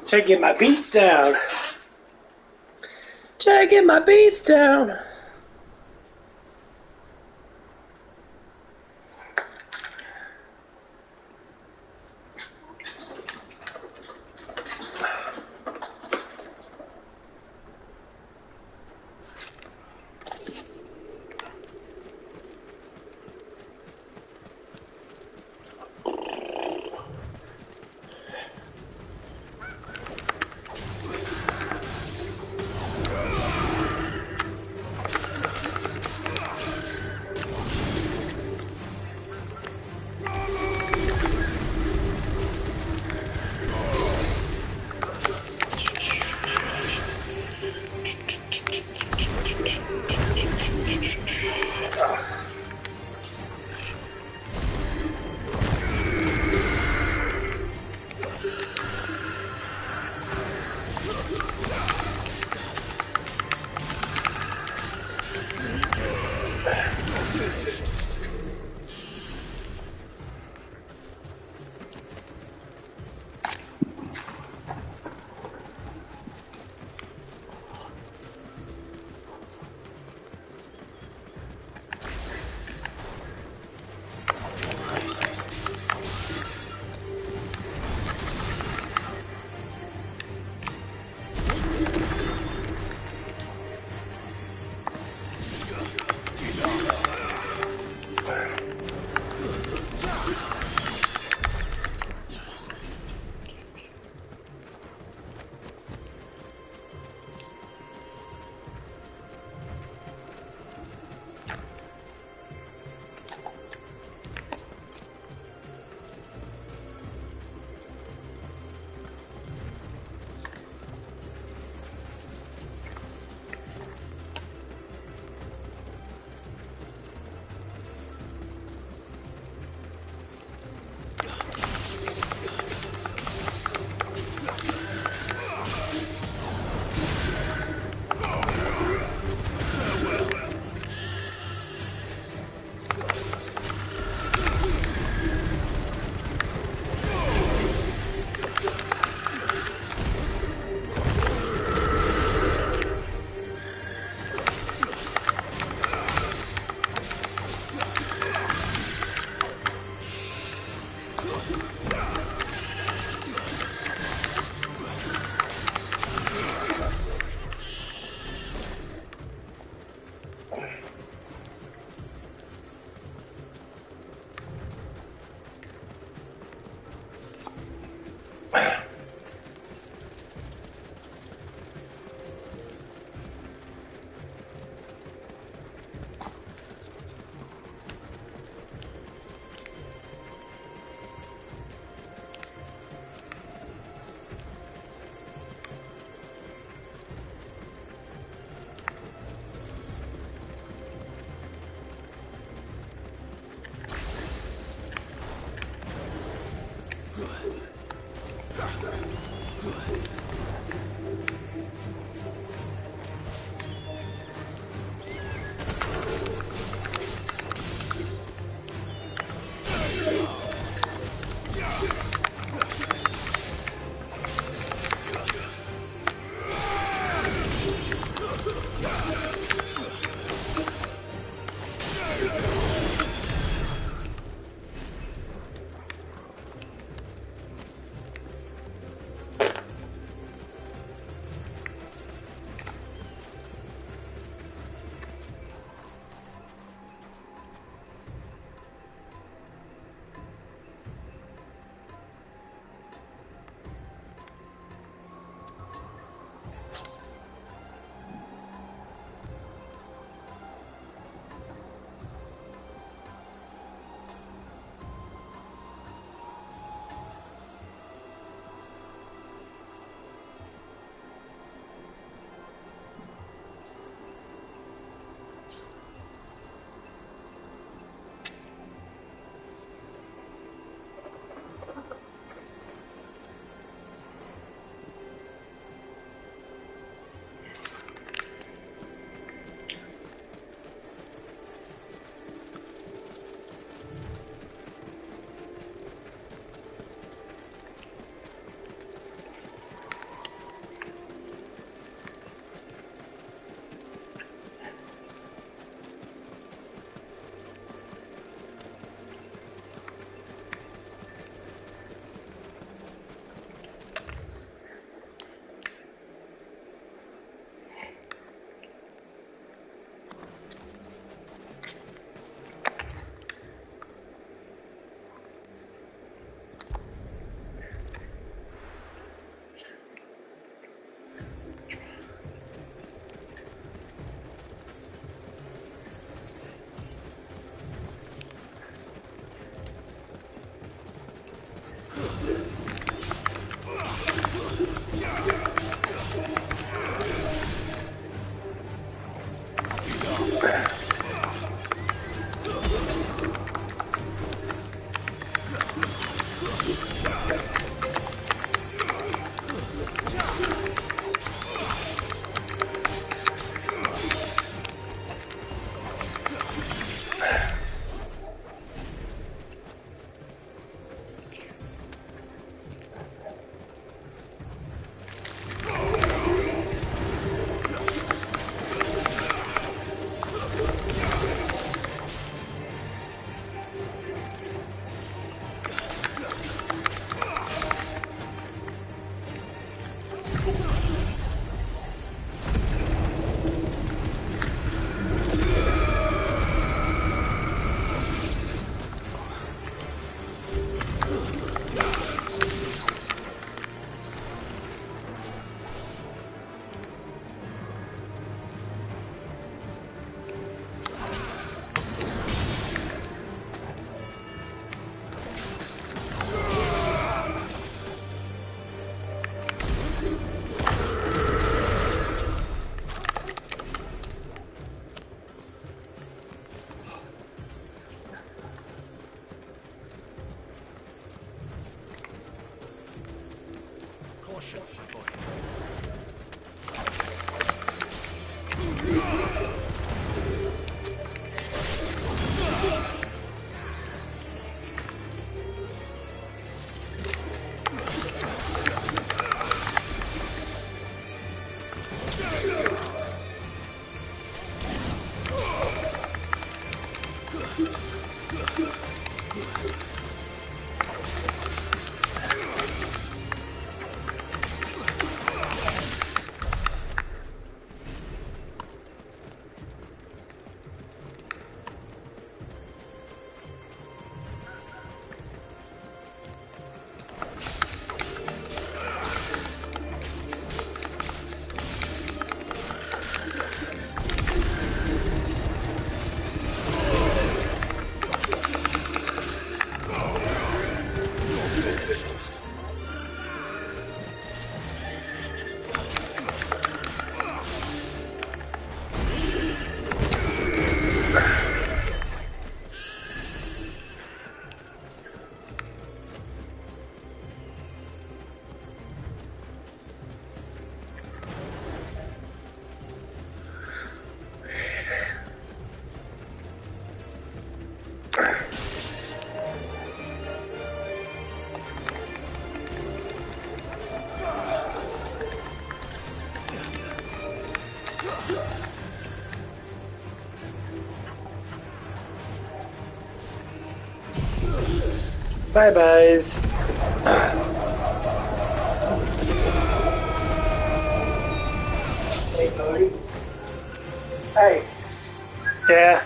Try to get my beats down. Try to get my beats down. Bye byes. Hey, Cody. Hey, Yeah.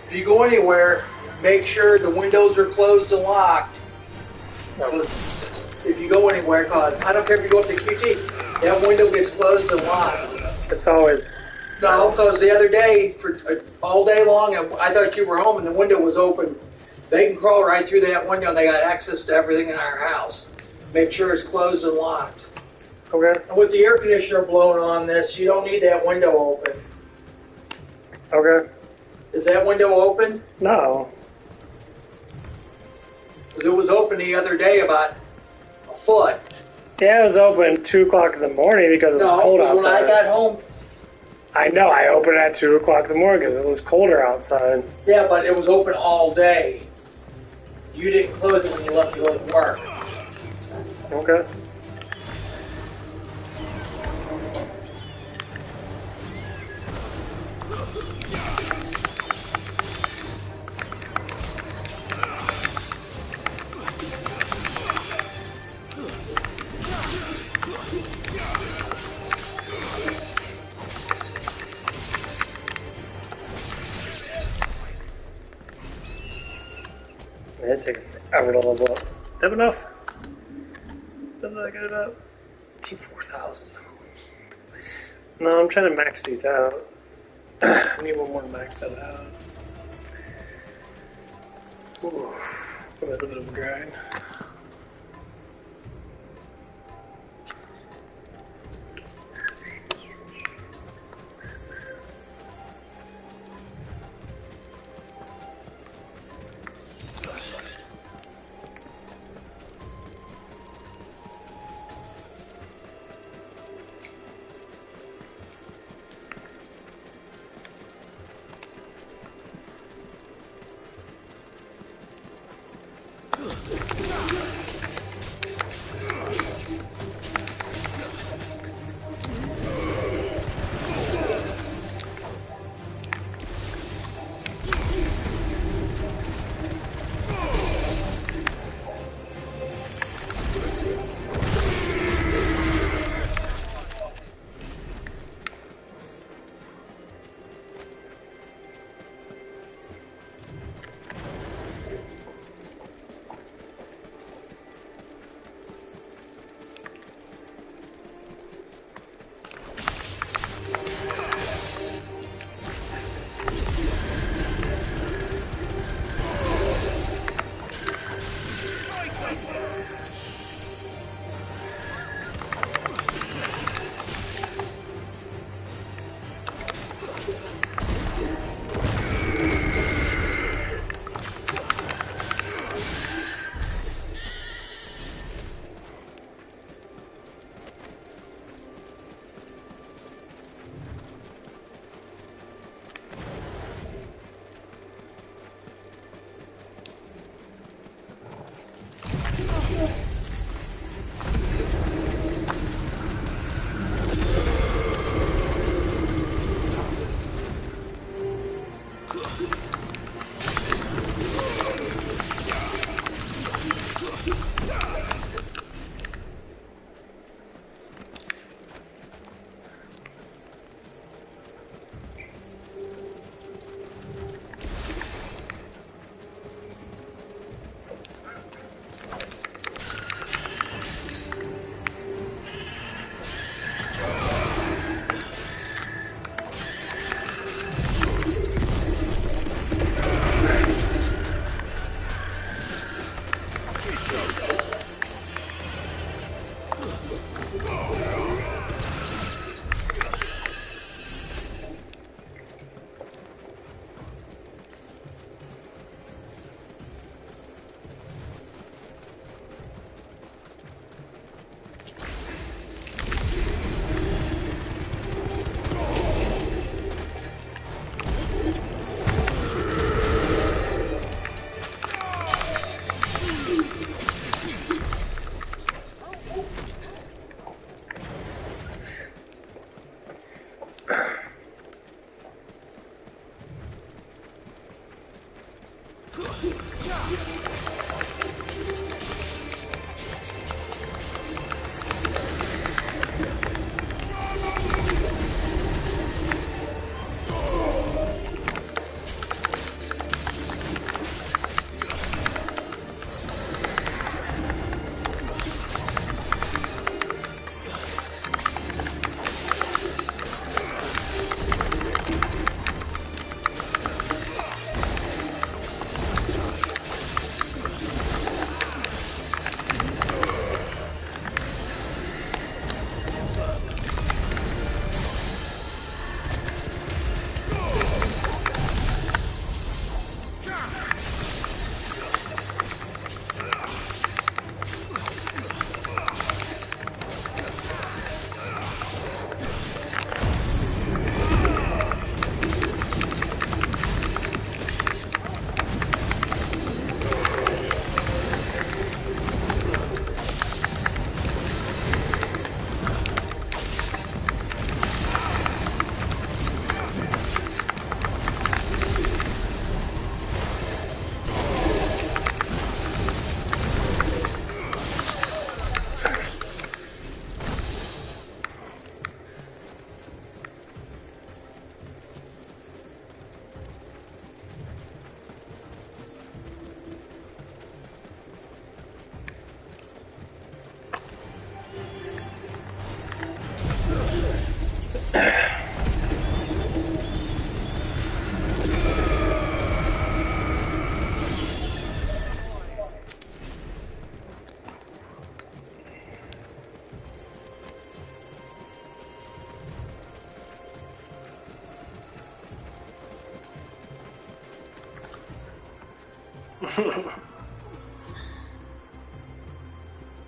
if you go anywhere, make sure the windows are closed and locked. 'Cause if you go anywhere, cause I don't care if you go up to QT, that window gets closed and locked. It's always. No, because the other day, for all day long, I thought you were home and the window was open. They can crawl right through that window and they got access to everything in our house. Make sure it's closed and locked. Okay. And with the air conditioner blowing on this, you don't need that window open. Okay. Is that window open? No. 'Cause it was open the other day about a foot. Yeah, it was open 2 o'clock in the morning because it was No, cold when outside. I got home, I know. I opened at 2 o'clock in the morning because it was colder outside. yeah, but it was open all day. You didn't close it when you left work. Okay. It's taking forever to level up. That enough? Did I get it up? 4,000. No, I'm trying to max these out. I need one more to max that out. Ooh, a little bit of a grind.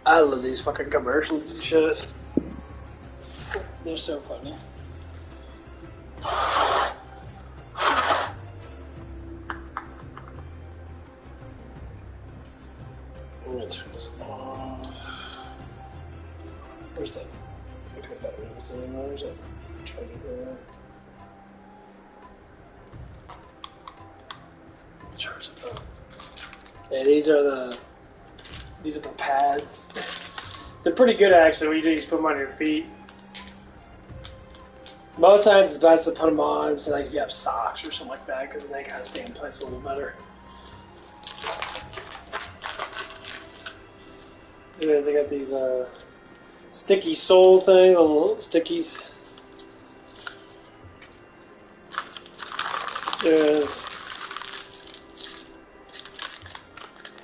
I love these fucking commercials and shit. They're so funny. I'm gonna turn this off. Where's that? Okay, that was anymore. Where's that? Try to go. Charge it up. Yeah, these are the pads. They're pretty good actually. What you do is put them on your feet. Most times it's best to put them on, so like if you have socks or something like that, because then they kind of stay in place a little better. Anyways, they got these sticky sole things, little stickies.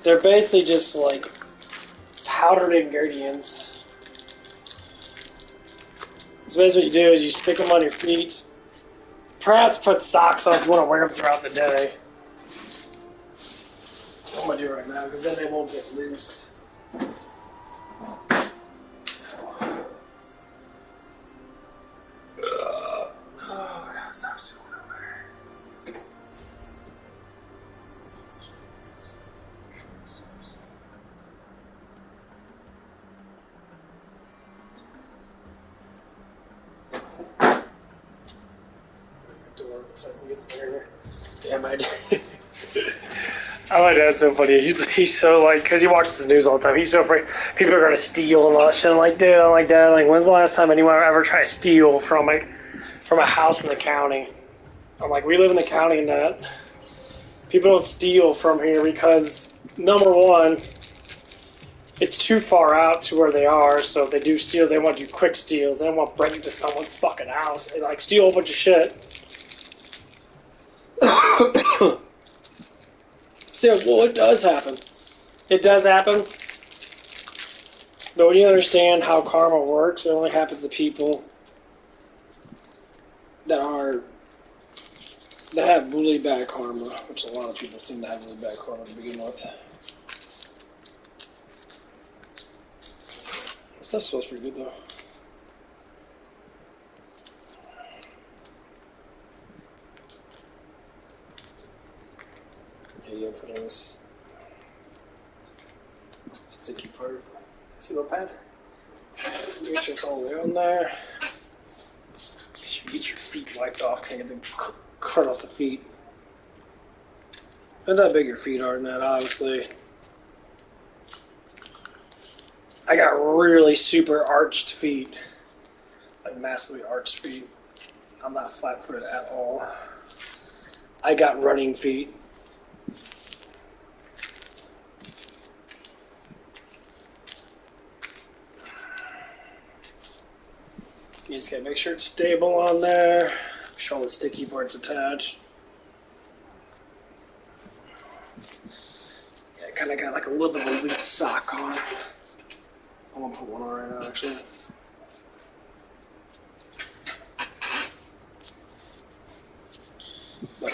They're basically just like powdered ingredients. So basically what you do is you stick them on your feet. Perhaps put socks on if you want to wear them throughout the day. I'm going to do it right now because then they won't get loose. Yeah, my dad. Oh, my dad's so funny. He's so like, because he watches the news all the time. He's so afraid people are gonna steal and all that shit. I'm like, dude, I'm like, Dad, like, when's the last time anyone ever tried to steal from a house in the county? I'm like, we live in the county, and that people don't steal from here because number one, it's too far out to where they are. So if they do steal, they want to do quick steals. They don't want to break into someone's fucking house. They like steal a whole bunch of shit. So, well, it does happen. It does happen. But when you understand how karma works, it only happens to people that have really bad karma, which a lot of people seem to have really bad karma to begin with. This stuff smells pretty good, though. Maybe I'll put in this sticky part. See the pad? Make sure it's all the way on there. You should get your feet wiped off. Can't get the crud off the feet. Depends how big your feet are in that, obviously. I got really super arched feet. Like massively arched feet. I'm not flat-footed at all. I got running feet. You just gotta make sure it's stable on there. Make sure all the sticky parts attach. Yeah, I kinda got like a little bit of a loose sock on. I'm gonna put one on right now, actually. But,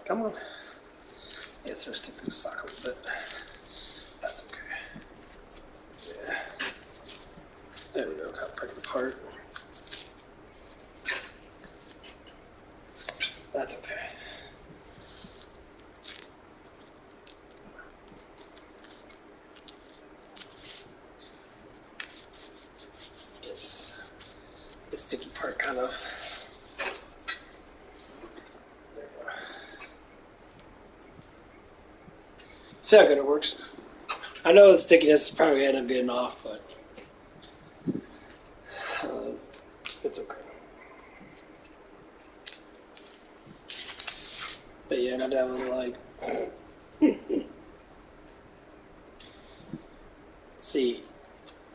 come on. Yeah, so stick this sock a little bit. That's okay. Yeah. There we go, kind of break it apart. That's okay. It's the sticky part kind of. There we go. See how good it works. I know the stickiness is probably going to end up getting off, but it's okay. But yeah, my dad was like, see,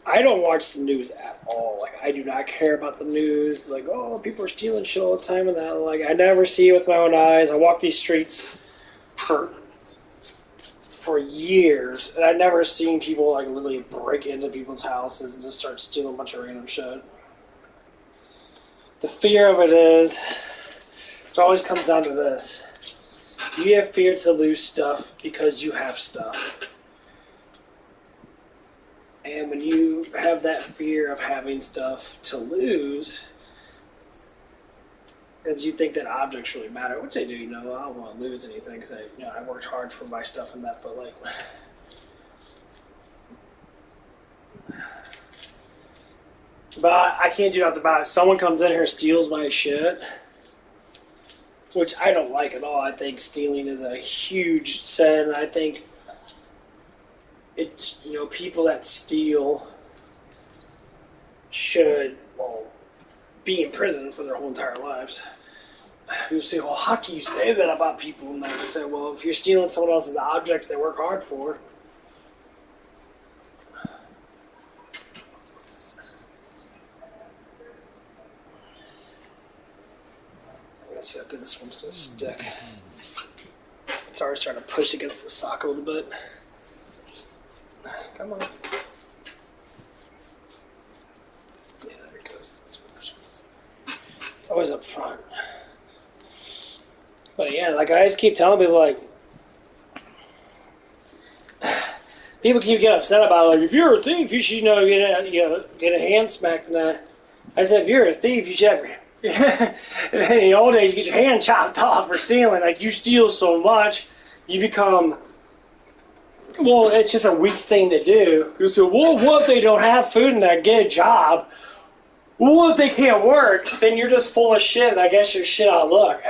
I don't watch the news at all. Like, I do not care about the news. Like, oh, people are stealing shit all the time and that. Like, I never see it with my own eyes. I walk these streets for years, and I've never seen people like literally break into people's houses and just start stealing a bunch of random shit. The fear of it is, it always comes down to this. You have fear to lose stuff because you have stuff. And when you have that fear of having stuff to lose, because you think that objects really matter, which they do, I don't want to lose anything because I worked hard for my stuff and that, but like, but I can't do nothing about it. Someone comes in here, steals my shit, which I don't like at all. I think stealing is a huge sin. I think it's, people that steal should, be in prison for their whole entire lives. People say, well, how can you say that about people? And I say, well, if you're stealing someone else's objects they work hard for. Let's see how good this one's going to stick. It's already starting to push against the sock a little bit. Come on. Yeah, there it goes. It's always up front. But yeah, like I just keep telling people, like, people keep getting upset about, like, if you're a thief, you should, get a hand smacked and that. I said, if you're a thief, you should have in the old days, you get your hand chopped off for stealing. Like, you steal so much, you become, well, it's just a weak thing to do. You say, well, what if they don't have food and they get a job? Well, what if they can't work? Then you're just full of shit, and I guess you're shit out of luck.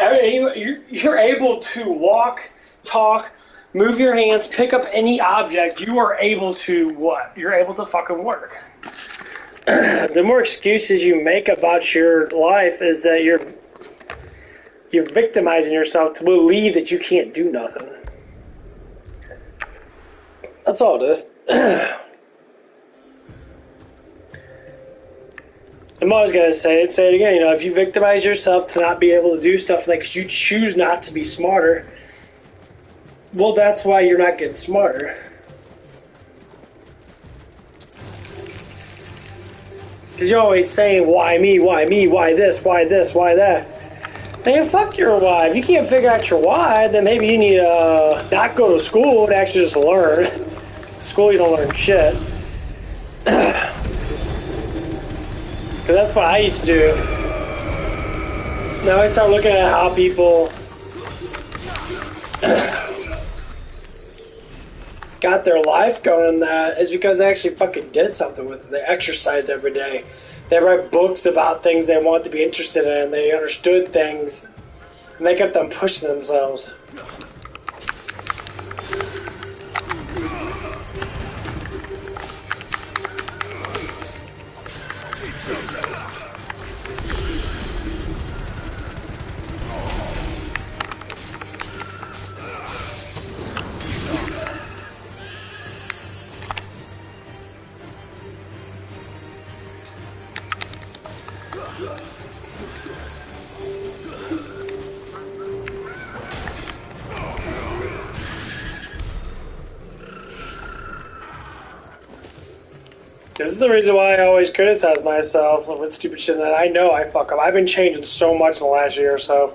You're able to walk, talk, move your hands, pick up any object. You are able to what? You're able to fucking work. The more excuses you make about your life is that you're victimizing yourself to believe that you can't do nothing. That's all it is. I'm always going to say it again, if you victimize yourself to not be able to do stuff like 'cause you choose not to be smarter, well, that's why you're not getting smarter. Because you're always saying, why me, why this, why that. Man, fuck your why. If you can't figure out your why, then maybe you need to not go to school and actually just learn. School, you don't learn shit. Because that's what I used to do. Now I start looking at how people got their life going, that is because they actually fucking did something with it. They exercised every day. They read books about things they wanted to be interested in. They understood things And they kept on pushing themselves. This is the reason why I always criticize myself with stupid shit that I know I fuck up. I've been changing so much in the last year or so.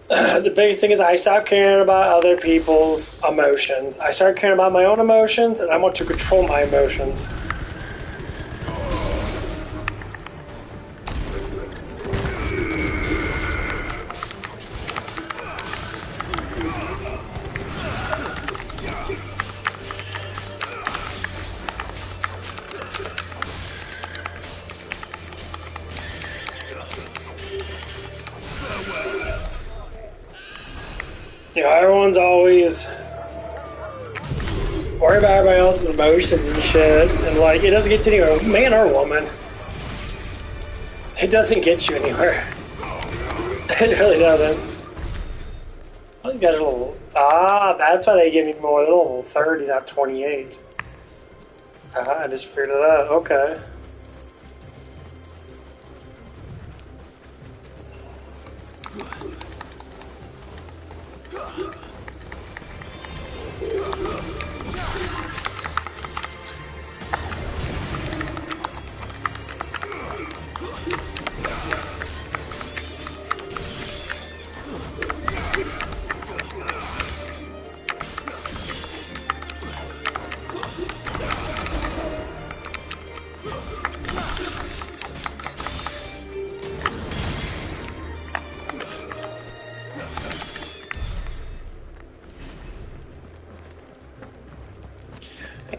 The biggest thing is I stopped caring about other people's emotions. I started caring about my own emotions, and I want to control my emotions. You know, everyone's always worried about everybody else's emotions and shit, and like, it doesn't get you anywhere, man or woman. It doesn't get you anywhere. It really doesn't. All these guys are level... Ah, that's why they give me more. They're level 30, not 28. I just figured it out. Okay.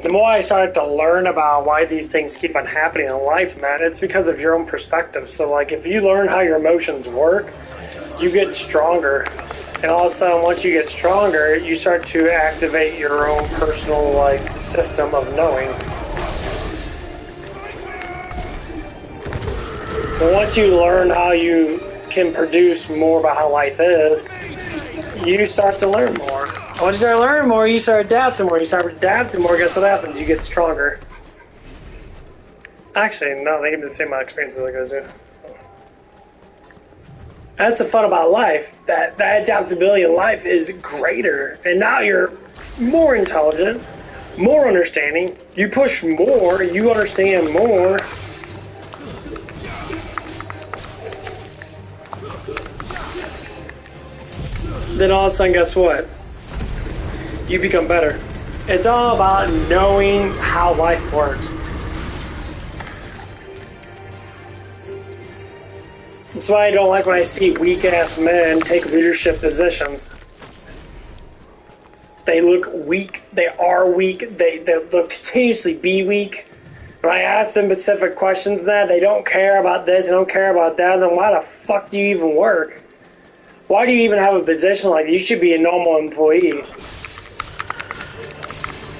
The more I started to learn about why these things keep on happening in life, man, it's because of your own perspective. So, like, if you learn how your emotions work, you get stronger. And all of a sudden, once you get stronger, you start to activate your own personal, like, system of knowing. But once you learn how you can produce more about how life is, you start to learn more. Once you start learning more, you start adapting more. You start adapting more, guess what happens? You get stronger. Actually, no, they give me the same amount of experience as the guys do. That's the fun about life. That adaptability in life is greater. And now you're more intelligent, more understanding. You push more, you understand more. Then all of a sudden, guess what? You become better. It's all about knowing how life works. That's why I don't like when I see weak-ass men take leadership positions. They look weak. They are weak. They'll continuously be weak. When I ask them specific questions now, they don't care about this, they don't care about that, then why the fuck do you even work? Why do you even have a position like that? You should be a normal employee.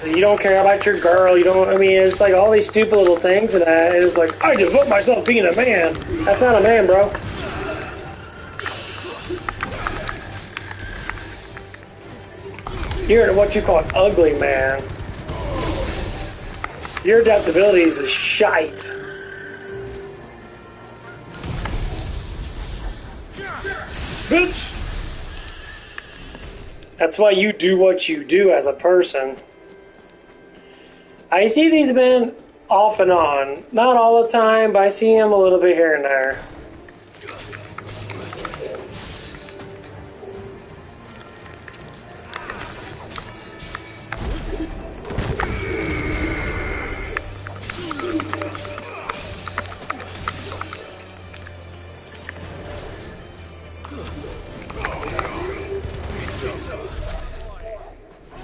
You don't care about your girl, you don't, I mean, it's like all these stupid little things and that, and it's like, I devote myself being a man. That's not a man, bro. You're what you call an ugly man. Your adaptability is a shite. Bitch! That's why you do what you do as a person. I see these men off and on. Not all the time, but I see them a little bit here and there.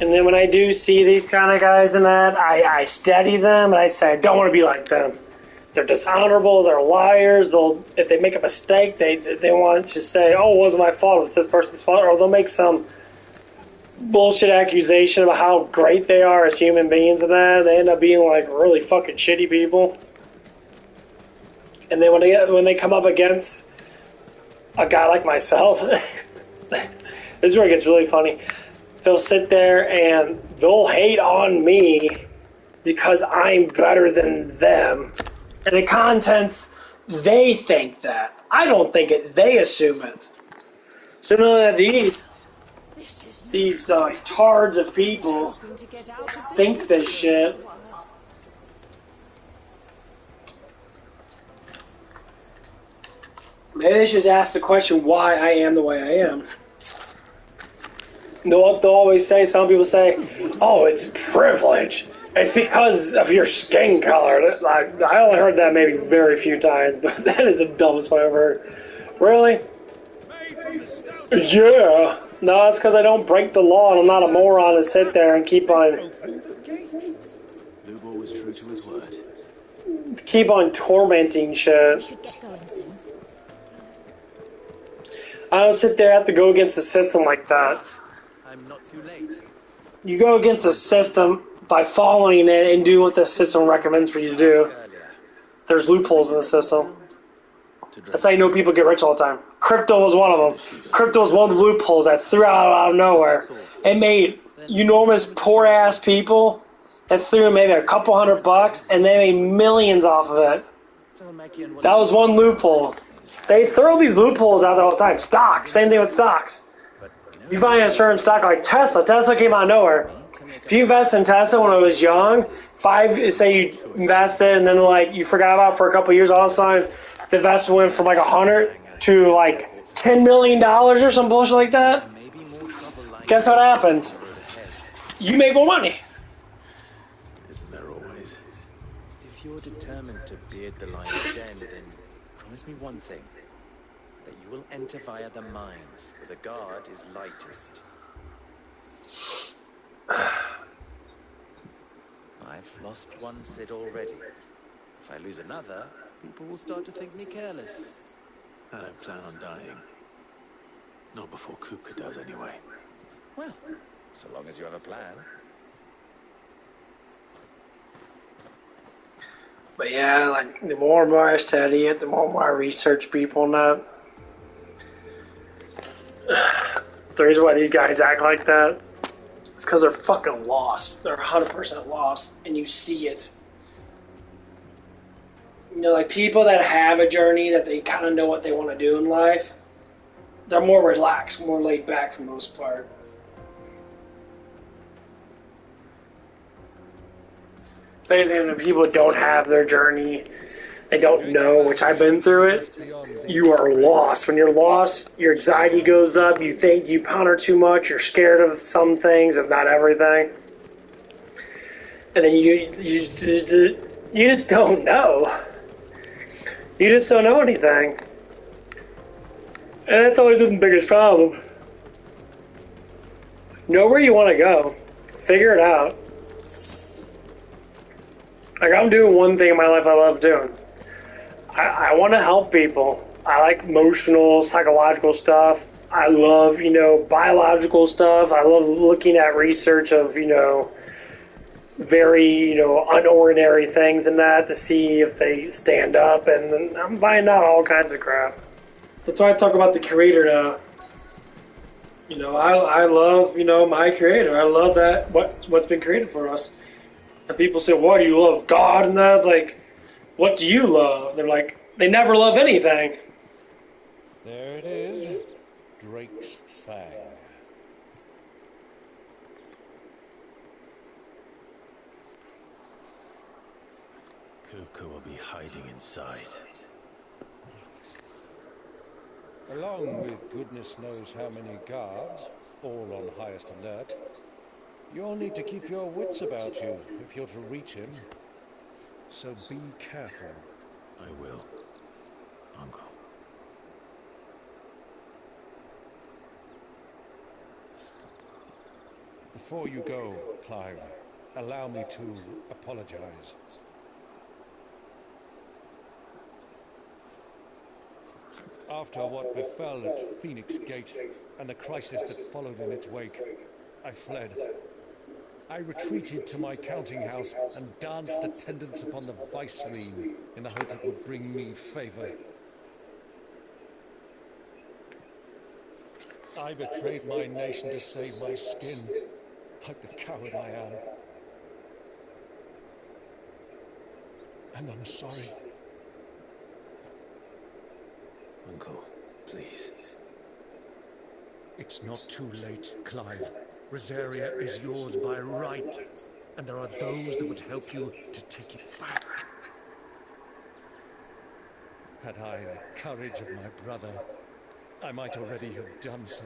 And then when I do see these kind of guys and that, I study them and I say, I don't want to be like them. They're dishonorable. They're liars. If they make a mistake, they want to say, "Oh, it wasn't my fault. It's this person's fault," or they'll make some bullshit accusation about how great they are as human beings, and that they end up being like really fucking shitty people. And then when they come up against a guy like myself, this is where it gets really funny. They'll sit there and they'll hate on me because I'm better than them. And the contents, they think that. I don't think it. They assume it. So none of these tards of people think this shit. Maybe they should ask the question why I am the way I am. You know what they'll always say? Some people say, "Oh, it's privilege. It's because of your skin color." I only heard that maybe very few times, but that is the dumbest one I've ever heard. Really? Yeah. No, it's because I don't break the law and I'm not a moron to sit there and keep on tormenting shit. I don't sit there and have to go against the system like that. I'm not too late. You go against the system by following it and doing what the system recommends for you to do. There's loopholes in the system. That's how you know people get rich all the time. Crypto was one of them. Crypto was one of the loopholes that threw out of nowhere. It made enormous poor-ass people that threw in maybe a couple $100, and they made millions off of it. That was one loophole. They throw these loopholes out there all the time. Stocks, same thing with stocks. You buy a certain stock like Tesla. Tesla came out of nowhere. If you invest in Tesla when I was young, say you invested and then like you forgot about it for a couple of years, all of a sudden the investment went from like 100 to like $10 million or some bullshit like that. Guess what happens? You make more money. Isn't there always? If you're determined to beard the lion's den, then promise me one thing. That you will enter via the mines, where the guard is lightest. I've lost one Cid already. If I lose another, people will start to think me careless. I don't plan on dying. Not before Kuka does, anyway. Well, so long as you have a plan. But yeah, like the more and more I study it, the more and more I research people and that. The reason why these guys act like that is because they're fucking lost. They're 100% lost, and you see it. You know, like people that have a journey that they kind of know what they want to do in life, they're more relaxed, more laid back for the most part. Basically, when people don't have their journey, they don't know, which I've been through it, you are lost. When you're lost, your anxiety goes up, you think you ponder too much, you're scared of some things, if not everything. And then you just don't know. You just don't know anything. And that's always the biggest problem. Know where you want to go. Figure it out. Like, I'm doing one thing in my life I love doing. I want to help people. I like emotional, psychological stuff. I love, biological stuff. I love looking at research of, very, unordinary things and that to see if they stand up. And I'm finding out all kinds of crap. That's why I talk about the creator now. I love, my creator. I love that, what's been created for us. And people say, "Why do you love God?" And that's like, what do you love? They're like, they never love anything. There it is, Drake's Fang. Kuka will be hiding inside. Along with goodness knows how many guards, all on highest alert, you'll need to keep your wits about you if you're to reach him. So be careful. I will, Uncle. Before you go, Clive, allow me to apologize. After what befell at Phoenix Gate and the crisis that followed in its wake, I fled. I retreated to my counting house and danced attendance upon the vice ring in the hope it would bring me favor. I betrayed my nation to save my skin, like the coward I am. And I'm sorry. Uncle, please. It's not too late, Clive. Rosaria is yours by right, and there are those that would help you to take it back. Had I the courage of my brother, I might already have done so.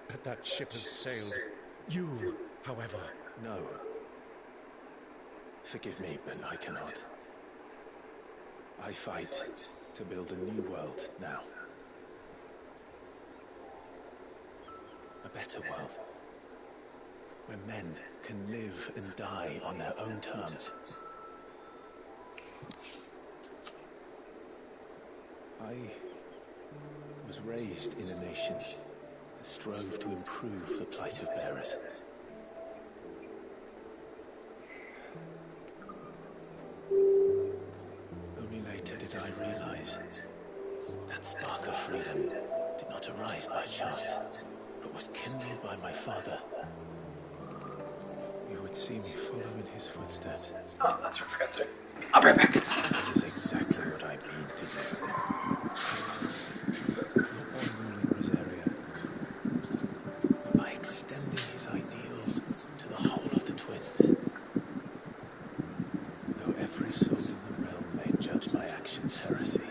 But that ship has sailed. You, however... No. Forgive me, but I cannot. I fight to build a new world now. A better world. Where men can live and die on their own terms. I was raised in a nation that strove to improve the plight of bearers. Only later did I realize that spark of freedom did not arise by chance, but was kindled by my father. You would see me follow in his footsteps. Oh, that's what I forgot to. I'll be right back. That is exactly what I mean to do. Not by ruling Rosaria, but by extending his ideals to the whole of the twins. Though every soul in the realm may judge my actions heresy,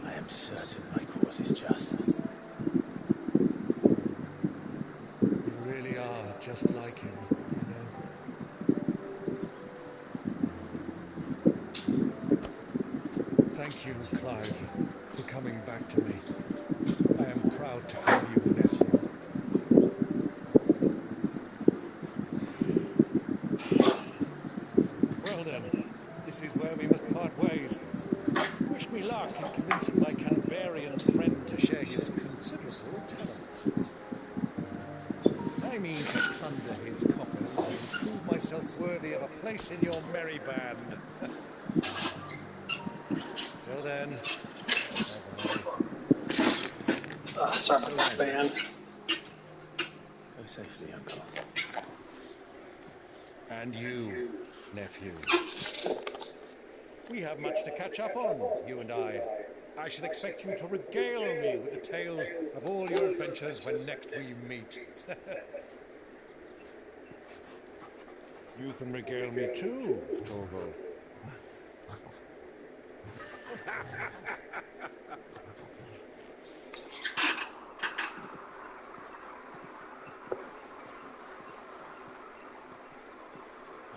I am certain my cause is just. You really are just like him, you know. Thank you, Clive, for coming back to me. I am proud to call you nephew. Well then, this is where we must part ways. Wish me luck in convincing my Canvarian friend to share his considerable talents. I mean to plunder his coffers and prove myself worthy of a place in your merry band. Till then, bye-bye. Sorry about that, fan. Go safely, Uncle. And you, nephew. We have much to catch up on, you and I. I shall expect you to regale me with the tales of all your adventures when next we meet. You can regale me too, Torgal.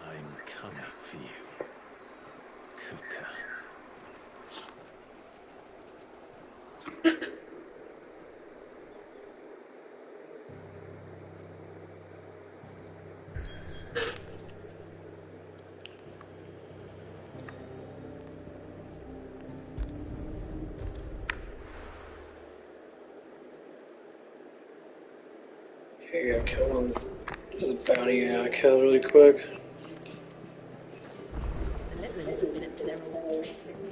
I'm coming for you, Kuka. Here you go, kill one of this. This is a bounty I gotta kill really quick. The little ones have been up to their old tricks again.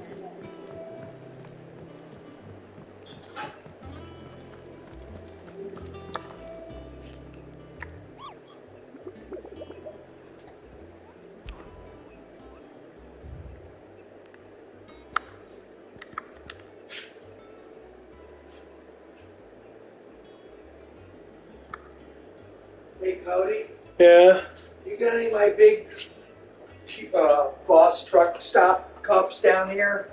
Hey, Cody, Yeah. you got any of my big boss truck stop cups down here?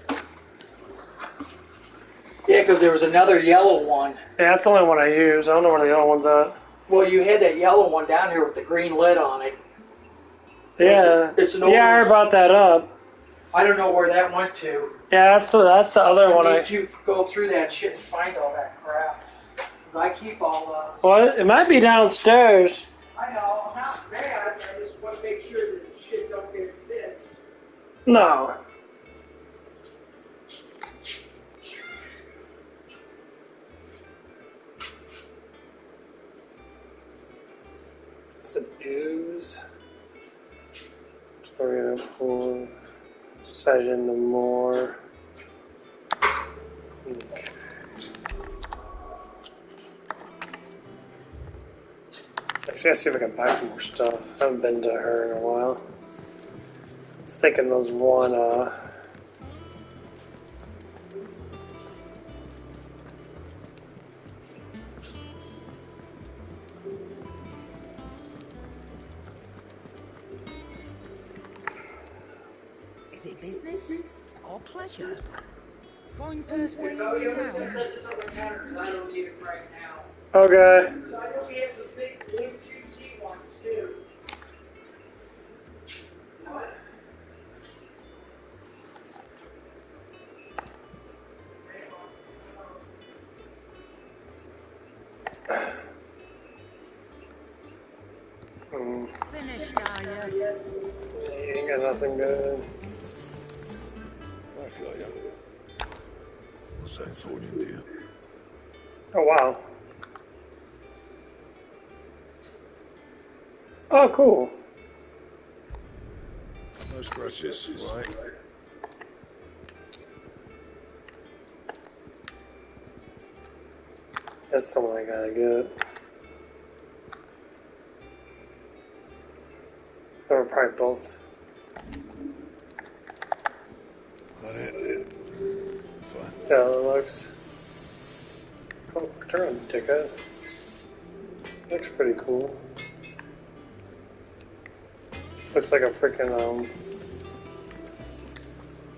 Yeah, because there was another yellow one. Yeah, that's the only one I use. I don't know where the other one's at. Well, you had that yellow one down here with the green lid on it. Yeah. It's an Yeah, I already brought that up. I don't know where that went to. Yeah, that's the other one. I need to go through that shit and find all that crap. Because I keep all those. Well, it might be downstairs. I know, not bad. I just want to make sure that shit don't get fixed. No. It's an ooze. So we're gonna pull sight into more. Okay. Actually, I see if I can buy some more stuff. I haven't been to her in a while. I was thinking those one, Is it business or pleasure? Fine first way So into yeah, we town. set this up on counter because I don't need it right now. okay. Because I know we have some big blue QT ones too. What? Finished, are you? You ain't got nothing good. Back, are you? What's that for in India? Oh, wow. Oh, cool. No scratches, right? That's something I gotta get. Or probably both. That it? Fine. Yeah, it looks. Oh, return ticket. Looks pretty cool. Looks like a freaking,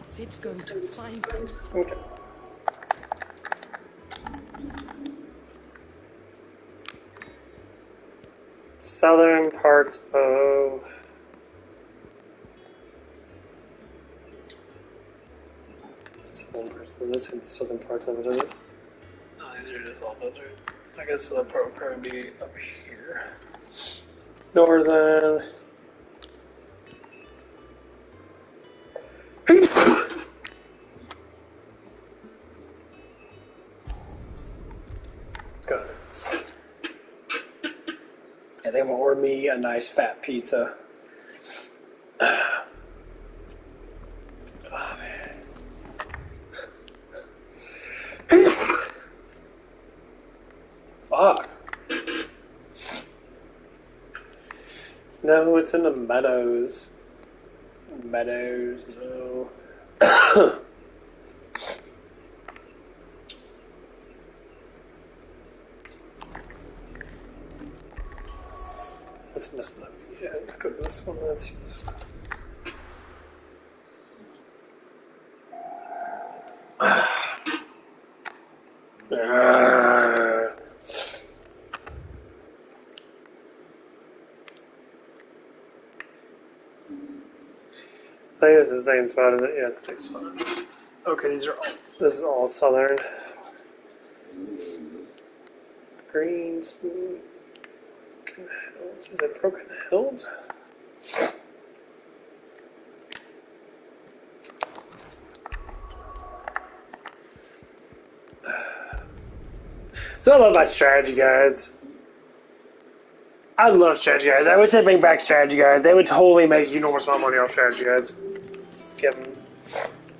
Sid's going to find. Okay. Southern part of. Southern parts of this, the southern parts of it, is it? No, it is all desert. I guess the part would probably be up here. Northern. Got it. And they will order me a nice fat pizza. Oh, man. Fuck. No, it's in the meadows. Meadows, no. This must not be it. Let's go to this one. Let's see this one. I think it's the same spot, is it? Yeah, it's the same spot. Okay, these are all. This is all southern. Greens. Broken Hills. Is it Broken Hills? So I love my strategy guides. I love strategy guides. I wish they'd bring back strategy guides. They would totally make you enormous amount of money off strategy guides. Give them.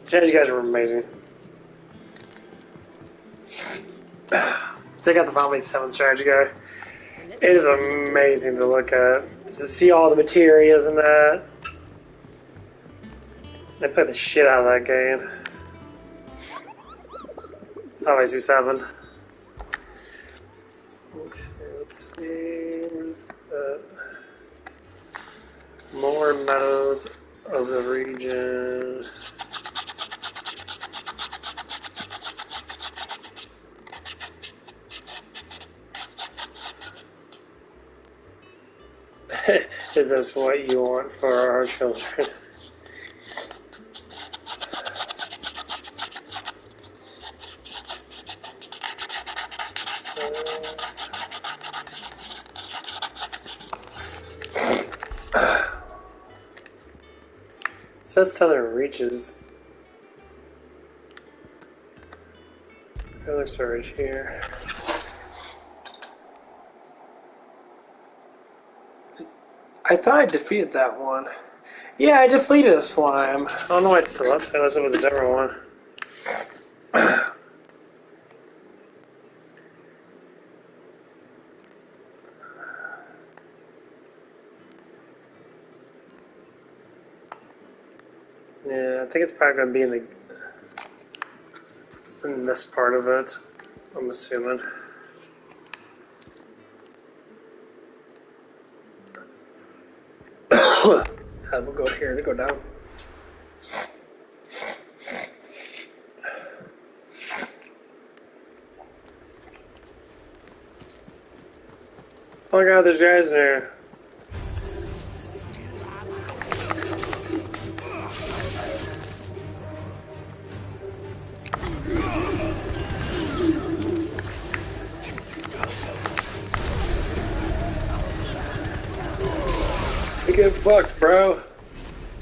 Strategy guides are amazing. Check out the Final Fantasy 7 strategy guide. It is amazing to look at. To see all the materials in that. They play the shit out of that game. Final Fantasy 7. Okay, let's see. More meadows of the region. Is this what you want for our children? It says Southern Reaches. Other storage here. I thought I defeated that one. Yeah, I defeated a slime. I don't know why it's still up there, unless it was a different one. Yeah, I think it's probably going to be in this part of it, I'm assuming. We'll go here to go down. Oh my god, there's guys in there. You get fucked, bro.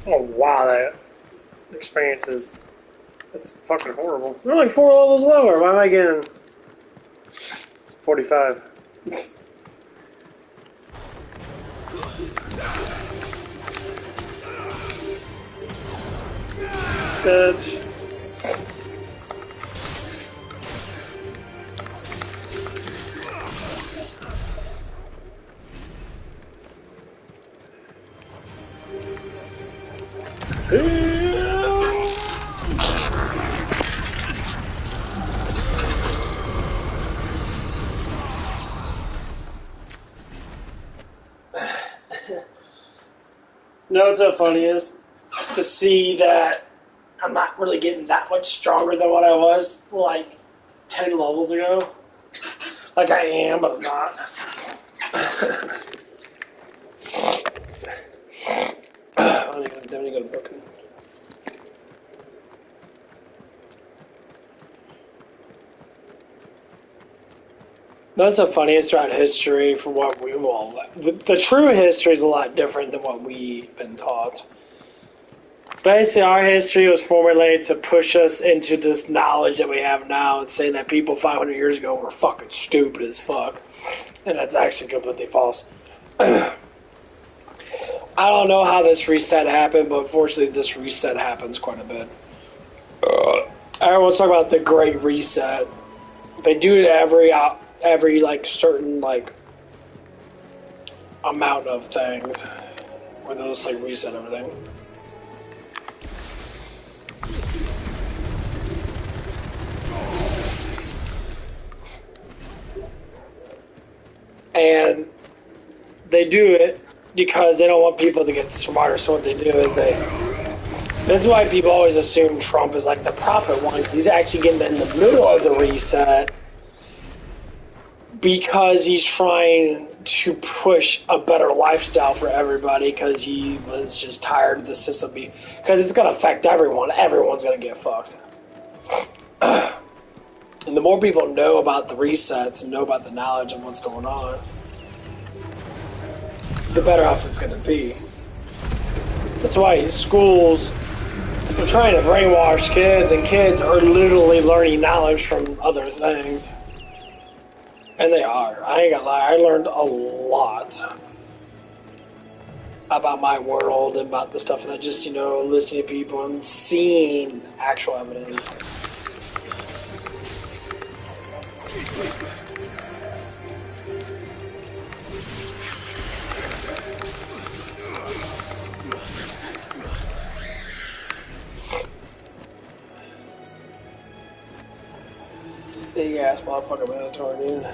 Oh wow, that experience is... That's fucking horrible. We're only 4 levels lower. Why am I getting 45? Bitch. You know what's so funny is to see that I'm not really getting that much stronger than what I was like 10 levels ago. Like I am, but I'm not. I need to go to Brooklyn. That's so funny. It's throughout history from what we all. The true history is a lot different than what we've been taught. Basically, our history was formulated to push us into this knowledge that we have now and saying that people 500 years ago were fucking stupid as fuck. And that's actually completely false. I don't know how this reset happened, but unfortunately this reset happens quite a bit. Everyone's talking about the Great Reset. They do it every like certain like amount of things where they'll just like reset everything. And they do it because they don't want people to get smarter. So what they do is that's why people always assume Trump is like the prophet one, because he's actually getting in the middle of the reset because he's trying to push a better lifestyle for everybody because he was just tired of the system because it's going to affect everyone. Everyone's going to get fucked. And the more people know about the resets and know about the knowledge of what's going on, the better off it's going to be. That's why schools are trying to brainwash kids, and kids are literally learning knowledge from other things. And they are. I ain't gonna lie, I learned a lot about my world and about the stuff that just, listening to people and seeing actual evidence. Big ass motherfucker Minotaur, dude.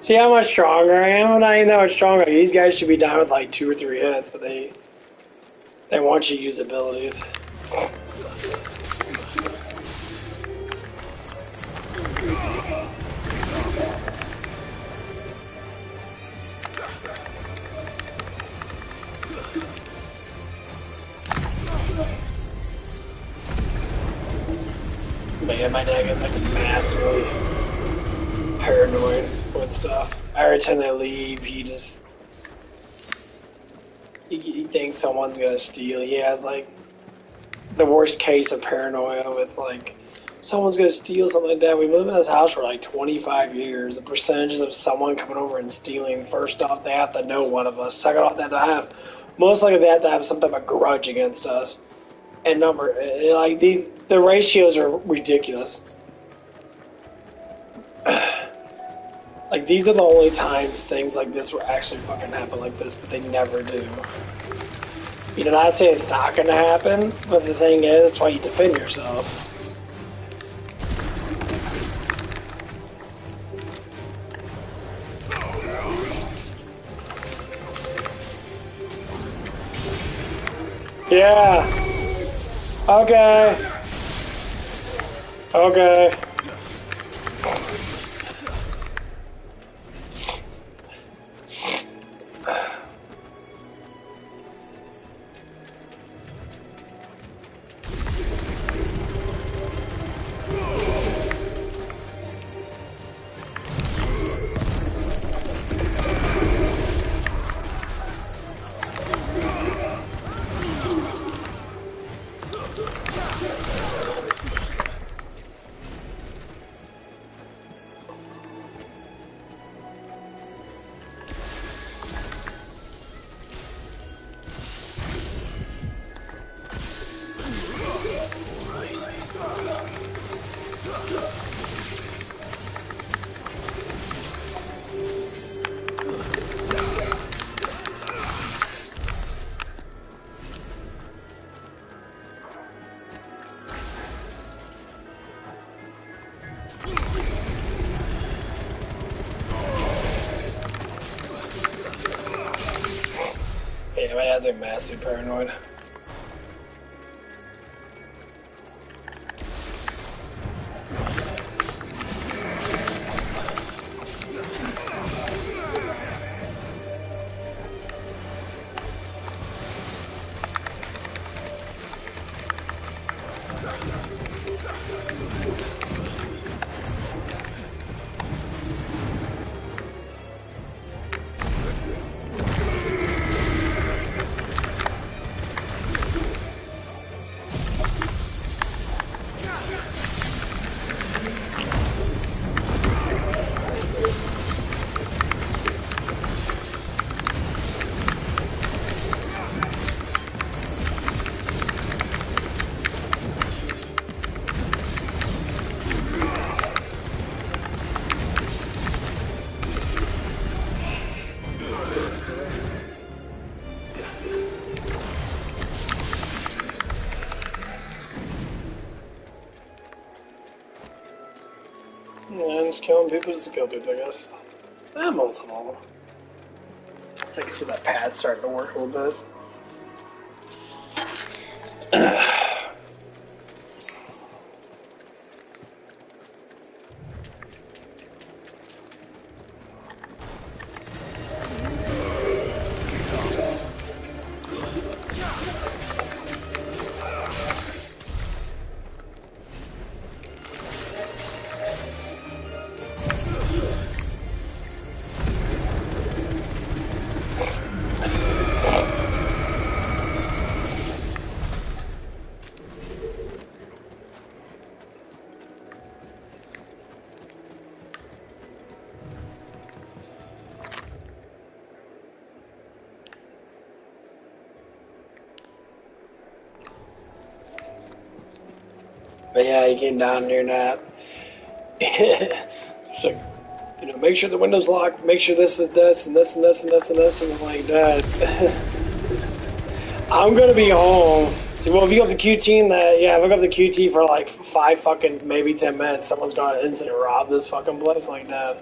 See how much stronger I am? I'm not even that much stronger. These guys should be down with like 2 or 3 hits, but they want you to use abilities. Man, my dad gets like massively paranoid with stuff. Every time they leave, he thinks someone's gonna steal. He has like the worst case of paranoia with like someone's gonna steal something like that. We've lived in this house for like 25 years. The percentages of someone coming over and stealing, first off, they have to know one of us. Second off, they have to have, most likely they have to have some type of grudge against us. And like the ratios are ridiculous. Like these are the only times things like this will actually fucking happen like this, but they never do. You know, not saying it's not gonna happen, but the thing is, that's why you defend yourself. Yeah. Okay. Okay. Yeah, my dad's like massive paranoid. Yeah, just killing people just to kill people, I guess. Most of them. I can see that pad starting to work a little bit. But yeah, he came down near that. It's like, you know, make sure the window's locked, make sure this is this, and this, and this, and this, and this, and like that. I'm gonna be home. Well, if you go up the QT if I go up the QT for like 5 fucking, maybe 10 minutes, someone's gonna instant rob this fucking place like that.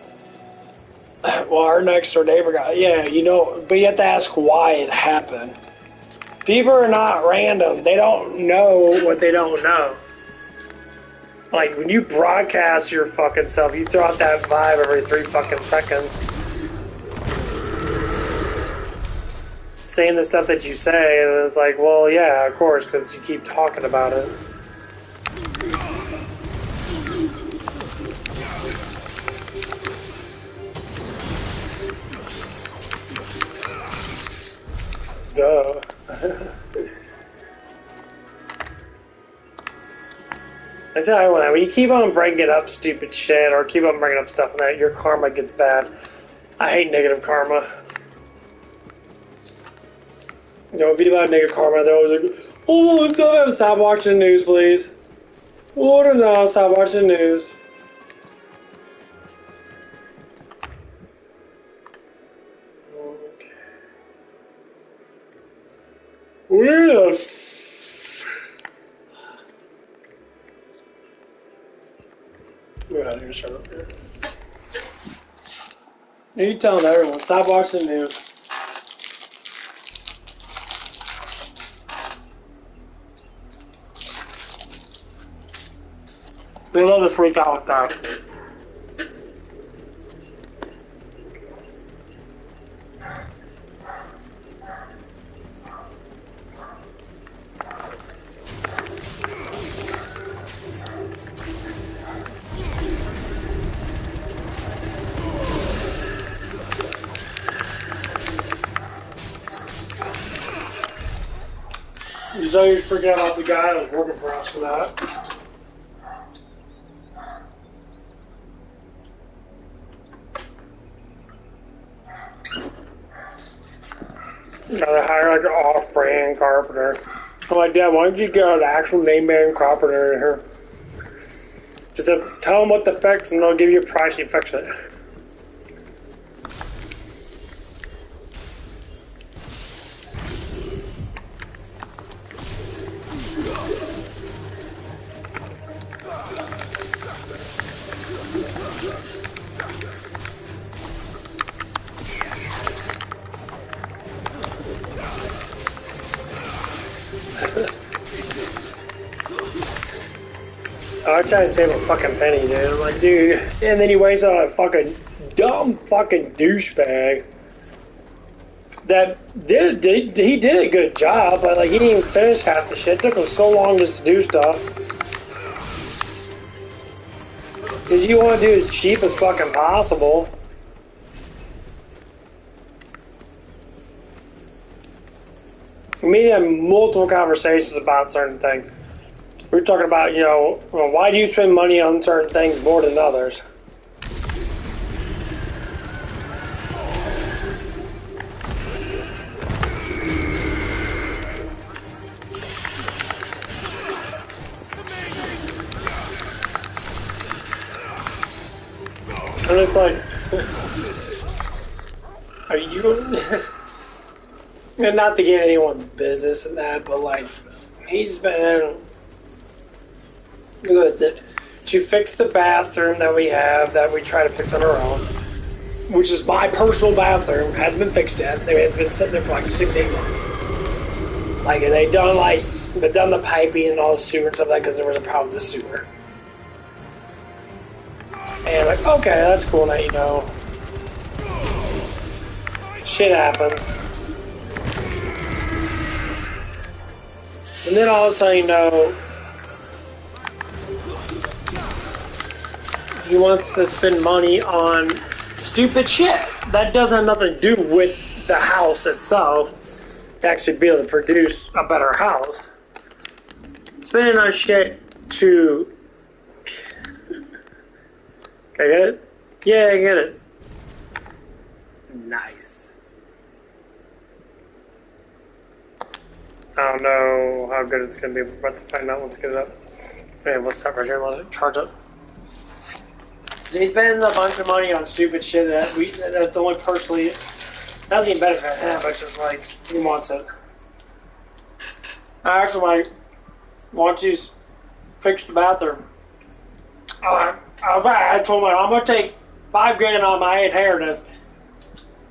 Well, our next door neighbor got, yeah, you know, but you have to ask why it happened. People are not random. They don't know what they don't know. Like, when you broadcast your fucking self, you throw out that vibe every 3 fucking seconds. Saying the stuff that you say, and it's like, well, yeah, of course, because you keep talking about it. Duh. I tell you what, when you keep on bringing up stupid shit or keep on bringing up stuff and that, your karma gets bad. I hate negative karma. You know, people about negative karma, they're always like, oh, stop watching the news, please. Oh, no, stop watching the news. Okay. Weird. We're out here, shut up here. You telling everyone, stop watching the news. They love to freak out with that. You always forget about the guy that was working for us for that. Gotta hire like an off-brand carpenter. I'm like, Dad, why don't you get an actual name-brand carpenter in here? Just tell them what to fix and they'll give you a price and you fix it. I try to save a fucking penny, dude. I'm like, dude. And then he wastes on a fucking dumb fucking douchebag that he did a good job, but like he didn't even finish half the shit. It took him so long just to do stuff. Because you want to do it as cheap as fucking possible. We had multiple conversations about certain things. We were talking about, you know, well, why do you spend money on certain things more than others? And it's like, are you... and not to get anyone's business and that, but like, he's been... What is it? To fix the bathroom that we have, that we try to fix on our own, which is my personal bathroom, hasn't been fixed yet. It's been sitting there for like 6-8 months. Like they've done the piping and all the sewer and stuff like that because there was a problem with the sewer. And like, okay, that's cool now, you know. Shit happens. And then all of a sudden, you know, he wants to spend money on stupid shit that doesn't have nothing to do with the house itself to actually be able to produce a better house. Spending on shit to... Can I get it? Yeah, I get it. Nice. I don't know how good it's going to be. We're about to find out once it gets up. Okay, we'll stop right here and let it charge up. So he's spending a bunch of money on stupid shit that's only personally doesn't even benefit him, but just like he wants it. I actually like, why don't you fix the bathroom? I told him I'm gonna take $5,000 on my inheritance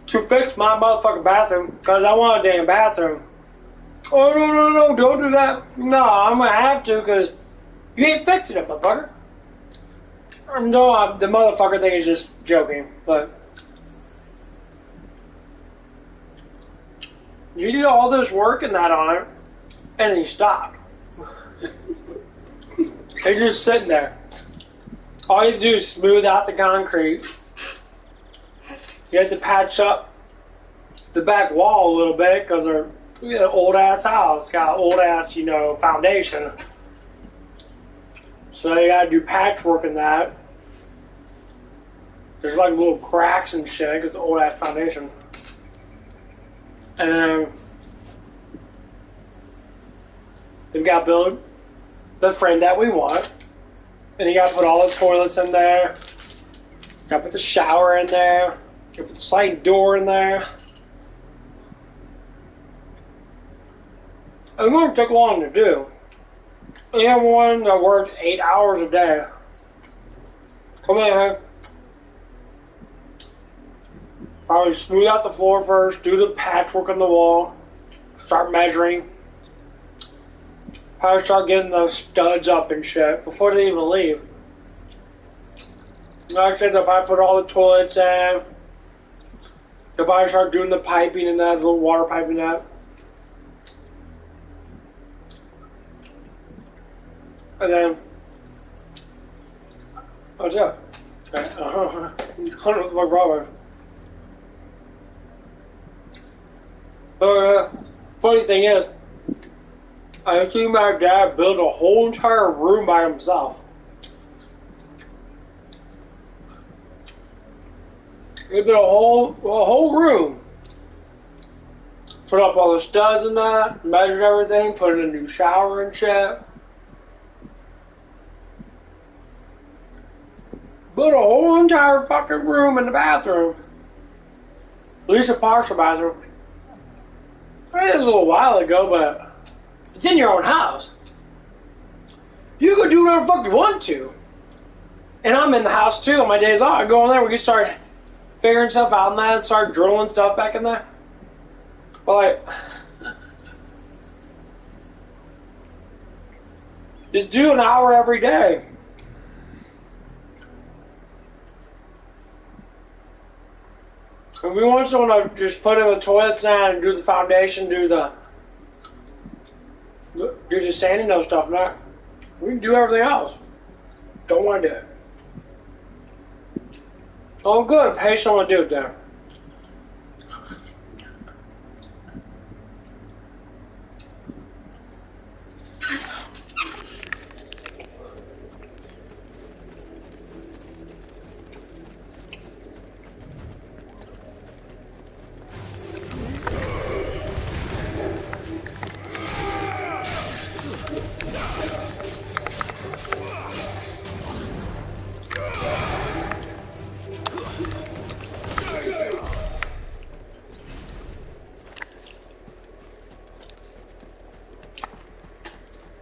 to fix my motherfucking bathroom because I want a damn bathroom. Oh, no, don't do that. No, I'm going to have to because you ain't fixing it, motherfucker. No, the motherfucker thing is just joking, but you did all this work and that on it, and then you stopped. It's just sitting there. All you have to do is smooth out the concrete. You have to patch up the back wall a little bit because they're an old ass house. Got old ass, foundation. So you gotta do patchwork in that. There's like little cracks and shit because the old ass foundation. And then they've got to build the frame that we want. And you got to put all the toilets in there. You got to put the shower in there. You got to put the sliding door in there. And it wouldn't take long to do. Anyone that worked 8 hours a day, come in, probably smooth out the floor first, do the patchwork on the wall, start measuring, probably start getting the studs up and shit before they even leave. Like I said, they'll probably put all the toilets in, they'll probably start doing the piping and that, the little water piping and that. And then, what's up? I don't know what the fuck wrong with it. But funny thing is, I see my dad build a whole entire room by himself. He built a whole room. Put up all the studs and that, measured everything, put in a new shower and shit. Built a whole entire fucking room in the bathroom. At least a partial bathroom. I mean, it was a little while ago, but it's in your own house. You can do whatever the fuck you want to. And I'm in the house too on my days off. I go in there, we can start figuring stuff out in that, start drilling stuff back in there. But like, just do an hour every day. If we want someone to just put in the toilets down and do the foundation, do the sanding those stuff, now we can do everything else. Don't want to do it. Oh, good. Pay someone to do it then.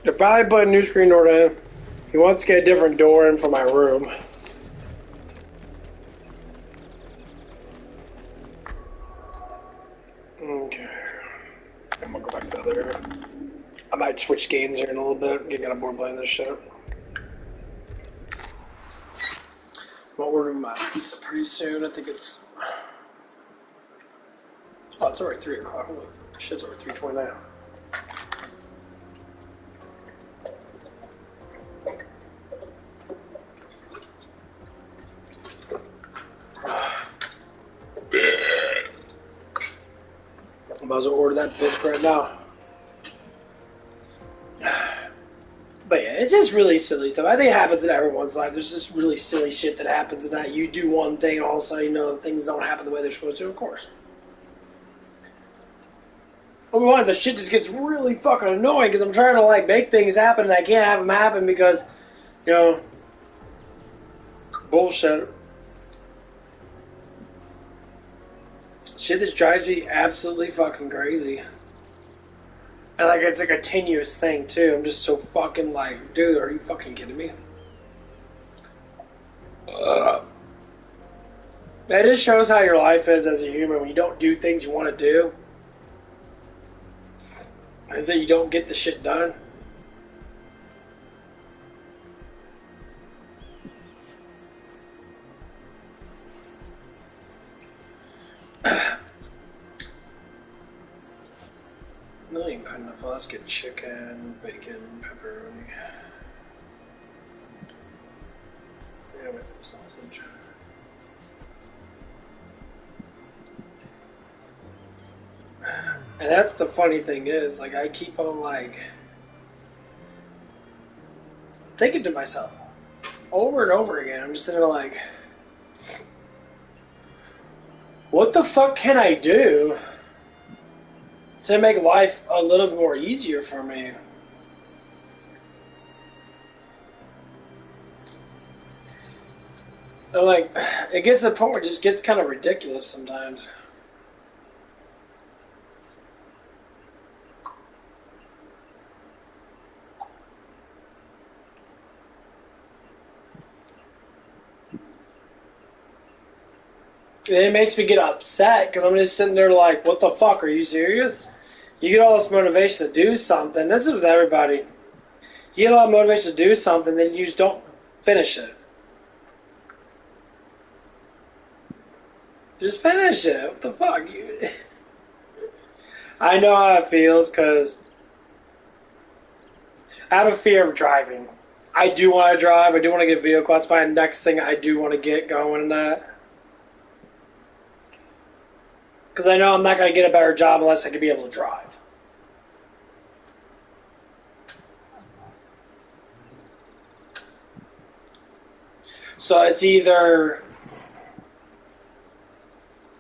They're probably putting a new screen door in. He wants to get a different door in for my room. Okay. I'm gonna go back to the other area. I might switch games here in a little bit. Get kind of bored playing this shit. I'm ordering my pizza pretty soon. I think it's... Oh, it's already 3 o'clock. Holy shit's over 3:20 now. I might as well order that book right now. But yeah, it's just really silly stuff. I think it happens in everyone's life. There's just really silly shit that happens and that you do one thing and all of a sudden things don't happen the way they're supposed to, of course. But the shit just gets really fucking annoying because I'm trying to make things happen and I can't have them happen because, bullshit. Shit just drives me absolutely fucking crazy. And it's a continuous thing too. I'm just so fucking dude, are you fucking kidding me? That just shows how your life is as a human when you don't do things you want to do. Is that you don't get the shit done. Million kind of let's get chicken, bacon, pepperoni. Yeah, with sausage. And that's the funny thing is, like, I keep on, like, thinking to myself over and over again. I'm just sitting there like, what the fuck can I do to make life a little bit more easier for me? And like, it gets to the point where it just gets kind of ridiculous sometimes. And it makes me get upset because I'm just sitting there like, what the fuck, are you serious? You get all this motivation to do something. This is with everybody. You get a lot of motivation to do something, then you just don't finish it. Just finish it. What the fuck? I know how it feels because I have a fear of driving. I do want to drive. I do want to get a vehicle. That's my next thing I do want to get going in that. Because I know I'm not going to get a better job unless I can be able to drive. So it's either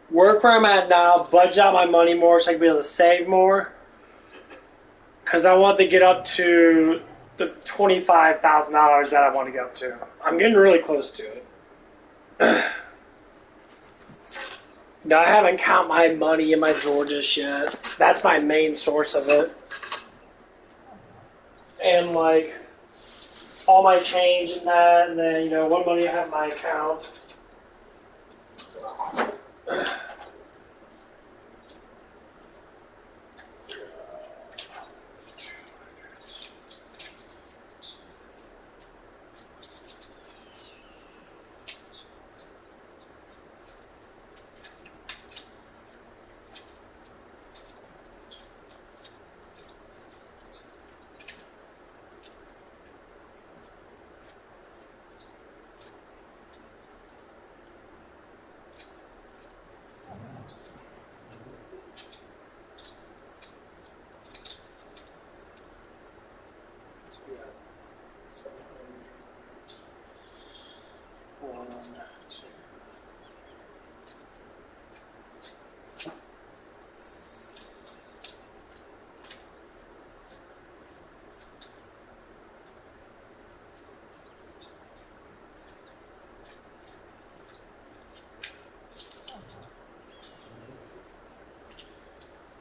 work where I'm at now, budget out my money more so I can be able to save more. Because I want to get up to the $25,000 that I want to get up to. I'm getting really close to it. No, I haven't counted my money in my drawer just yet. That's my main source of it. And like all my change and that, and then, you know, what money I have in my account.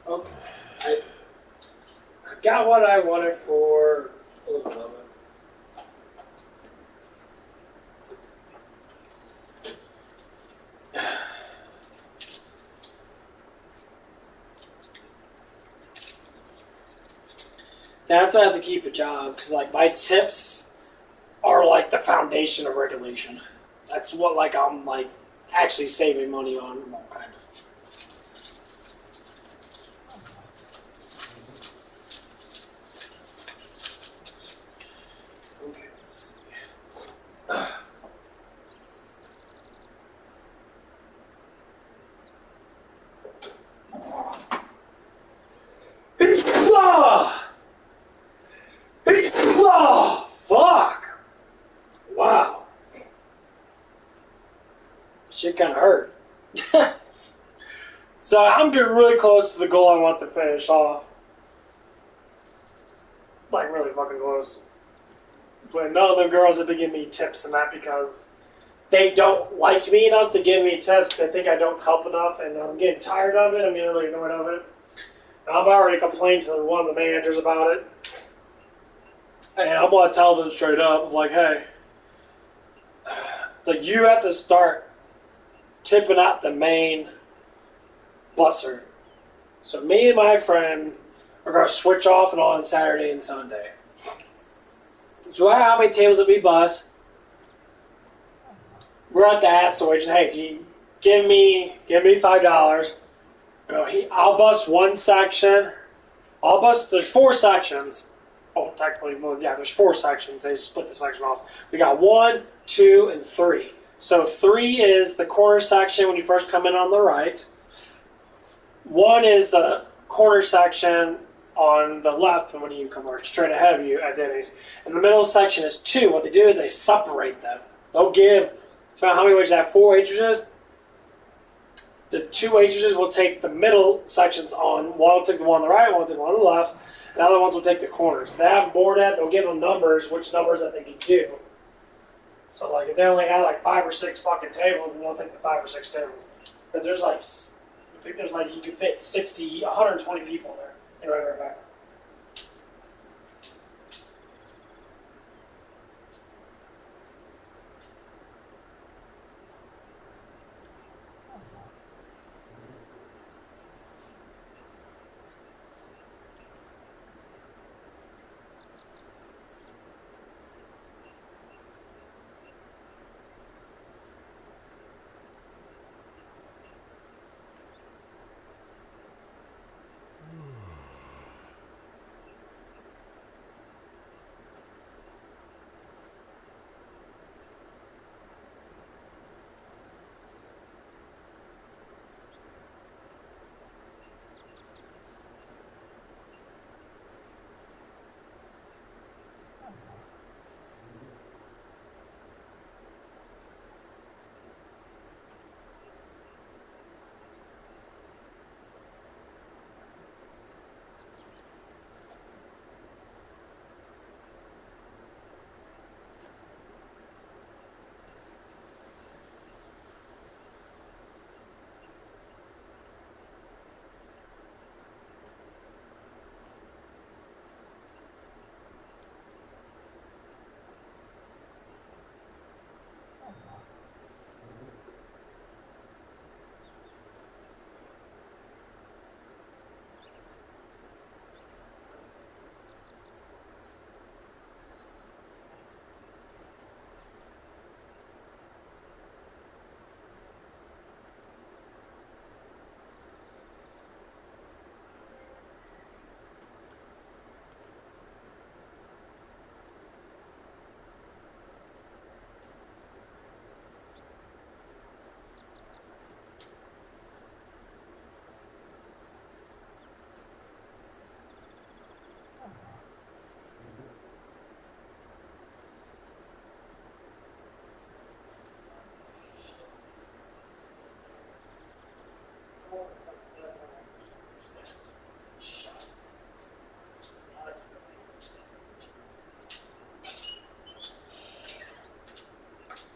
Okay. I got what I wanted for a little bit of it. That's why I have to keep a job, because like my tips are like the foundation of regulation. That's what like I'm like actually saving money on, well, kind of. Okay, let's see. Oh, fuck! Wow. Shit kind of hurt. So I'm getting really close to the goal I want to finish off. Like really fucking close. But none of them girls have been giving me tips and that because they don't like me enough to give me tips. They think I don't help enough, and I'm getting tired of it. I'm getting really annoyed of it. I've already complained to one of the managers about it. And I'm going to tell them straight up, I'm like, hey, like you have to start tipping out the main busser. So me and my friend are going to switch off and on Saturday and Sunday. So how many tables that we bus? We're at the ask the waitress, hey, can you give me $5? You know, I'll bus one section. There's 4 sections. Oh, technically, well, yeah, there's 4 sections. They split the section off. We got 1, 2, and 3. So 3 is the corner section when you first come in on the right. 1 is the corner section on the left when you come straight ahead of you at Denny's. And the middle section is 2. What they do is they separate them. They'll give, how many waitresses have 4 waitresses? The 2 waitresses will take the middle sections on. One will take the one on the right, one will take the one on the left, and the other ones will take the corners. They have board at, they'll give them numbers, which numbers that they can do. So, like, if they only have, like, 5 or 6 fucking tables, then they'll take the 5 or 6 tables. Because there's, like, I think there's, like, you can fit 60, 120 people there. And right back.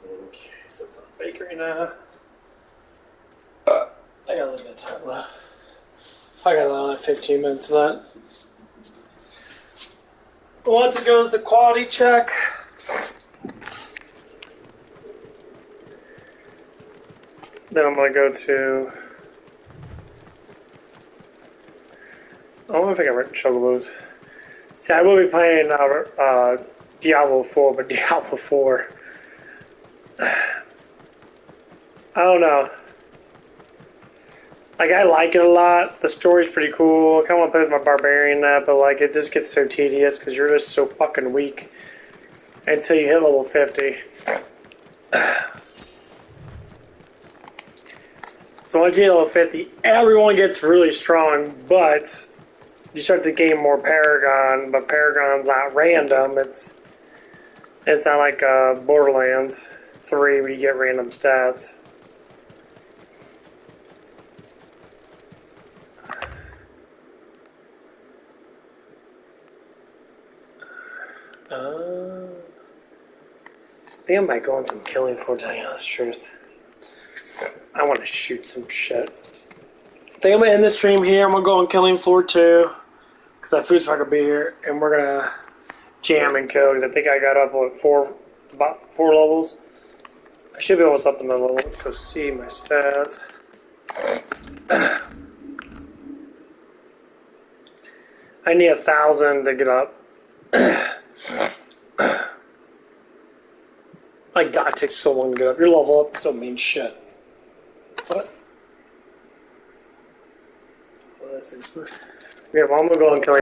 Okay, so it's on bakery now. I got a little bit of time left. I got another 15 minutes left. Once it goes to quality check, then I'm going to go to... I don't know if I can rent Chocobos. See, I will be playing Diablo 4, but Diablo 4... I don't know. Like, I like it a lot. The story's pretty cool. I kind of want to play with my barbarian in that, but, like, it just gets so tedious because you're just so fucking weak until you hit level 50. So once you hit level 50, everyone gets really strong, but you start to gain more Paragon, but Paragon's not random. It's not like Borderlands 3 where you get random stats. I think I might go on some killing floor, to tell you the truth. I want to shoot some shit. I think I'm going to end the stream here. I'm going to go on killing floor 2. Because my food's not going to be here. And we're going to jam and kill. Because I think I got up about 4 levels. I should be almost up to my level. Let's go see my stats. I need 1,000 to get up. My God, it takes so long to get up. Your level up doesn't mean shit. What? Well, that's it. Yeah, well, I'm gonna go and kill